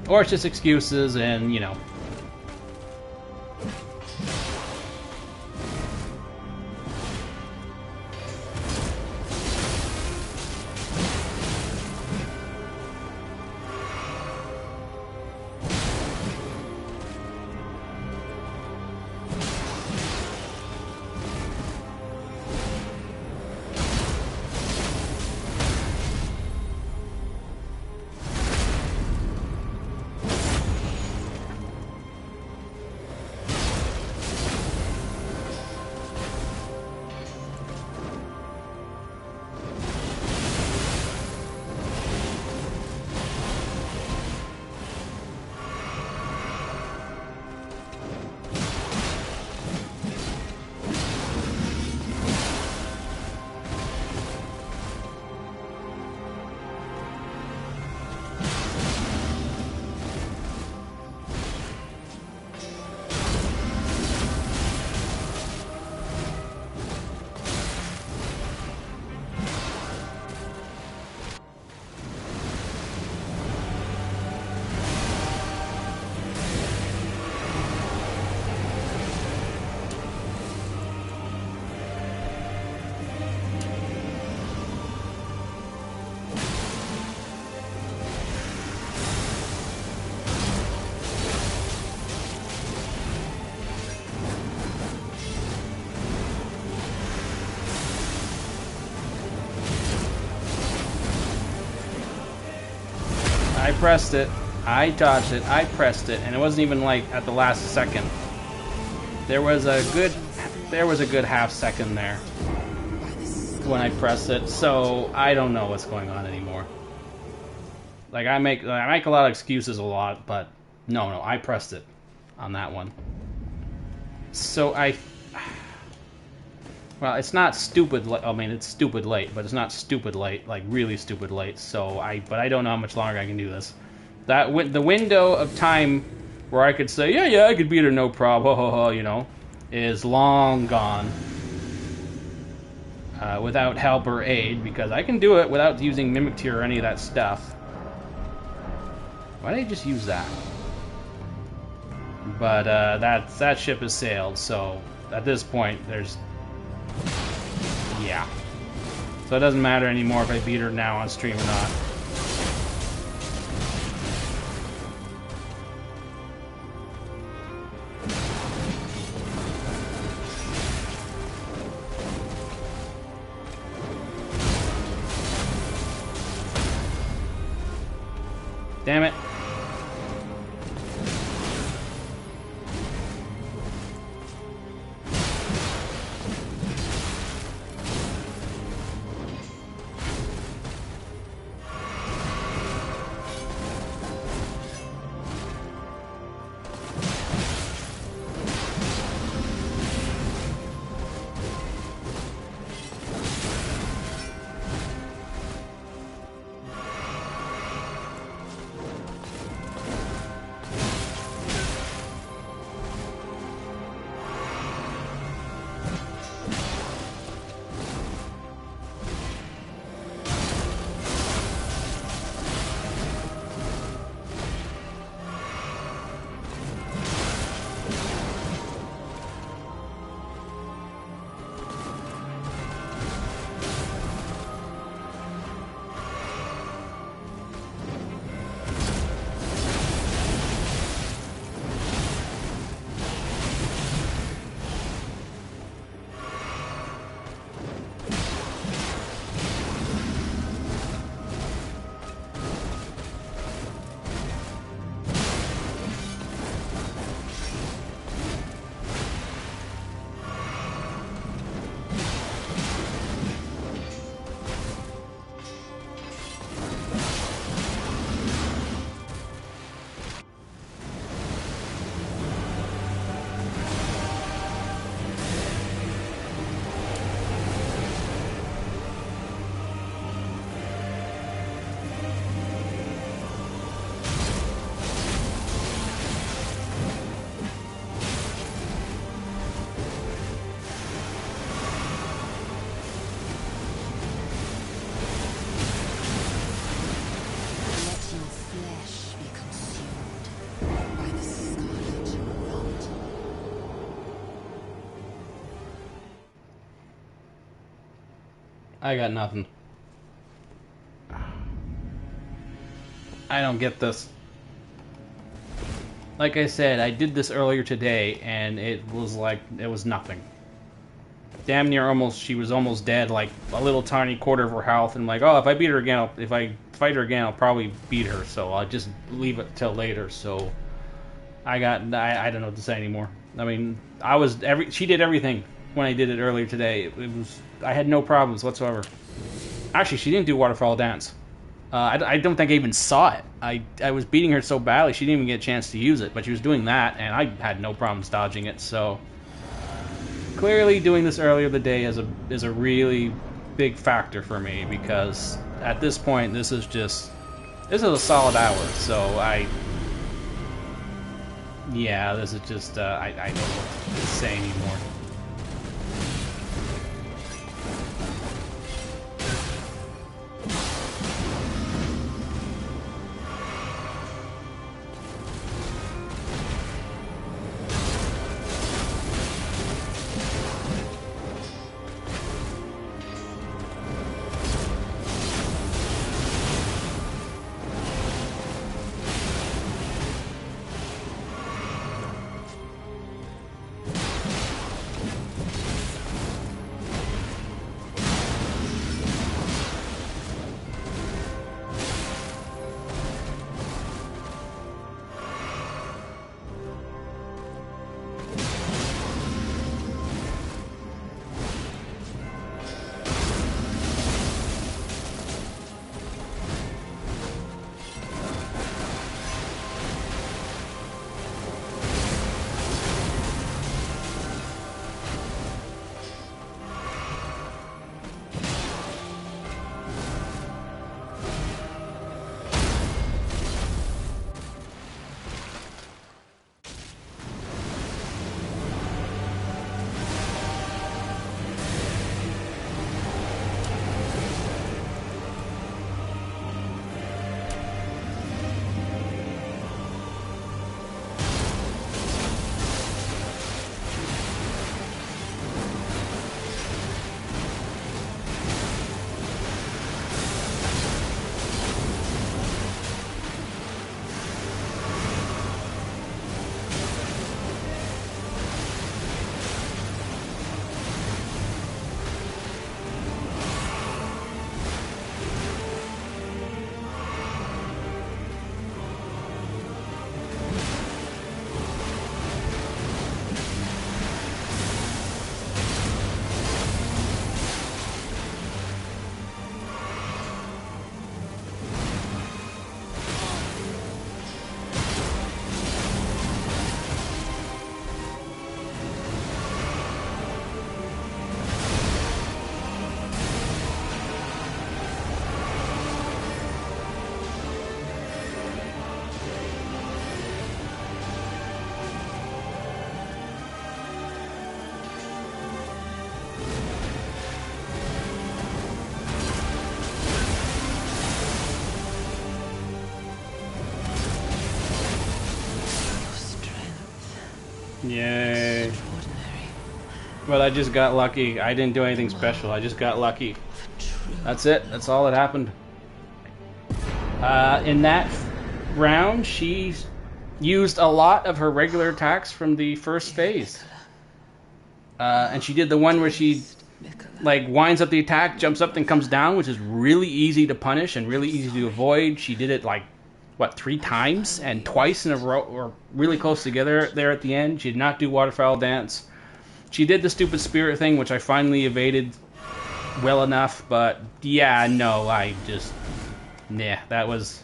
Or it's just excuses and, you know. I pressed it, I dodged it, I pressed it, and it wasn't even like at the last second. There was a good half second there when I pressed it, so I don't know what's going on anymore. Like I make a lot of excuses a lot, but no, I pressed it on that one. So well, it's not stupid. I mean, it's stupid late, but it's not stupid late, like really stupid late. So but I don't know how much longer I can do this. The window of time where I could say, yeah, I could beat her, no problem, you know, is long gone. Without help or aid, because I can do it without using Mimic Tear or any of that stuff. Why did I just use that? But that ship has sailed, so at this point, yeah. So it doesn't matter anymore if I beat her now on stream or not. Damn it. I got nothing. I don't get this. Like I said, I did this earlier today, and it was like, it was nothing. Damn near almost, she was almost dead, like a little tiny quarter of her health, and like, oh, if I beat her again, if I fight her again, I'll probably beat her, so I'll just leave it till later, so I don't know what to say anymore. I mean, she did everything when I did it earlier today. I had no problems whatsoever. Actually, she didn't do Waterfall Dance. I don't think I even saw it. I was beating her so badly, she didn't even get a chance to use it, but she was doing that, and I had no problems dodging it, so... Clearly, doing this earlier in the day is a really big factor for me, because at this point, this is a solid hour, so yeah, this is just, I don't know what to say anymore. Yay. Well, I just got lucky. I didn't do anything special. I just got lucky. That's it. That's all that happened. In that round, she used a lot of her regular attacks from the first phase. And she did the one where she like winds up the attack, jumps up, then comes down, which is really easy to punish and really easy to avoid. She did it like, what, 3 times? And twice in a row, or really close together there at the end. She did not do Waterfowl Dance. She did the stupid spirit thing, which I finally evaded well enough, but yeah, no, I just... Nah, that was...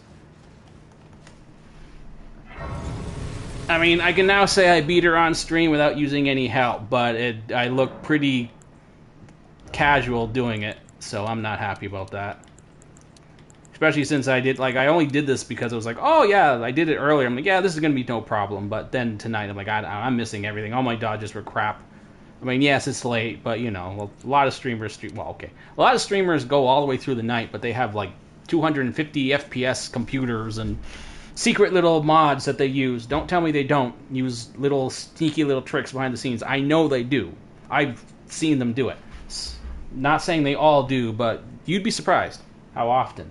I mean, I can now say I beat her on stream without using any help, but I look pretty casual doing it, so I'm not happy about that. Especially since I only did this because I was like, oh yeah, I did it earlier. I'm like, yeah, this is going to be no problem. But then tonight, I'm like, I'm missing everything. All my dodges were crap. I mean, yes, it's late, but you know, a lot of streamers, a lot of streamers go all the way through the night, but they have like 250 FPS computers and secret little mods that they use. Don't tell me they don't use little sneaky little tricks behind the scenes. I know they do. I've seen them do it. Not saying they all do, but you'd be surprised how often.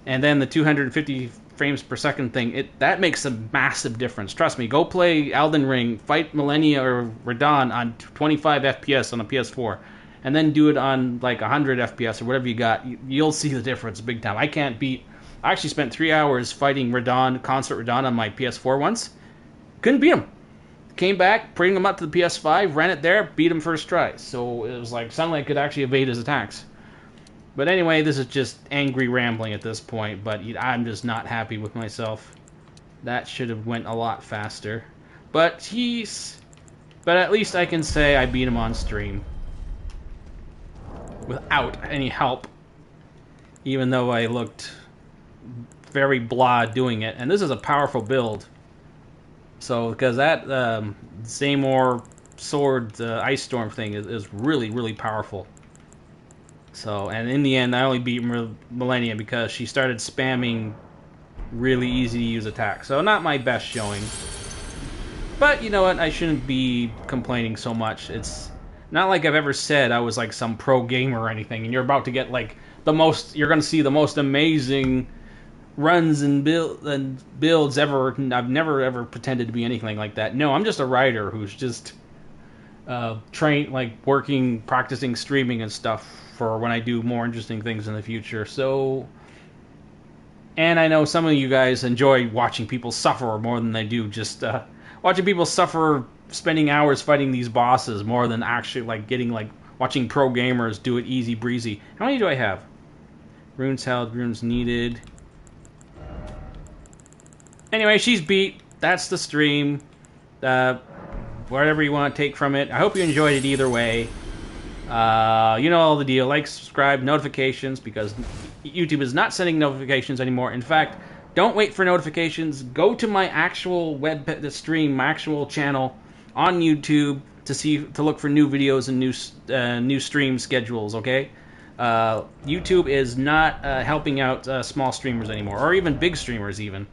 And then the 250 frames per second thing, that makes a massive difference. Trust me, go play Elden Ring, fight Millennia or Radon on 25 FPS on a PS4, and then do it on like 100 FPS or whatever you got. You'll see the difference big time. I actually spent 3 hours fighting Radon, Consort Radon on my PS4 once. Couldn't beat him. Came back, bring him up to the PS5, ran it there, beat him first try. So it was like suddenly I could actually evade his attacks. But anyway, this is just angry rambling at this point, but I'm just not happy with myself. That should have went a lot faster. But at least I can say I beat him on stream. Without any help. Even though I looked very blah doing it. And this is a powerful build. So, because that Zamor sword Ice Storm thing is really, really powerful. So, and in the end, I only beat Millennia because she started spamming really easy to use attacks. So, not my best showing. But, you know what? I shouldn't be complaining so much. It's not like I've ever said I was like some pro gamer or anything, and you're about to get like you're going to see the most amazing runs and builds ever. I've never ever pretended to be anything like that. No, I'm just a writer who's just trained, like working, practicing streaming and stuff for when I do more interesting things in the future. So, and I know some of you guys enjoy watching people suffer more than they do just watching people suffer, spending hours fighting these bosses more than actually like getting like watching pro gamers do it easy breezy. How many do I have? Runes held, runes needed. Anyway, she's beat. That's the stream. Whatever you want to take from it. I hope you enjoyed it either way. You know all the deal. Like, subscribe, notifications, because YouTube is not sending notifications anymore. In fact, don't wait for notifications. Go to my actual stream, my actual channel on YouTube to look for new videos and new stream schedules, okay? YouTube is not helping out small streamers anymore, or even big streamers even.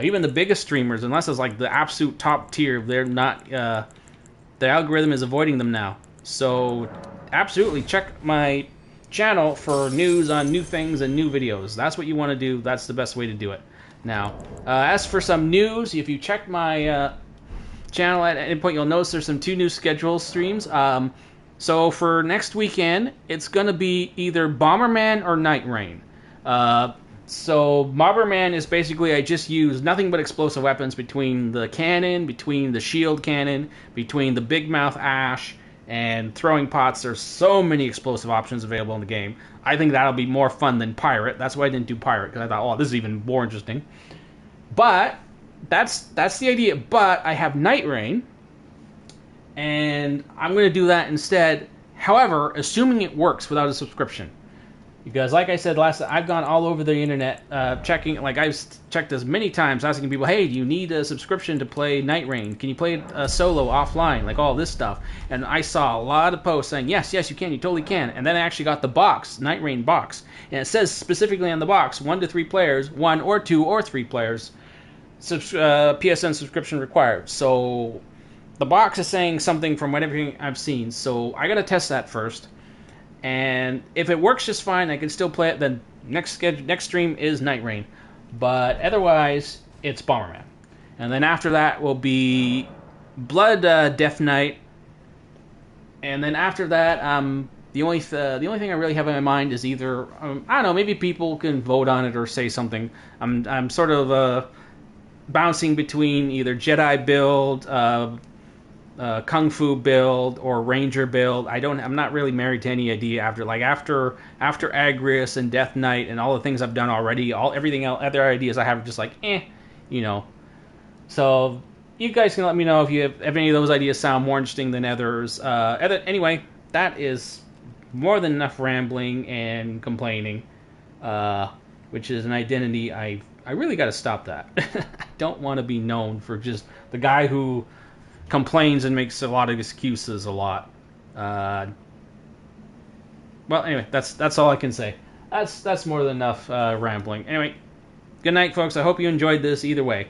Even the biggest streamers, unless it's like the absolute top tier, they're not. The algorithm is avoiding them now. So, absolutely check my channel for news on new things and new videos. That's what you want to do. That's the best way to do it. Now, as for some news, if you check my channel at any point, you'll notice there's some 2 new schedule streams. So for next weekend, it's going to be either Bomberman or Night Rain. So Bomberman is basically I just use nothing but explosive weapons between the cannon, between the shield cannon, between the big mouth ash, and throwing pots. There's so many explosive options available in the game. I think that'll be more fun than Pirate. That's why I didn't do Pirate, because I thought, oh, this is even more interesting. But that's the idea. But I have Night Rain, and I'm going to do that instead. However, assuming it works without a subscription. Because, like I said last time, I've gone all over the internet checking. Like, I've checked as many times asking people, hey, do you need a subscription to play Night Rain? Can you play it solo, offline? Like, all this stuff. And I saw a lot of posts saying, yes, you can, you totally can. And then I actually got the box, Night Rain box. And it says specifically on the box, 1 to 3 players, 1 or 2 or 3 players, PSN subscription required. So, the box is saying something from whatever I've seen. So, I gotta test that first. And if it works just fine, I can still play it. Then next stream is Night Rain, but otherwise it's Bomberman. And then after that will be Blood Death Knight. And then after that, the only thing I really have in my mind is either I don't know, maybe people can vote on it or say something. I'm sort of bouncing between either Jedi build, Kung Fu build, or Ranger build. I'm not really married to any idea after Agrius and Death Knight and all the things I've done already. Everything else, other ideas I have, just like you know. So you guys can let me know if any of those ideas sound more interesting than others. Anyway, that is more than enough rambling and complaining, which is an identity I really got to stop that. I don't want to be known for just the guy who complains and makes a lot of excuses a lot. Well, anyway, that's all I can say. That's more than enough rambling. Anyway, good night, folks. I hope you enjoyed this either way.